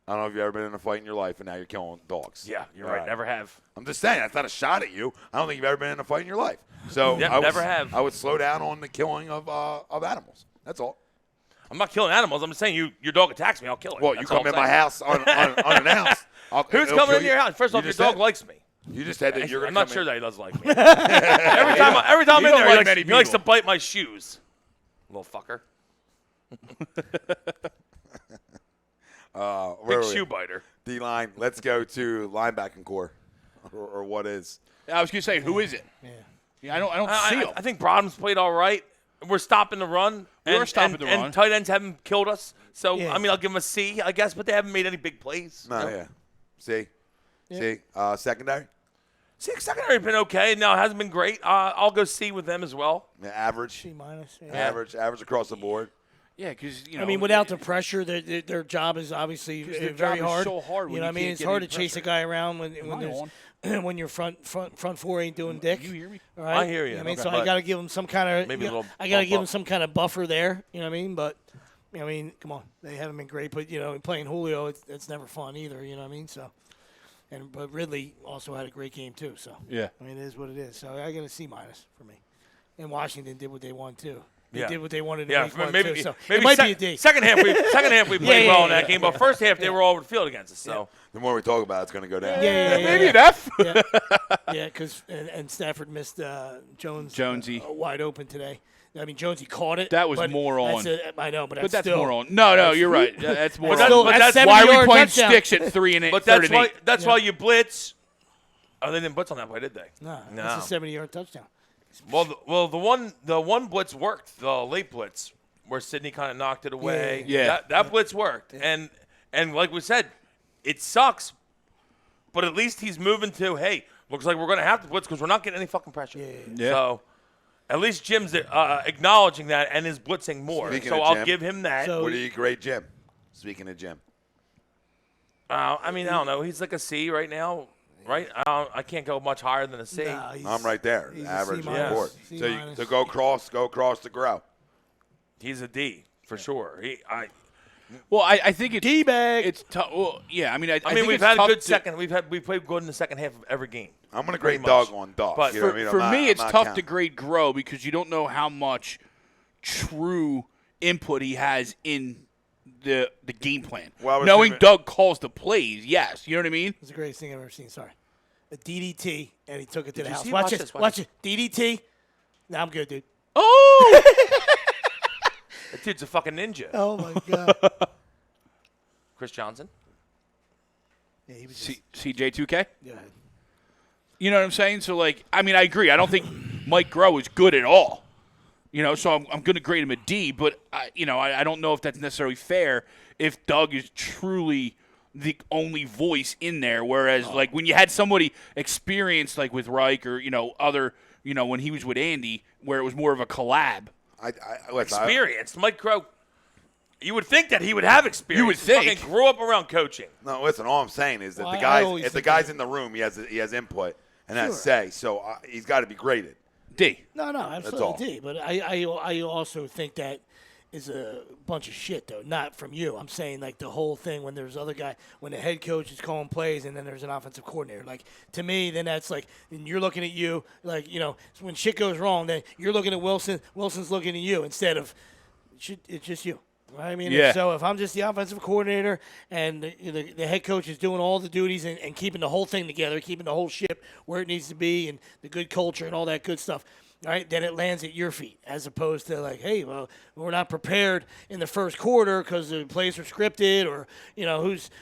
I don't know if you've ever been in a fight in your life, and now you're killing dogs. Yeah, you're All right. Never have. I'm just saying that's not a shot at you. I don't think you've ever been in a fight in your life. So Yep, never have. I would slow down on the killing of animals. That's all. I'm not killing animals. I'm just saying your dog attacks me, I'll kill it. Well, you That's all come I'm in my saying. house unannounced. Who's it'll coming kill into your house? First You off, your just dog said- likes me. You just said that you're going I'm to not come sure in. that he does like me. every time I'm You in don't there, like many he likes to people. bite my shoes. Little fucker. Where Big are we? shoe biter. D-line. Let's go to linebacking core, or what is. I was gonna say, who is it? Yeah, I don't see him. I think Brodham's played all right. We're stopping the run. We are stopping the run. And tight ends haven't killed us. So, Yeah. I mean, I'll give them a C, I guess, but they haven't made any big plays. No, yeah. See? Secondary? Secondary has been okay. No, it hasn't been great. I'll go C with them as well. Yeah, average. C minus. Yeah. Average across the board. Yeah, because I mean, without the pressure, their job is obviously their very job is hard. so hard when You know what I you mean? can't It's get hard to any chase a pressure. guy around when Am I there's when your front four ain't doing dick. You hear me? All right? I hear you. I mean, Okay. so I got to give him some kind of. Maybe a little I got to bump give him up. some kind of buffer there. You know what I mean? But I mean, come on, they haven't been great. But playing Julio, it's never fun either. You know what I mean? So, but Ridley also had a great game too. So Yeah. I mean, it is what it is. So I got a C minus for me. And Washington did what they wanted to. They Yeah. did what they wanted to Yeah, make one maybe too. So maybe it might be a D. Second half we played yeah, well in yeah, that game, but first half they were all over the field against us. So The more we talk about it, it's going to go down. Yeah. Maybe an F. Yeah, because and Stafford missed Jones Jonesy. wide open today. I mean, Jonesy caught it. That was but more that's on. I know, but But that's still, more on. No, you're right. That's more That's on. still- But that's that's Why are we 70-yard playing touchdown. sticks at 3 and 8? but third and 8? that's why you blitz. Oh, they didn't blitz on that play, did they? No, No. that's a 70-yard touchdown. Well, the one blitz worked, the late blitz, where Sidney kind of knocked it away. Yeah. That blitz worked, and like we said, it sucks, but at least he's moving to, hey, looks like we're going to have to blitz because we're not getting any fucking pressure. Yeah. So at least Jim's acknowledging that and is blitzing more. Speaking So of I'll Jim, give him that. So- What do you grade Jim? Speaking of Jim. I mean, I don't know. He's like a C right now, right? I can't go much higher than a C. Nah, he's- I'm right there. he's a Average C on minus. board. C So, minus. so go across to grow. He's a D for sure. Well, I think it's D-bag. It's tough. Well, yeah. I mean, I I mean, think we've it's had a tough good to- second. We played good in the second half of every game. I'm going to Pretty grade Doug much. on Doug. But You know what I mean? For I'm me, not- it's I'm not tough to counting. grade grow because you don't know how much true input he has in the game plan. Well, I was Knowing gonna- Doug calls the plays, yes. You know what I mean? It's the greatest thing I've ever seen. Sorry. A DDT, and he took it to Did the you house. see? Watch Watch it. this, watch Watch it. DDT. Now I'm good, dude. Oh! That dude's a fucking ninja. Oh, my God. Chris Johnson. Yeah, he was just, CJ2K? go ahead. You know what I'm saying? So, like, I mean, I agree. I don't think Mike Groh is good at all. So I'm going to grade him a D, but, I don't know if that's necessarily fair if Doug is truly the only voice in there, whereas, like, when you had somebody experienced, like, with Reich or, other, when he was with Andy, where it was more of a collab. Listen, Experienced. Mike Crow. You would think that he would have experience. You would He think. fucking grew up around coaching. No, listen. All I'm saying is that Well, the I guys, always if the think guy's that. in the room, he has input and has Sure. say. So he's got to be graded. D. No, all. absolutely D. But I also think that is a bunch of shit, though. Not from you. I'm saying like the whole thing when there's other guy, when the head coach is calling plays and then there's an offensive coordinator. Like to me, then that's like, and you're looking at you, like when shit goes wrong, then you're looking at Wilson. Wilson's looking at you instead of it's just you. Right? I mean, so if I'm just the offensive coordinator and the head coach is doing all the duties and keeping the whole thing together, keeping the whole ship where it needs to be and the good culture and all that good stuff, all right, then it lands at your feet as opposed to like, hey, well, we're not prepared in the first quarter because the plays are scripted or,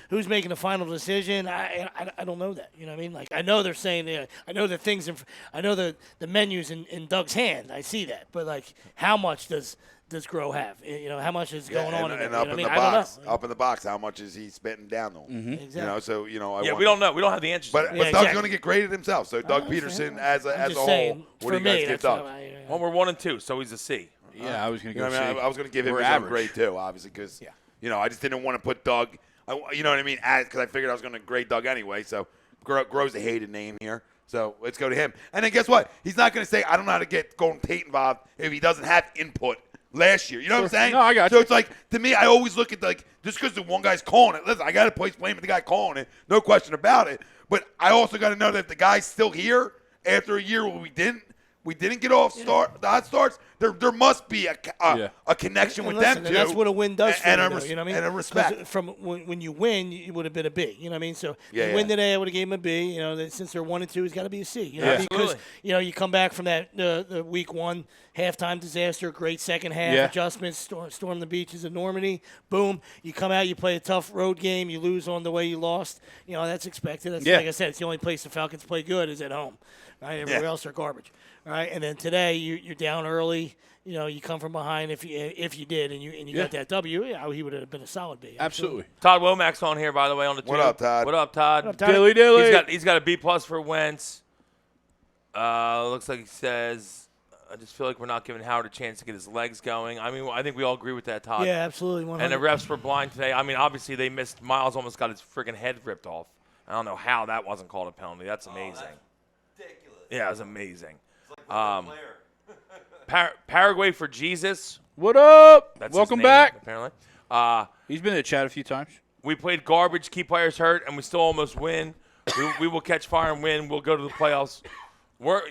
who's making the final decision. I don't know that. You know what I mean? Like, I know they're saying I know the things, I know the menu's in Doug's hand. I see that. But, like, how much does Grow have? How much is going on? And up in the box, up in the box, how much is he spitting down on? Mm-hmm. Exactly. We don't know. We don't have the answers. But Doug's going to get graded himself. So Doug Peterson as a whole, what do you guys give Doug? Well, we're 1-2, so he's a C. Yeah, I was going to go C. I was going to give him his own grade too, obviously, because I just didn't want to put Doug. You know what I mean? Because I figured I was going to grade Doug anyway. So Grow's a hated name here. So let's go to him. And then guess what? He's not going to say, I don't know how to get Golden Tate involved if he doesn't have input last year. You know what I'm saying? No, I got you. So it's like, to me, I always look at, just because the one guy's calling it. Listen, I got to place blame at the guy calling it. No question about it. But I also got to know that if the guy's still here after a year where we didn't get off the hot starts, there must be a connection with them, too. That's what a win does for you know what I mean? And a respect. From when you win, it would have been a B. You know what I mean? So you win today, I would have gave him a B. Since they're 1-2, he's got to be a C. Because you come back from that the week 1 halftime disaster, great second half adjustments, storm the beaches of Normandy. Boom, you come out, you play a tough road game, you lose on the way you lost. That's expected. That's like I said, it's the only place the Falcons play good is at home. Right? Everywhere else are garbage. All right, and then today you're down early. You come from behind if you did and you got that W. He would have been a solid B. Absolutely. Todd Womack's on here, by the way, on the What tube. up, Todd? What up, Todd? What up, Todd? Dilly. He's got a B+ for Wentz. Looks like he says, I just feel like we're not giving Howard a chance to get his legs going. I mean, I think we all agree with that, Todd. Yeah, absolutely. 100. And the refs were blind today. I mean, obviously they missed. Miles almost got his freaking head ripped off. I don't know how that wasn't called a penalty. That's amazing. That's ridiculous. Yeah, it was amazing. It's like Paraguay for Jesus. What up? That's Welcome his name, back. Apparently. He's been in the chat a few times. We played garbage, keep players hurt, and we still almost win. we will catch fire and win. We'll go to the playoffs.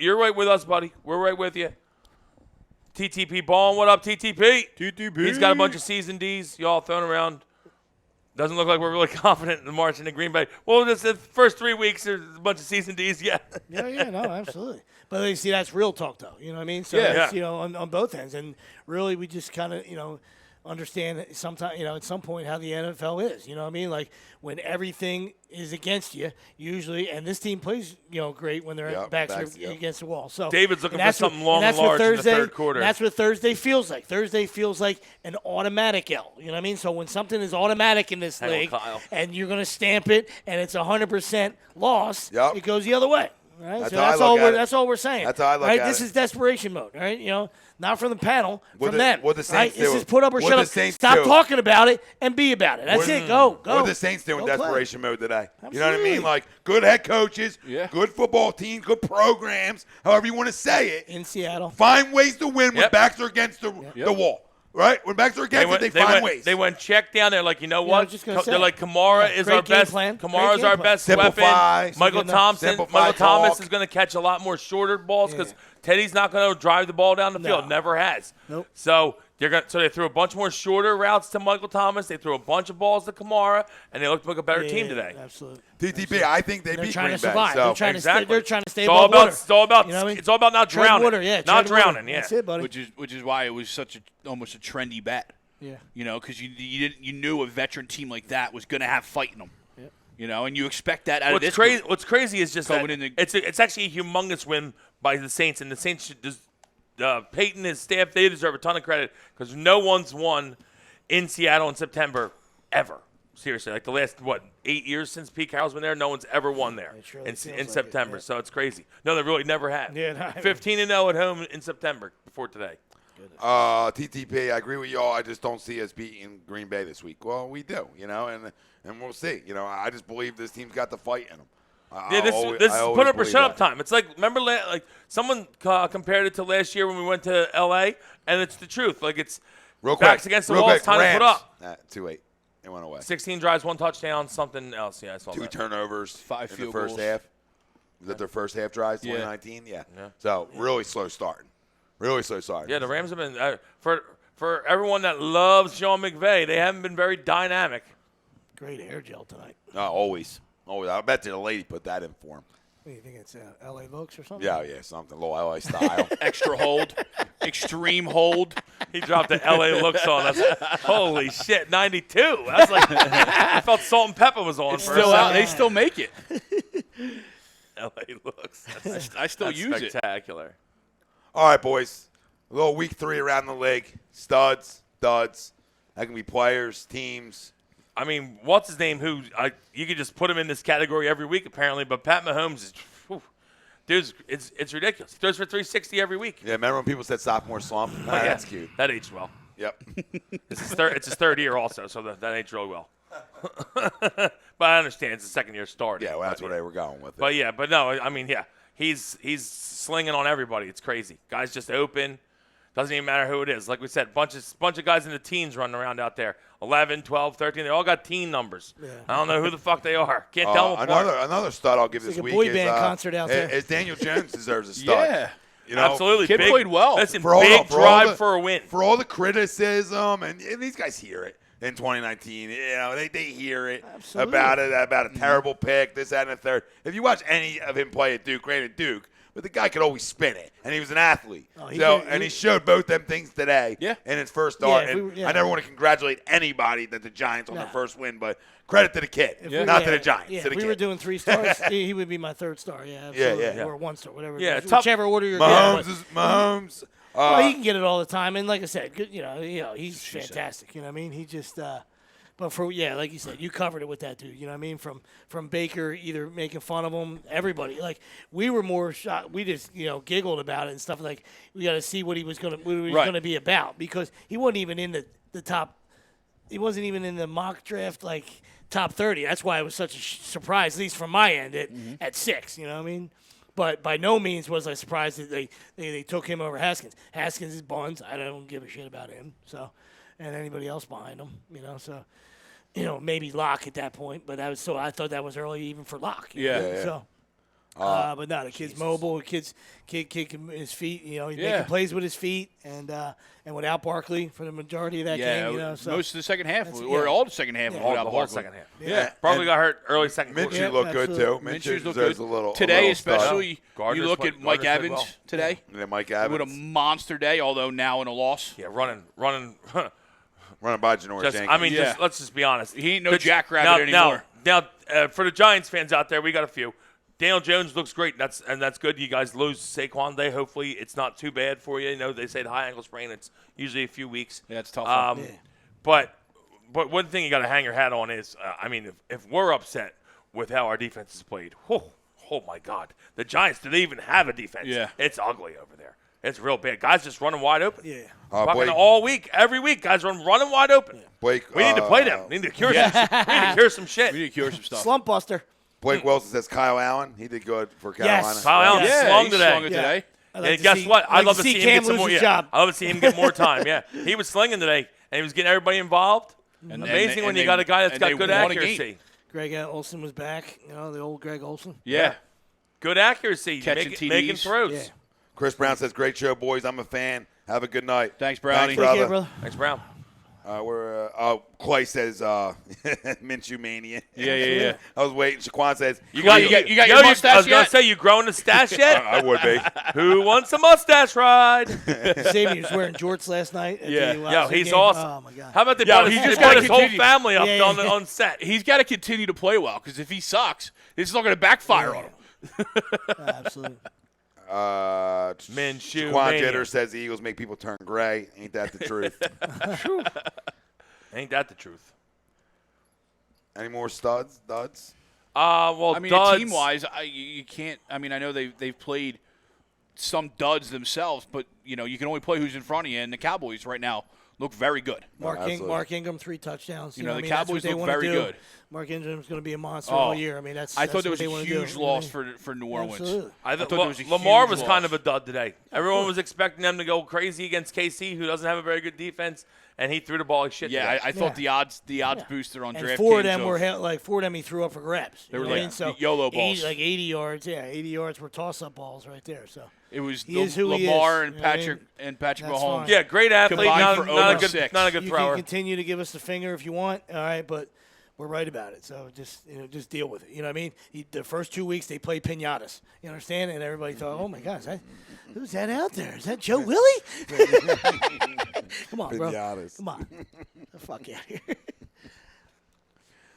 You're right with us, buddy. We're right with you. TTP Ballin', what up, TTP? He's got a bunch of season Ds. Y'all throwing around. Doesn't look like we're really confident in the march into Green Bay. Well, just the first 3 weeks, there's a bunch of season Ds, Yeah, no, absolutely. But you see, that's real talk, though. You know what I mean? So it's, on both ends. And really, we just kind of, understand sometimes, at some point how the NFL is. You know what I mean? Like when everything is against you, usually, and this team plays, great when their backs are against the wall. So David's looking for something long and large in the third quarter. That's what Thursday feels like. Thursday feels like an automatic L. You know what I mean? So when something is automatic in this league, and you're going to stamp it, and it's 100% loss, it goes the other way. Right? That's all we're saying. That's how I look at it. This is desperation mode, right? Not from the panel, from them. What the Saints do. This is put up or shut up. Stop talking about it and be about it. That's it. Go. What are the Saints doing in desperation mode today? Absolutely. You know what I mean? Like good head coaches, good football teams, good programs, however you want to say it. In Seattle. Find ways to win when backs are against the wall. Right? When backs are against it, they find ways. They went check down there like, you know what? They're like, Kamara is our best. Kamara's our best weapon. Michael Thomas is going to catch a lot more shorter balls because Teddy's not going to drive the ball down the field. Never has. Nope. So they threw a bunch more shorter routes to Michael Thomas. They threw a bunch of balls to Kamara, and they looked like a better team today. Absolutely. TTP, I think they beat Green Bay. They're trying to survive. So. They're trying to stay above water. It's all about not drowning. Water, not drowning. Yeah. That's it, buddy. Which is why it was almost a trendy bet. Yeah. Because you knew a veteran team like that was going to have fight in them. And you expect that out of this. What's crazy is just that it's actually a humongous win by the Saints, and the Saints should just Peyton and his staff, they deserve a ton of credit because no one's won in Seattle in September ever. Seriously, like the last 8 years since Pete Carroll's been there, no one's ever won there in September. So it's crazy. No, they really never have. 15-0 at home in September before today. TTP, I agree with y'all. I just don't see us beating Green Bay this week. Well, we do, and we'll see. I just believe this team's got the fight in them. This is put up or shut up time. It's like, remember, like someone compared it to last year when we went to L.A., and it's the truth. Like Real quick. Backs against the wall. It's time to put up. Too late. It went away. 16 drives, 1 touchdown, something else. Yeah, I saw 2 that. turnovers 5 in field the first goals. half. Was that their first half drives, 2019? Yeah. So really slow starting. Really slow starting. Yeah, the Rams have been for everyone that loves Sean McVay, they haven't been very dynamic. Great hair gel tonight. Always. I bet you the lady put that in for him. What do you think it's L.A. looks or something? Yeah, something. A little LA style. Extra hold, extreme hold. He dropped the L.A. looks on us. Holy shit, 92. That's like I felt salt and pepper was on It's for still a out. second. They still make it. L.A. looks. I still That's use it. spectacular. All right, boys. A little week 3 around the league. Studs, duds. That can be players, teams. I mean, what's his name? You could just put him in this category every week, apparently. But Pat Mahomes is, dude, it's ridiculous. He throws for 360 every week. Yeah, remember when people said sophomore slump? That's cute. That aged well. Yep. It's his third year also, so that aged really well. But I understand it's a second year start. Yeah, well, that's where they were going with it. But no, I mean, he's slinging on everybody. It's crazy. Guys just open. Doesn't even matter who it is. Like we said, bunch of guys in the teens running around out there. 11, 12, 13. They all got teen numbers. Yeah. I don't know who the fuck they are. Can't tell them apart. Another stud I'll give It's this like a week boy is band concert out there. Is Daniel Jones deserves a stud. Yeah. You know, Absolutely. Kid played well. Listen, For all big the- for all drive the- for a win. For all the criticism, and these guys hear it in 2019. You know, they hear it Absolutely. about a terrible pick, this, that, and the third. If you watch any of him play at Duke, granted Duke, but the guy could always spin it, and he was an athlete. He showed both them things today in his first start. I never want to congratulate anybody that the Giants on their first win, but credit to the kid, not to the Giants. Yeah, to the if we kid. were doing 3 stars, he would be my 3rd star. Yeah, absolutely. Yeah. Or 1 star, whatever. Yeah, whichever order you're Mahomes getting. is Mahomes. Well, he can get it all the time, and like I said, good, he's fantastic. You know what I mean? He just, but like you said, you covered it with that dude. You know what I mean? From Baker either making fun of him, everybody. Like we were more shocked. We just giggled about it and stuff. Like we got to see what he was going to be about, because he wasn't even in the top. He wasn't even in the mock draft like top 30. That's why it was such a surprise, at least from my end at 6. You know what I mean? But by no means was I surprised that they took him over Haskins. Haskins is buns. I don't give a shit about him. So, and anybody else behind him, So, maybe Locke at that point. But I thought that was early even for Locke. So, but no, the kid's mobile. The kid kicking his feet. He's making plays with his feet, and without Barkley for the majority of that game. So most of the second half, or all the second half, without the whole Barkley. second half. Yeah. Probably got hurt early second quarter. Minshew looked good too. Minshew's looked deserves good. a little Today, a little especially, stud. you look at Mike Gardner's played Evans well. today. Yeah, Mike With a Evans monster day, although now in a loss. Yeah, running. running by Janoris Just, Jenkins. I mean, let's just be honest. He ain't no jackrabbit anymore. Now, for the Giants fans out there, we got a few. Daniel Jones looks great, and that's good. You guys lose Saquon today. Hopefully, it's not too bad for you. They say the high ankle sprain, it's usually a few weeks. Yeah, it's tough. But one thing you got to hang your hat on is, if we're upset with how our defense is played, oh my God, the Giants, do they even have a defense? Yeah. It's ugly over there. It's real bad. Guys just running wide open. Yeah. Fucking Blake, all week, every week, guys running wide open. Yeah. Blake, We need to play them. We need to cure some. We need to cure some shit. We need to cure some stuff. slump buster. Blake Wilson says Kyle Allen. He did good for Carolina. Yes. Kyle Allen slung he today. slung it today. And guess what? I'd love to see him Cam get some lose more. his Yeah. job. I'd love to see him get more time. Yeah, he was slinging today, and he was getting everybody involved. And Amazing when they you got a guy that's and got they good won a game. accuracy. Greg Olson was back. The old Greg Olson. Yeah. Good accuracy. Catching Making TDs. throws. Yeah. Chris Brown says, "Great show, boys. I'm a fan. Have a good night." Thanks, Brownie. Thanks, Take brother. care, brother. Thanks, Brown. Clay says, Minshew mania. Yeah. I was waiting. Shaquan says, You got your mustache I was gonna yet? say, you growing a stash yet? I would be. Who wants a mustache ride? Xavier was wearing jorts last night. At Yeah. the, Yo, he's game. awesome. Oh my God. How about they Yo, brought he his, just they brought gotta his whole continue. family up Yeah. on set? He's got to continue to play well, because if he sucks, this is not going to backfire on him. Absolutely. Minshew Shaquan mania. Jitter says the Eagles make people turn gray. Ain't that the truth? Ain't that the truth? Any more studs? Duds? Well, I mean, duds, team-wise, you can't. I mean, I know they've played some duds themselves, but you can only play who's in front of you. And the Cowboys right now look very good. Mark Ingram 3 touchdowns. You know, the that's what Cowboys they look wanna very do. good. Mark Ingram's going to be a monster all year. I mean, I that's thought there what was they a wanna huge do. loss for New Orleans. Absolutely. I thought thought there was a Lamar huge was kind loss. of a dud today. Everyone was expecting them to go crazy against KC, who doesn't have a very good defense, and he threw the ball like shit. Yeah, today. I thought the odds booster on And DraftKings. four of them were four of them he threw up for grabs. They were You know what I like mean? So YOLO balls. 80 yards. Yeah, 80 yards were toss-up balls right there. So it was he is who he Lamar is. and You know what I Patrick mean? and Patrick That's Mahomes. fine. Yeah, great athlete. Combined Not, for not, over a good, 6. not a good You thrower. can continue to give us the finger if you want. All right, but we're right about it. So just deal with it. You know what I mean? The first 2 weeks they played piñatas. You understand? And everybody thought, oh my gosh, who's that out there? Is that Joe Willie? Come on, bro. Piñatas. Come on. The fuck out of here.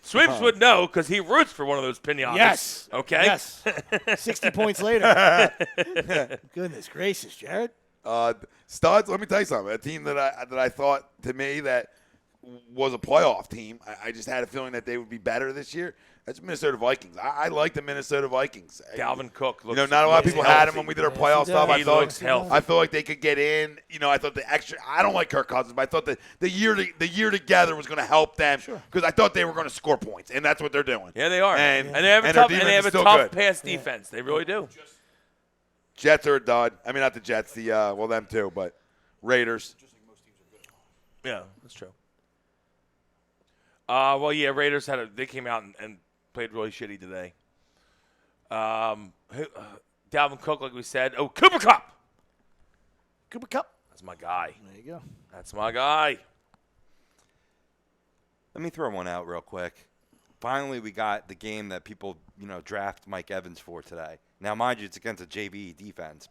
Sweeps would know because he roots for one of those pinatas. Yes. Okay. Yes. 60 points later. Goodness gracious, Jared. Studs, let me tell you something. A team that I thought to me that was a playoff team. I just had a feeling that they would be better this year. That's Minnesota Vikings. I like the Minnesota Vikings. Dalvin Cook looks. Not a lot of people had him when we did our playoff he stuff. does. He looks healthy. I feel like they could get in. I thought the extra. I don't like Kirk Cousins, but I thought the year together was going to help them because I thought they were going to score points, and that's what they're doing. Yeah, they are. And they have a and tough, their and they have a defense is tough still good. pass defense. They really do. Jets are a dud. I mean, not the Jets. Them too, but Raiders. Yeah, that's true. Raiders they came out and played really shitty today. Dalvin Cook, like we said. Oh, Cooper Kupp. Cooper Kupp. That's my guy. There you go. That's my guy. Let me throw one out real quick. Finally, we got the game that people, draft Mike Evans for today. Now, mind you, it's against a JV defense,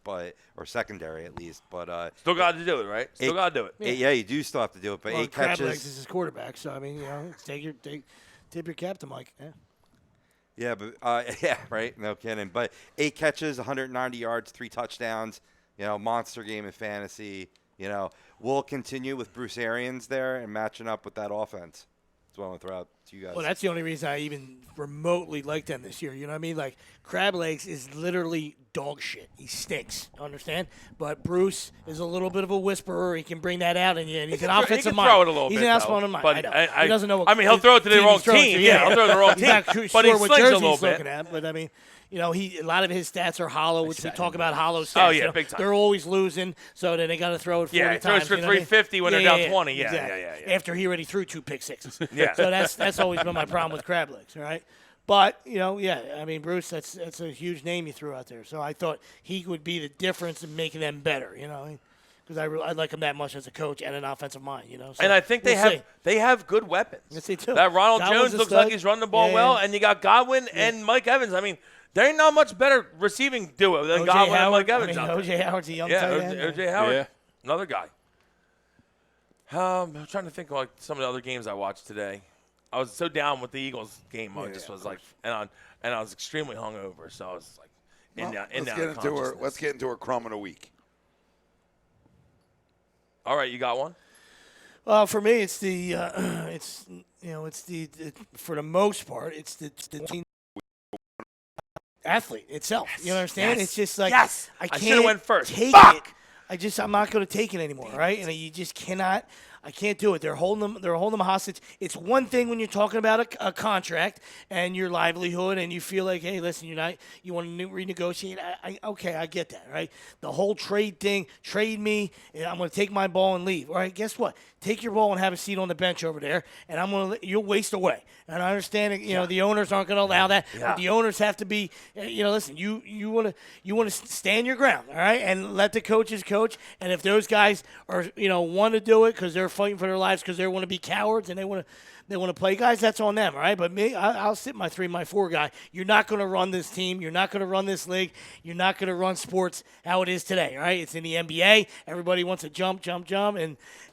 or secondary at least. But Still got to do it, right? Still got to do it. Yeah, you do still have to do it. But 8 Crab catches. Legs is his quarterback, so I mean, tip your cap to Mike. Yeah. Yeah, but yeah, right. No kidding. But 8 catches, 190 yards, 3 touchdowns. Monster game in fantasy. We'll continue with Bruce Arians there and matching up with that offense. That's what I'm going to throw out to you guys. Well, that's the only reason I even remotely like them this year. You know what I mean? Like, Crab Legs is literally dog shit. He stinks. Understand? But Bruce is a little bit of a whisperer. He can bring that out in you, and he's an offensive mind. Throw it a little he's bit, an offensive mind. but I know. He doesn't know what he'll throw it to the wrong he's throwing team. to. Yeah, he'll throw it to the wrong he's team. not But sure he what slings jersey a little he's bit. looking at. But, I mean, a lot of his stats are hollow, which we talk about hollow stats. Oh, yeah, big time. They're always losing, so then they got to throw it 40 Yeah, he throws times. for you know what I mean? 350 when they're down 20. Yeah, exactly. yeah. After he already threw 2 pick sixes. Yeah. So that's always been my problem with Crab Legs, all right? But, I mean, Bruce, that's a huge name you threw out there. So I thought he would be the difference in making them better, because I like him that much as a coach and an offensive mind, So And I think they have good weapons. Yes, they do. That Ronald Godwin's Jones a looks stud. like he's running the ball Yeah, well, yeah. and you got Godwin and Mike Evans. I mean, there ain't not much better receiving duo than O.J. Godwin and Mike Howard, Evans out there. O.J. Howard's a young Yeah, tight end. O.J. Howard, Yeah. another guy. I'm trying to think of some of the other games I watched today. I was so down with the Eagles game. I just was like, and I was extremely hungover, so I was like, Let's get into our crumb of the week. All right, you got one? For me, it's the for the most part, it's the team athlete itself. You understand? Yes, It's just like yes. I I can't should've went first. take Fuck! it. I'm not going to take it anymore, right? And you just cannot. I can't do it. They're holding them hostage. It's one thing when you're talking about a contract and your livelihood, and you feel like, hey, listen, you want to renegotiate. Okay, I get that, right? The whole trade thing, trade me, and I'm going to take my ball and leave. All right, guess what? Take your ball and have a seat on the bench over there, and you'll waste away. And I understand, the owners aren't going to allow that. Yeah. But the owners have to be, listen, you want to stand your ground, all right, and let the coaches coach. And if those guys are, want to do it because they're fighting for their lives because they want to be cowards and they want to play guys, that's on them, all right? But me, I'll sit my 3, my 4 guy. You're not going to run this team. You're not going to run this league. You're not going to run sports how it is today, all right? It's in the NBA. Everybody wants to jump,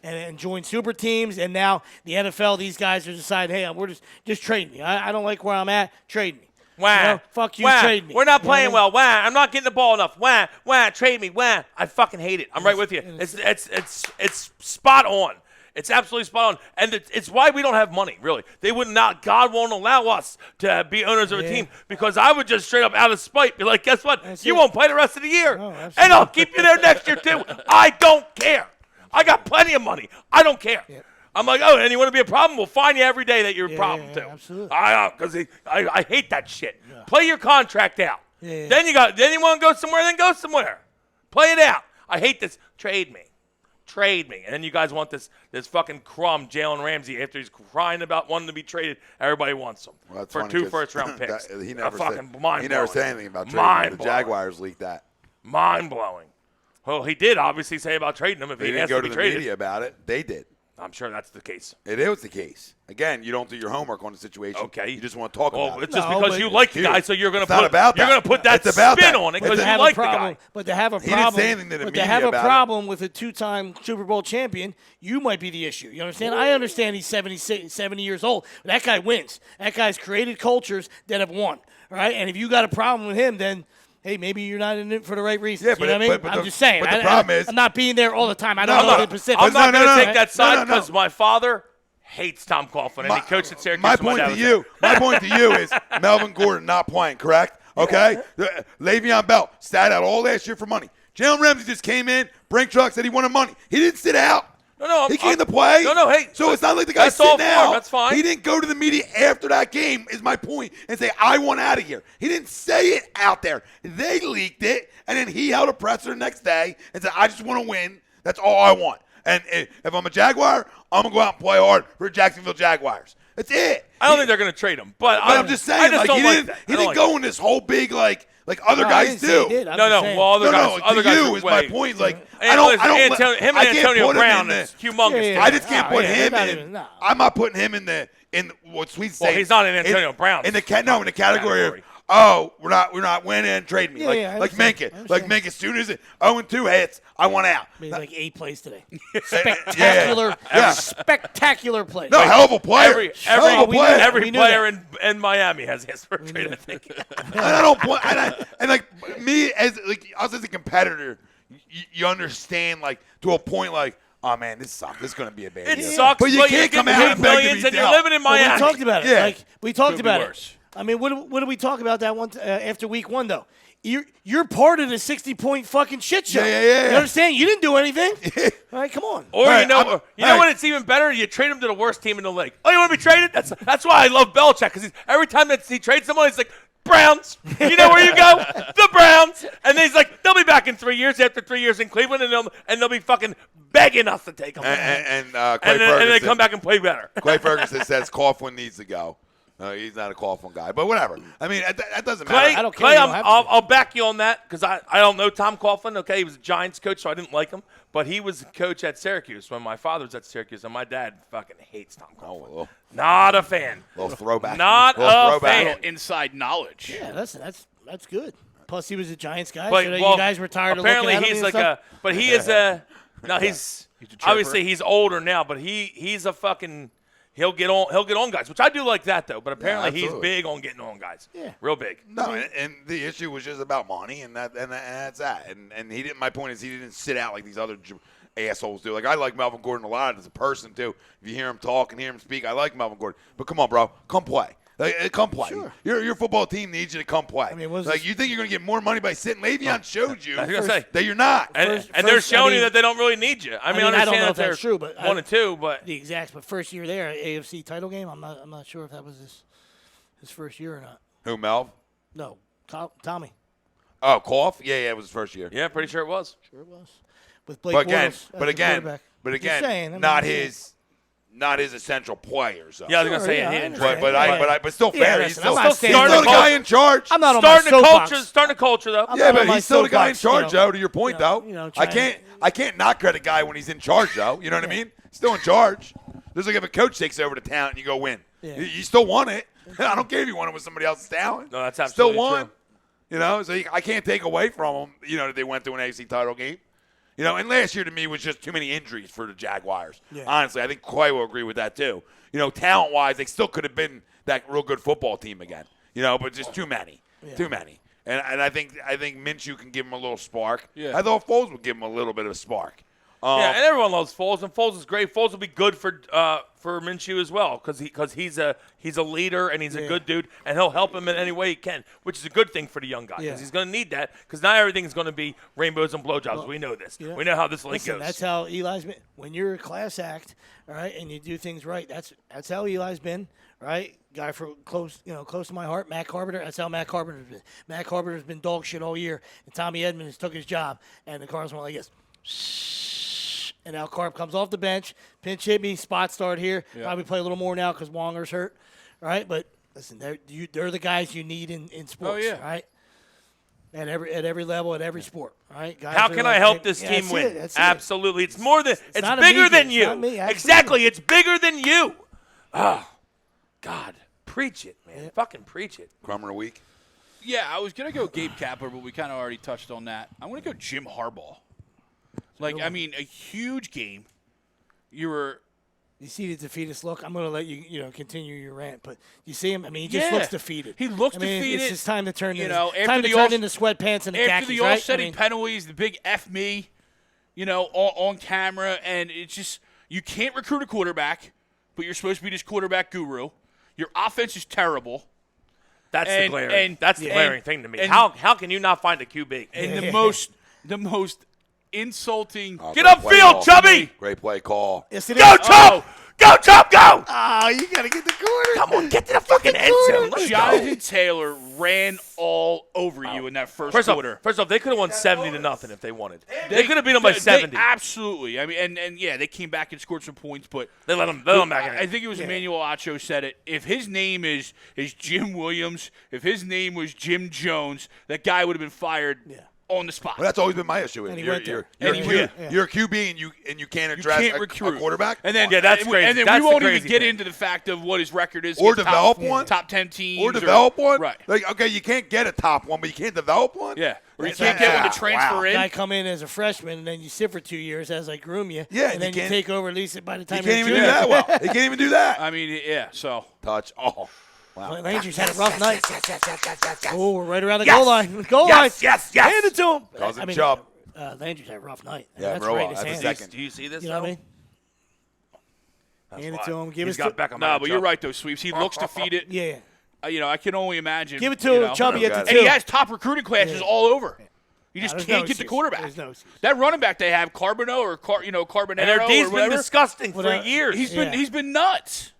and join super teams. And now the NFL, these guys are deciding, hey, we're just trade me. I don't like where I'm at. Trade me. Wah. Fuck you, Wah. trade me. We're not You know what I playing mean? well. Wah. I'm not getting the ball enough. Wah. Trade me. Wah. I fucking hate it. I'm right with you. It's spot on. It's absolutely spot on. And it's why we don't have money, really. They would not, God won't allow us to be owners of a team because I would just straight up out of spite be like, guess what? You won't play the rest of the year. No, And I'll keep you there next year too. I don't care. I got plenty of money. I don't care. Yep. I'm like, oh, and you want to be a problem? We'll find you every day that you're a problem yeah, too. absolutely. Because I hate that shit. Yeah. Play your contract out. Yeah. Then you want to go somewhere, then go somewhere. Play it out. I hate this. Trade me. Trade me. And then you guys want this fucking crumb, Jalen Ramsey, after he's crying about wanting to be traded. Everybody wants him Well, that's for funny 2 'cause first-round picks. He never mind-blowing. He never said anything about trading. The Jaguars leaked that. Mind-blowing. Well, he did obviously say about trading him if They he didn't has go to to be the traded. media about it. They did. I'm sure that's the case. It is the case. Again, you don't do your homework on the situation. Okay. You just want to talk about it. It's just because you like the guy, so you're going to not about that. put that It's about spin that. on it But because to you have like a problem, the guy. But to have a He didn't problem, say anything to the but media to have a about it. problem with a 2-time Super Bowl champion, you might be the issue. You understand? I understand he's 70 years old. But that guy wins. That guy's created cultures that have won. Right? And if you got a problem with him, then hey, maybe you're not in it for the right reasons. Yeah, you know what I mean? but I'm the- just saying. but the problem is- I'm not being there all the time. I don't know the Pacific. I'm not No, going to no, take that side no. because my father hates Tom Coughlin, and he coached at Syracuse. My when point dad to was you, my point to you is Melvin Gordon not playing, correct? Okay? Le'Veon Bell sat out all last year for money. Jalen Ramsey just came in, Brink Truck said he wanted money. He didn't sit out. No, he came to play. No, hey. So it's not like the guy's that's all sitting form. out. That's fine. He didn't go to the media after that game, is my point, and say, I want out of here. He didn't say it out there. They leaked it, and then he held a presser the next day and said, I just want to win. That's all I want. And if I'm a Jaguar, I'm going to go out and play hard for the Jacksonville Jaguars. That's it. I don't think they're going to trade him, but I'm just saying, I just don't he like didn't, that. he didn't go in this whole big, like other I guys didn't say do. he did. I'm No, just saying. well, other guys to are you is my way- point. Like, Hey, I don't, listen, I don't, him I and can't Antonio put him Brown in the- is humongous. Yeah, I just can't put him not in. even- no. I'm not putting him in what Sweet say. Well, he's not in Antonio Brown's in the category of category. we're not winning. Trade me, Yeah, I like understand. Minka, I understand. like Minka. As soon as 0-2 hits, I want out. I mean, like 8 plays today. Yeah. Spectacular play. No, hell of a player. Hell of a player. Every player in Miami has asked for a trade, I think. And I don't play. And like me as us as a competitor, you understand like to a point like, oh man, this sucks. This is gonna be a bad It year. sucks, but you can't come out and beg to millions be and you're dealt. living in But Miami. we talked about it. Yeah. Like we talked Could be about worse. it. I mean, what did we talk about that one after week 1 though? You're part of the 60-point fucking shit show. Yeah. You understand? You didn't do anything. All right, come on. Or Right, you know what? It's even better. You trade him to the worst team in the league. Oh, you want to be traded? That's why I love Belichick because every time that he trades someone, he's like Browns. You know where you go? The Browns. And then he's like, they'll be back in 3 years after 3 years in Cleveland, and they'll be fucking begging us to take them. And Clay And Ferguson, they come back and play better. Clay Ferguson says Coughlin needs to go. No, he's not a Coughlin guy, but whatever. I mean, that doesn't Clay, matter. I don't care. Clay You don't have to. I'll back you on that because I don't know Tom Coughlin. Okay, he was a Giants coach, so I didn't like him. But he was a coach at Syracuse when my father was at Syracuse, and my dad fucking hates Tom Coughlin. Not a fan. Little throwback. Not Little a throwback. fan. Little inside knowledge. Yeah, that's good. Plus, he was a Giants guy, But, so well, you guys were tired of looking apparently at him he's and like stuff? but he is a no. He's a chirper. obviously he's older now, but he's a fucking. He'll get on guys, which I do like that though. But apparently he's absolutely. big on getting on guys. Yeah. Real big. No, and the issue was just about money, and that's that. And he didn't. My point is, he didn't sit out like these other assholes do. Like I like Melvin Gordon a lot as a person too. If you hear him talk and hear him speak, I like Melvin Gordon. But come on, bro, come play. Like, come play. Sure. Your football team needs you to come play. I mean, you think you're going to get more money by sitting? Le'Veon showed you I was gonna say. that you're not. And First- they're first, showing I you mean- that they don't really need you. I mean, I don't understand know that if that's they're true, but 1 and 2, but the exacts. But first year there, AFC title game. I'm not sure if that was his first year or not. Who, Melv? No, Tommy. Oh, Cough? Yeah, it was his first year. yeah, pretty sure it was. Sure it was. With Blake But again, Bortles as but the again, quarterback. but Just again, saying, I mean, not yeah. his essential players. Though. Yeah, I was gonna Sure, say yeah, he I didn't. understand. But still Yeah, fair. listen, He's I'm still, not he's saying- still the Starting guy in charge. I'm not on my Starting a culture though. I'm Yeah, not but on my he's still the guy in soapbox, charge, you know. though. To your point, though, you know, I trying- can't not credit a guy when he's in charge, though. You know what I mean? Still in charge. Just like if a coach takes over the talent and you go win, Yeah. you still won it. I don't care if you won it with somebody else's talent. No, that's still absolutely won. true. You know, so I can't take away from them. You know that they went to an AFC title game. You know, and last year to me was just too many injuries for the Jaguars. Yeah. Honestly, I think Clay will agree with that too. You know, talent-wise, they still could have been that real good football team again. You know, but just too many, too many. And I think Minshew can give him a little spark. Yeah. I thought Foles would give him a little bit of a spark. Yeah, and everyone loves Foles, and Foles is great. Foles will be good for Minshew as well because he's a leader and he's a good dude, and he'll help him in any way he can, which is a good thing for the young guy because Yeah. he's going to need that because not everything's going to be rainbows and blowjobs. We know this. Yeah. We know how this league Listen, goes. that's how Eli's been. When you're a class act, all right, and you do things right, that's how Eli's been, right? Guy for close to my heart, Matt Carpenter. That's how Matt Carpenter's been. Matt Carpenter's been dog shit all year, and Tommy Edmonds took his job, and the Cardinals went like this. And now Carp comes off the bench, pinch hit me, spot start here. Yeah. Probably play a little more now because Wonger's hurt, right? But listen, they're the guys you need in sports, right? At every level, at every sport, right? Guys How can I help this team win? Absolutely. It's more than it's bigger than you. Exactly. It's bigger than you. Oh, God. Preach it, man. Fucking preach it. Crummer a week. Yeah, I was going to go Gabe Kapler, but we kind of already touched on that. I'm going to go Jim Harbaugh. Like, I mean, a huge game. You see the defeatist look. I'm going to let you, continue your rant, but you see him. I mean, he just looks defeated. He looks defeated. It's just time to turn. After turn into sweatpants and the after khakis, the right? offsetting penalties, the big F me, on camera, and it's just you can't recruit a quarterback, but you're supposed to be this quarterback guru. Your offense is terrible. That's the glaring thing to me. And, how can you not find a QB? And the most insulting. Get upfield, Chubby. Great play call. Yes, it Go, is. Chub! Go, Chub, go! Oh, you got to get the corner. Come on, get to the fucking end zone. Let's Jonathan go. Taylor ran all over you in that first quarter. First off, they could have won 70-0 if they wanted. They could have beat them by 70. Absolutely. I mean, and they came back and scored some points, but they let them back in. I think it was Emmanuel Acho said it. If his name is Jim Williams, if his name was Jim Jones, that guy would have been fired. On the spot. Well, that's always been my issue. You're a QB and you can't address a quarterback. And then that's crazy. And then we won't even get into the fact of what his record is. Or develop one. Top 10 teams. Or develop one. Right. Like, okay, you can't get a top one, but you can't develop one. Yeah. Or you can't get one to transfer in. Guy come in as a freshman and then you sit for 2 years as I groom you. Yeah. And then you take over at least by the time you can't even do that well. He can't even do that. I mean, so. Touch. Oh. Wow. Landry's had a rough night. Oh, we're right around the goal line. Goal line. Yes. Hand it to him. Calls him Chubb. Landry's had a rough night. Yeah, that's bro. right in his That's hands. second. Do you see this? You know what I mean? Hand it to him. Give it to him. No, but you're right, though, Sweeps. He looks defeated. Yeah. I can only imagine. Give it to him, Chubby at the 2. And he has top recruiting classes all over. You just can't get the quarterback. There's no excuse. That running back they have, Carbonell or Carbonero, and their D's or whatever, been disgusting for years. He's been nuts.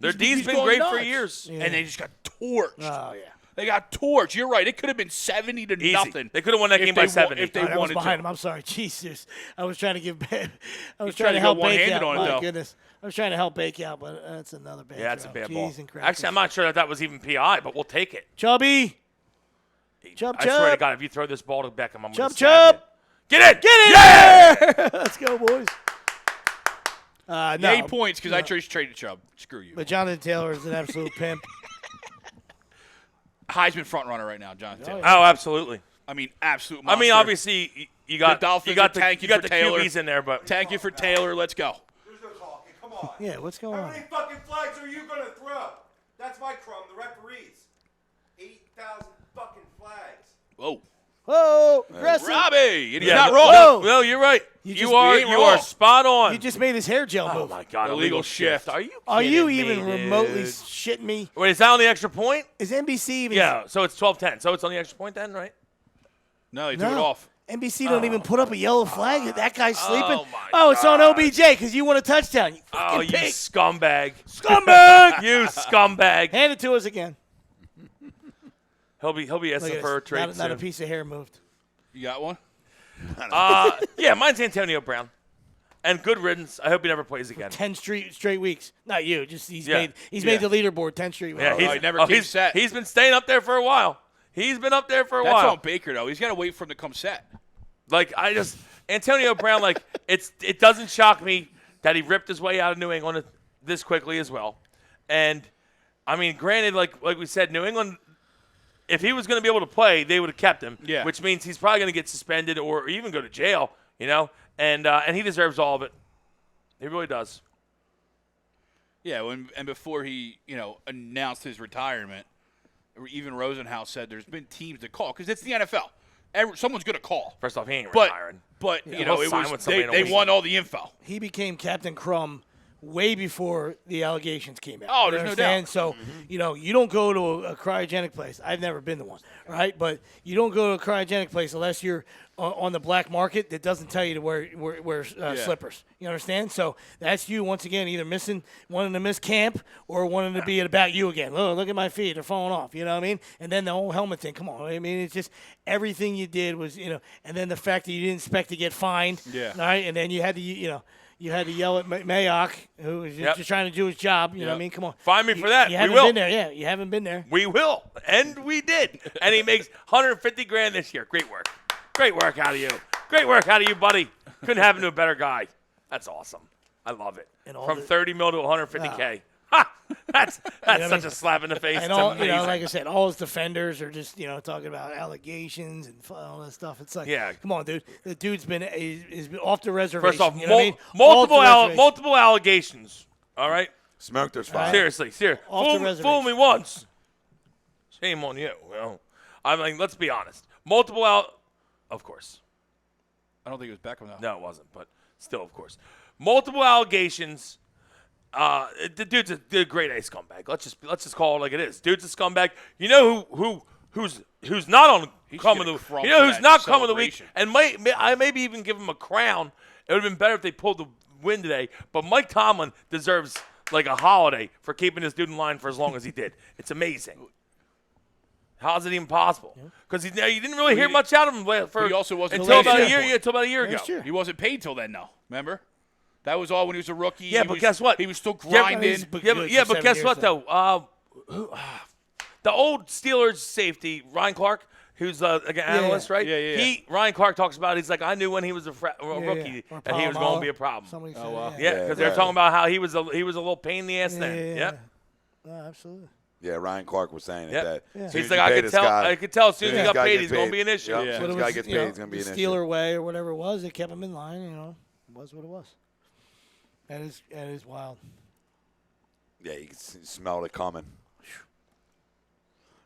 Their D's been great for years. Yeah. And they just got torched. Oh, yeah. They got torched. You're right. It could have been 70-0. They could have won that game by 70 if they wanted wanted behind to. him. I'm sorry. Jesus. I was trying to give I was trying trying to to help go Bake one-handed out. on it, My though. goodness. I was trying to help Bake out, but that's another bad that's a throw. bad ball. Jeez, Actually, I'm not sure that was even PI, but we'll take it. Chubby. I swear to God, if you throw this ball to Beckham, I'm going to Chubb. Get it! Get it! Yeah! Let's go, boys. No. 8 points because I traded Chubb. Screw you. But Jonathan Taylor is an absolute pimp. Heisman front runner right now, Jonathan Taylor. Oh, absolutely. I mean, absolute monster. I mean, obviously, you got the Taylor. QBs in there, but thank you for Taylor. Let's go. There's no talking. Come on. Yeah, what's going on? How many fucking flags are you going to throw? That's my crumb, the referees. 8,000 fucking flags. Whoa. Whoa, aggressive. Robbie, and he's Yeah, not no, wrong. No, you're right. You ain't are wrong. spot on. You just made his hair gel move. Oh my God, Illegal shift. Are you? Are you kidding even me, remotely dude? shitting me? Wait, is that on the extra point? Is NBC even? Yeah, so it's 12-10. So it's on the extra point then, right? No, they took it off. NBC don't even put up a yellow flag. That guy's sleeping. my It's on OBJ because you want a touchdown. You fucking You pig. scumbag. Scumbag. You scumbag. Hand it to us again. He'll be asking Look at for a this. trade Not a soon. piece of hair moved. You got one? Yeah, mine's Antonio Brown. And good riddance. I hope he never plays again. 10 straight weeks. Not you. Just he's Yeah. made the leaderboard 10 straight weeks. Yeah, he never came set. He's been staying up there for a while. He's been up there for a That's while. on Baker, though. He's got to wait for him to come set. Like, Antonio Brown, like, it doesn't shock me that he ripped his way out of New England this quickly as well. And, I mean, granted, like we said, New England, if he was going to be able to play, they would have kept him. Yeah. Which means he's probably going to get suspended or even go to jail, you know? And he deserves all of it. He really does. Yeah, and before he, announced his retirement, even Rosenhaus said there's been teams that call because it's the NFL. Someone's going to call. First off, he ain't retiring. But he'll sign with somebody in a they week. want all the info. He became Captain Crumb way before the allegations came out. Oh, You there's no understand? doubt. So, you don't go to a cryogenic place. I've never been to one, right? But you don't go to a cryogenic place unless you're on the black market that doesn't tell you to wear slippers. You understand? So that's you, once again, either wanting to miss camp or wanting to be about you again. Oh, look at my feet. They're falling off. You know what I mean? And then the whole helmet thing. Come on. I mean, it's just everything you did was, and then the fact that you didn't expect to get fined. Yeah. Right? And then you had to, you had to yell at Mayock, who was just trying to do his job. You know what I mean? Come on. Find me for that. You We haven't will. been there. Yeah, you haven't been there. We will. And we did. And he makes $150,000 this year. Great work. Great work out of you. Great work out of you, buddy. Couldn't happen to a better guy. That's awesome. I love it. From $30 million to $150K. Ha! That's such a slap in the face. And it's all, amazing. like I said, all his defenders are just, talking about allegations and all that stuff. It's like, come on, dude. The dude's been off the reservation. First off, you know what I mean? multiple allegations. All right? Smoke, there's fire. Seriously. Off the reservation. Fool me once. Shame on you. I mean, let's be honest. Of course. I don't think it was Beckham, though. No, it wasn't, but still, of course. Multiple allegations. The dude's a grade A scumbag. Let's just call it like it is. Dude's a scumbag. You know who's not on coming the who's not coming the week, and I maybe even give him a crown. It would have been better if they pulled the win today. But Mike Tomlin deserves like a holiday for keeping this dude in line for as long as he did. It's amazing. How is it even possible? Because you didn't really hear much out of him he also wasn't until paid about a year ago. He wasn't paid till then, though. Remember? That was all when he was a rookie. Yeah, but guess what? He was still grinding. But guess what, though? The old Steelers safety, Ryan Clark, who's an analyst, right? Yeah. Ryan Clark talks about I knew when he was a rookie that he was going to be a problem. Because they're talking about how he was a little pain in the ass then. Yep. Absolutely. Yeah, Ryan Clark was saying it. That He's like, I could tell as soon as he got paid, he's going to be an issue. As soon as the guy gets paid, he's going to be an issue. Steeler way or whatever it was, it kept him in line. It was what it was. That is wild. Yeah, you can smell it coming.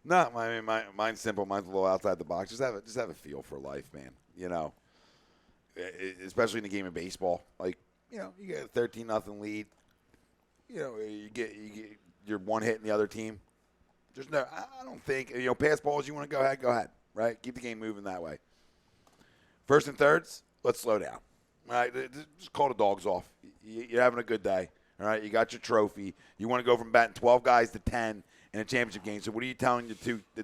No, I mean, mine's simple. Mine's a little outside the box. Just have a feel for life, man. Especially in the game of baseball. Like, you get a 13-0 lead. You get you're one hit in the other team. There's no. I don't think pass balls. You want to go ahead. Right, keep the game moving that way. First and thirds, let's slow down. All right, just call the dogs off. You're having a good day. All right, you got your trophy. You want to go from batting 12 guys to 10 in a championship game. So what are you telling the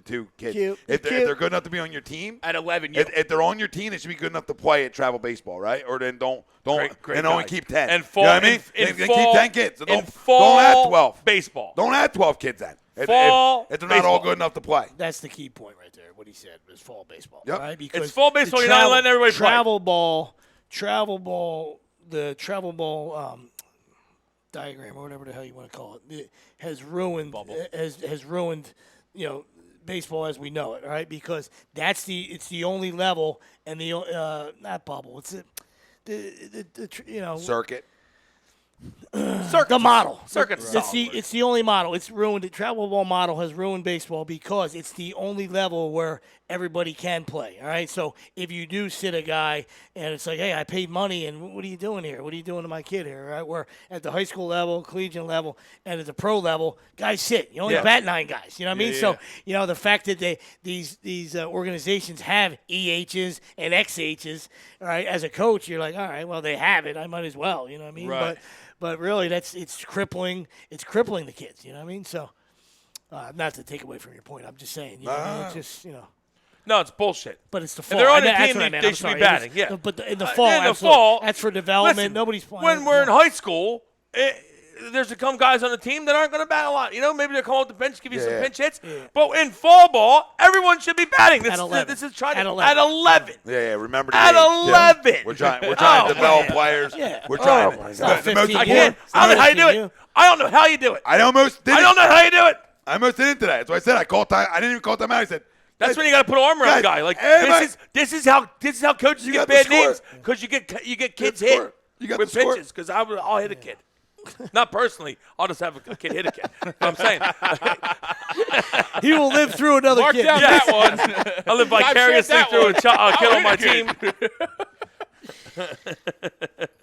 two kids? If they're good enough to be on your team at 11, if they're on your team, they should be good enough to play at travel baseball, right? Or then don't and only keep 10. And fall, you know what I mean? Keep 10 kids. So don't add 12 baseball. Don't add 12 kids then. If they're not all good enough to play. That's the key point right there. What he said was fall baseball, yep. right? Because it's fall baseball. You're not letting everybody play. The travel ball diagram or whatever the hell you want to call it, has ruined has ruined baseball as we know it, right? Because it's the only level and the not bubble. It's the circuit. The model. It's It's the only model. It's ruined. The travel ball model has ruined baseball because it's the only level where everybody can play. All right. So if you do sit a guy and it's like, hey, I paid money, and what are you doing here? What are you doing to my kid here? All right. Where at the high school level, collegiate level, and at the pro level, guys sit. You only bat 9 guys. You know what I mean? So the fact that these organizations have EHs and XHs, all right, as a coach, you're like, all right, well they have it. I might as well. You know what I mean? Right. But really, it's crippling. It's crippling the kids. You know what I mean? So, not to take away from your point, I'm just saying. It's just No, it's bullshit. But it's the fall. If they're on That's the team, what I meant. they I'm should be sorry. batting. Yeah. But in the fall, that's for development. Listen, Nobody's playing. When we're in high school, there's to come guys on the team that aren't going to bat a lot. Maybe they'll come off the bench, give you some pinch hits. Yeah. But in fall ball, everyone should be batting. This is trying at 11. At 11. Yeah. Remember at 11. Yeah. We're trying to develop players. Yeah. We're trying. I don't know how you do it. I don't know how you do it. I almost did. I don't know how you do it. I almost did it today. That's why I said I called time. I didn't even call time out. I said. That's when you got to put an arm around the guy. Like this is how coaches get bad names because you get kids hit with pitches. Because I'll hit a kid. Not personally. I'll just have a kid hit a kid. But I'm saying he will live through another Mark kid. down that one. I live vicariously through a kid on my team.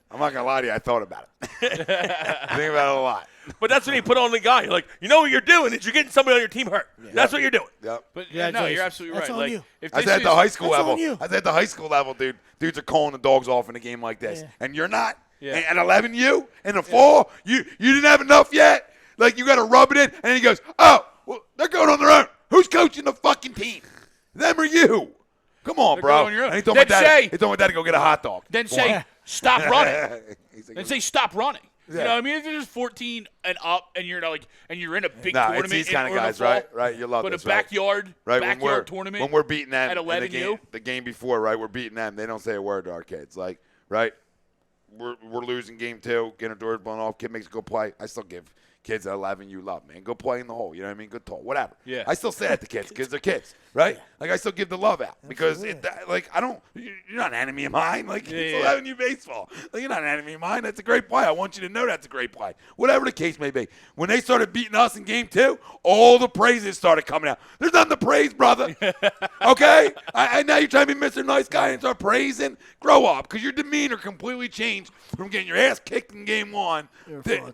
I'm I'm not going to lie to you. I thought about it. I think about it a lot. But that's when you put on the guy. You're like, you know what you're doing is you're getting somebody on your team hurt. That's what you're doing. Yep. But no, you're absolutely That's right. on Like, you. if I this said at the is- high school That's on level. you. I said at the high school level, dude. Dudes are calling the dogs off in a game like this, Yeah. and you're not. Yeah. And at 11, you in the fall, you didn't have enough yet. Like you got to rub it in, and then he goes, "Oh, well, they're going on their own. Who's coaching the fucking team? Them or you? Come on, They're bro." going on your own. And he told Then my dad. say- He told my dad to go get a hot dog. Then say, stop running. He's like, Then say, stop running. Yeah. You know what I mean? If you're just 14 and up, and you're like, and you're in a big Nah, it's tournament, these kind of or in the guys, fall, right? Right, you love but this, a right? backyard, Right, backyard tournament. when we're beating them at in 11U. the game before, right? We're beating them. They don't say a word to our kids, like, right? We're losing game 2, getting our doors blown off. Kid makes a good play. I still give kids at 11, you love, man. Go play in the hole. You know what I mean? Good talk, whatever. Yeah. I still say that to kids because they're kids, right? Like I still give the love out because like I don't. You're not an enemy of mine. Like it's 11U baseball. Like you're not an enemy of mine. That's a great play. I want you to know that's a great play. Whatever the case may be. When they started beating us in game 2, all the praises started coming out. There's nothing to praise, brother. Okay? I now you're trying to be Mr. Nice Guy and start praising. Grow up, because your demeanor completely changed from getting your ass kicked in game 1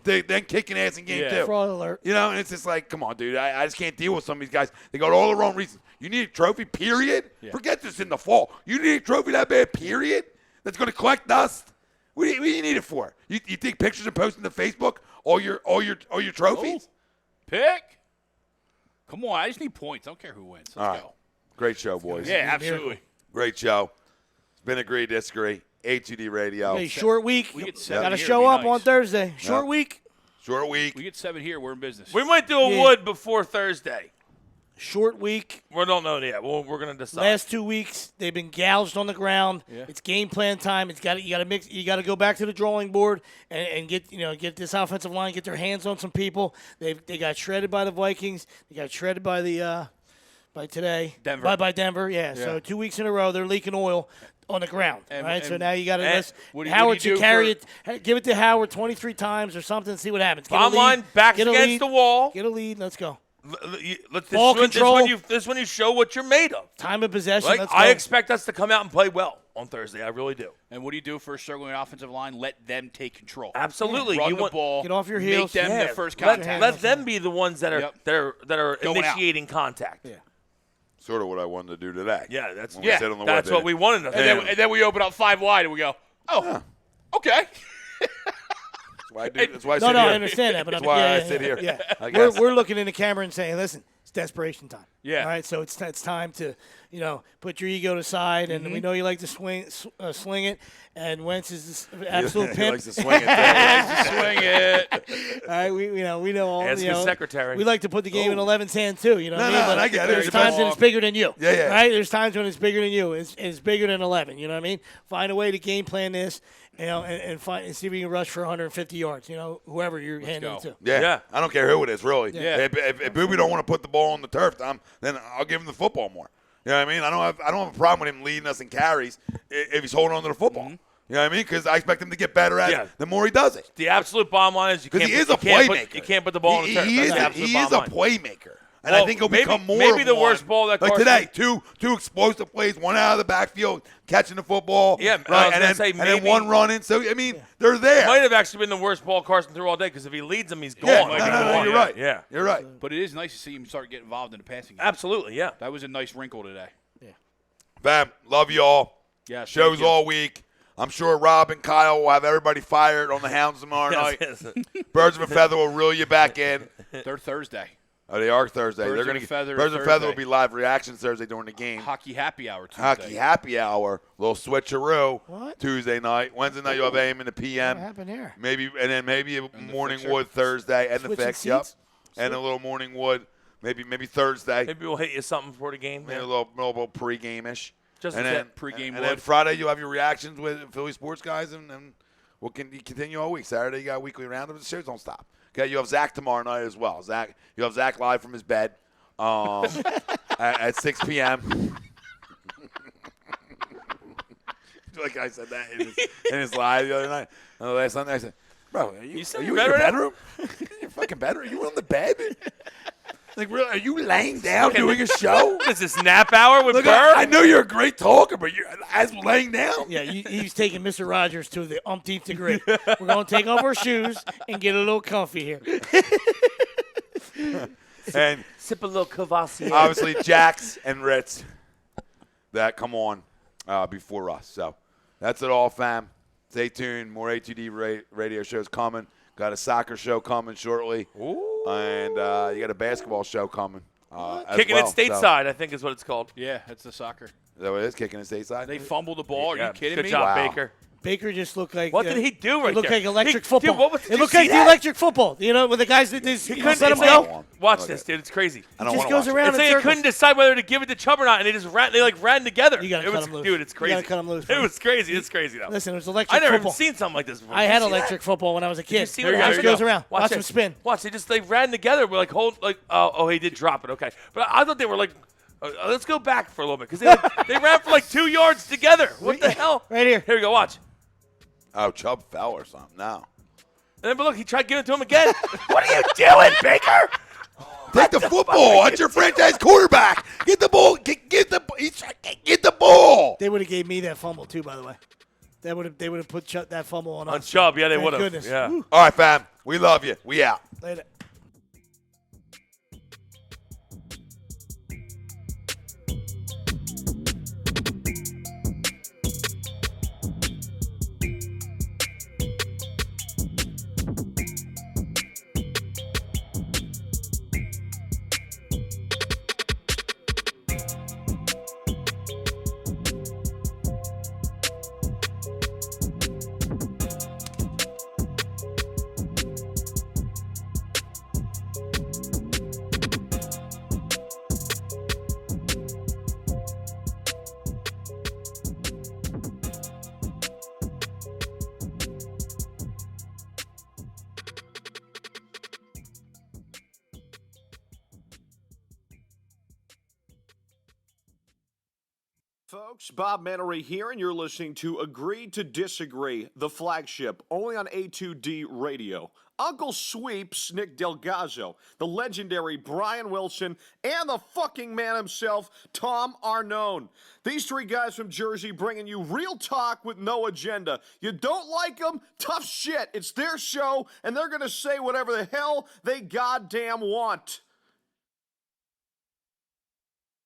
then kicking ass in game 2. Fraud alert. You know, and it's just like, come on, dude. I just can't deal with some of these guys. They go to all the wrong reasons. You need a trophy, period? Forget this in the fall. You need a trophy that bad, period? That's going to collect dust? What do you need it for? You take pictures and post them to Facebook? All your trophies? Pick. Come on, I just need points. I don't care who wins. Let's All right. go. Great show, boys. Yeah, absolutely. Great show. It's been agree, disagree. A2D Radio. Hey, short week. We get 7 Got to here, show it'd be up on nice. Thursday. Short week. Short week. We get 7 here. We're in business. We might do a wood before Thursday. Short week. We don't know yet. We're going to decide. Last 2 weeks, they've been gouged on the ground. Yeah. It's game plan time. You got to mix. You got to go back to the drawing board and get this offensive line, get their hands on some people. They got shredded by the Vikings. They got shredded by the by today. Denver. By Denver. Yeah. So 2 weeks in a row, they're leaking oil on the ground. And- so and- now you got and to what do Howard you should do carry it. Give it to Howard 23 times or something. See what happens. Get a Bottom lead, line, backs get a against lead, the wall. Get a lead. Let's go. Ball control. This is when you show what you're made of. Time of possession. Like, Let's go. I expect us to come out and play well on Thursday. I really do. And what do you do for a struggling offensive line? Let them take control. Absolutely. Run You the want- ball. Get off your Make heels. them Yeah, the first let, contact. let them be the ones that are Yep. that are Going out. initiating contact. Yeah. Sort of what I wanted to do today. Yeah, that's When we sit on the that's wood, what we wanted to And do. then we open up 5 wide and we go, okay. That's why I do. That's why I No, sit no, here. I understand that, but That's I'm, why yeah, I yeah, sit yeah, here. Yeah, I guess. we're looking in the camera and saying, "Listen, it's desperation time." Yeah. All right, so it's time to put your ego aside, and we know you like to sling it, and Wentz is this absolute He pimp. likes to swing it. too. Swing it. All right, we know all. Ask his secretary. We like to put the game in 11's hand too. You know what I mean? No, But I get it. there's It times depends. when it's bigger than you. Yeah, yeah. Right? There's times when it's bigger than you. It's bigger than 11. You know what I mean? Find a way to game plan this. And see if you can rush for 150 yards. Whoever you're handing go. it to. Yeah. Yeah. I don't care who it is, really. Yeah. If Booby don't want to put the ball on the turf, then I'll give him the football more. You know what I mean? I don't have a problem with him leading us in carries if he's holding on to the football. You know what I mean? Because I expect him to get better at it the more he does it. The absolute bottom line is you Because can't. he is you a can't playmaker. you can't put the ball on the turf. He That's is the a absolute bottom line. playmaker. And Well, I think he'll maybe- become more maybe of the one. worst ball that like Carson- today, two explosive plays, one out of the backfield, catching the football. Yeah, I was right, gonna say and then maybe- one running. So I mean, they're there. Might have actually been the worst ball Carson threw all day because if he leads them, he's gone. Yeah, Like, no, he's no, gone. you're right. Yeah, You're right. But it is nice to see him start getting involved in the passing game. absolutely. Yeah. That was a nice wrinkle today. Fam, love you all. Yeah, Shows all week. I'm sure Rob and Kyle will have everybody fired on the Hounds tomorrow night. Yes. Birds of a Feather will reel you back in. They're Thursday. Oh, they are Thursday. Birds They're of going a to Feather Birds of a Thursday. Feather will be live reactions Thursday during the game. Hockey happy hour Tuesday. Hockey happy hour, little switcheroo. What? Tuesday night, Wednesday night you'll have AM in the PM. What happened here? Maybe a morning fixer. wood Thursday and the Switching fix. Yep. seats? And a little morning wood, maybe Thursday. Maybe we'll hit you something before the game. Maybe Yeah. a little pregame-ish. Just and a then tip. Pregame and then wood. Friday you'll have your reactions with Philly sports guys, and we'll continue all week. Saturday you got a weekly roundup. The shows don't stop. Okay, you have Zach tomorrow night as well. You have Zach live from his bed at 6 p.m. Like I said that in his live the other night. Last Sunday I said, "Bro, are you still in in your your bed right bedroom? Your fucking bedroom? You on the bed?" Like, really, are you laying down doing a show? What is this, nap hour with Look, Burr? I know you're a great talker, but you're as laying down. Yeah, he's taking Mr. Rogers to the umpteenth degree. We're going to take off our shoes and get a little comfy here. And Sip a little Cavassier. obviously, Jax and Ritz that come on before us. So that's it all, fam. Stay tuned. More A2D radio shows coming. Got a soccer show coming shortly. Ooh. And you got a basketball show coming. As Kicking well. it stateside, I think is what it's called. Yeah, it's the soccer. Is that what it is? Kicking it stateside? They fumbled the ball. Are Yeah, you kidding good me? job, Wow. Baker. Baker just looked like. What did he do right It looked there? like electric He- football. dude, what was- did it you looked see like the that? electric football. You know, with the guys that just He you couldn't let him decide- go. Watch Okay. this, dude. It's crazy. I don't Just want goes to watch around It's in like they circles. couldn't decide whether to give it to Chubb or not, and they just ran together. You gotta It cut was, him loose. dude. It's You crazy. gotta cut him loose, It man. was crazy. It's crazy though. Listen, it was electric I never football. even seen something like this before. I had Did you see that? electric football when I was a Did you kid. see It what just happened? goes around. Watch him this. spin. Watch. They ran together. We're like, oh, he did drop it. Okay, but I thought they were like, let's go back for a little bit because they ran for like 2 yards together. What the hell? Right here. Here we go. Watch. Oh, Chubb fell or something. No. And then, but look, he tried giving it to him again. What are you doing, Baker? Take the football. That's your franchise quarterback. Get the ball. Get the ball. They would have gave me that fumble too, by the way. They would have put that fumble on On us. Chubb, yeah, they Thank would have. goodness. Yeah. Woo. All right, fam. We love you. We out. Later. Folks, Bob Mannery here, and you're listening to Agree to Disagree, the flagship, only on A2D Radio. Uncle Sweeps, Nick Delgazzo, the legendary Brian Wilson, and the fucking man himself, Tom Arnone. These three guys from Jersey bringing you real talk with no agenda. You don't like them? Tough shit. It's their show, and they're going to say whatever the hell they goddamn want.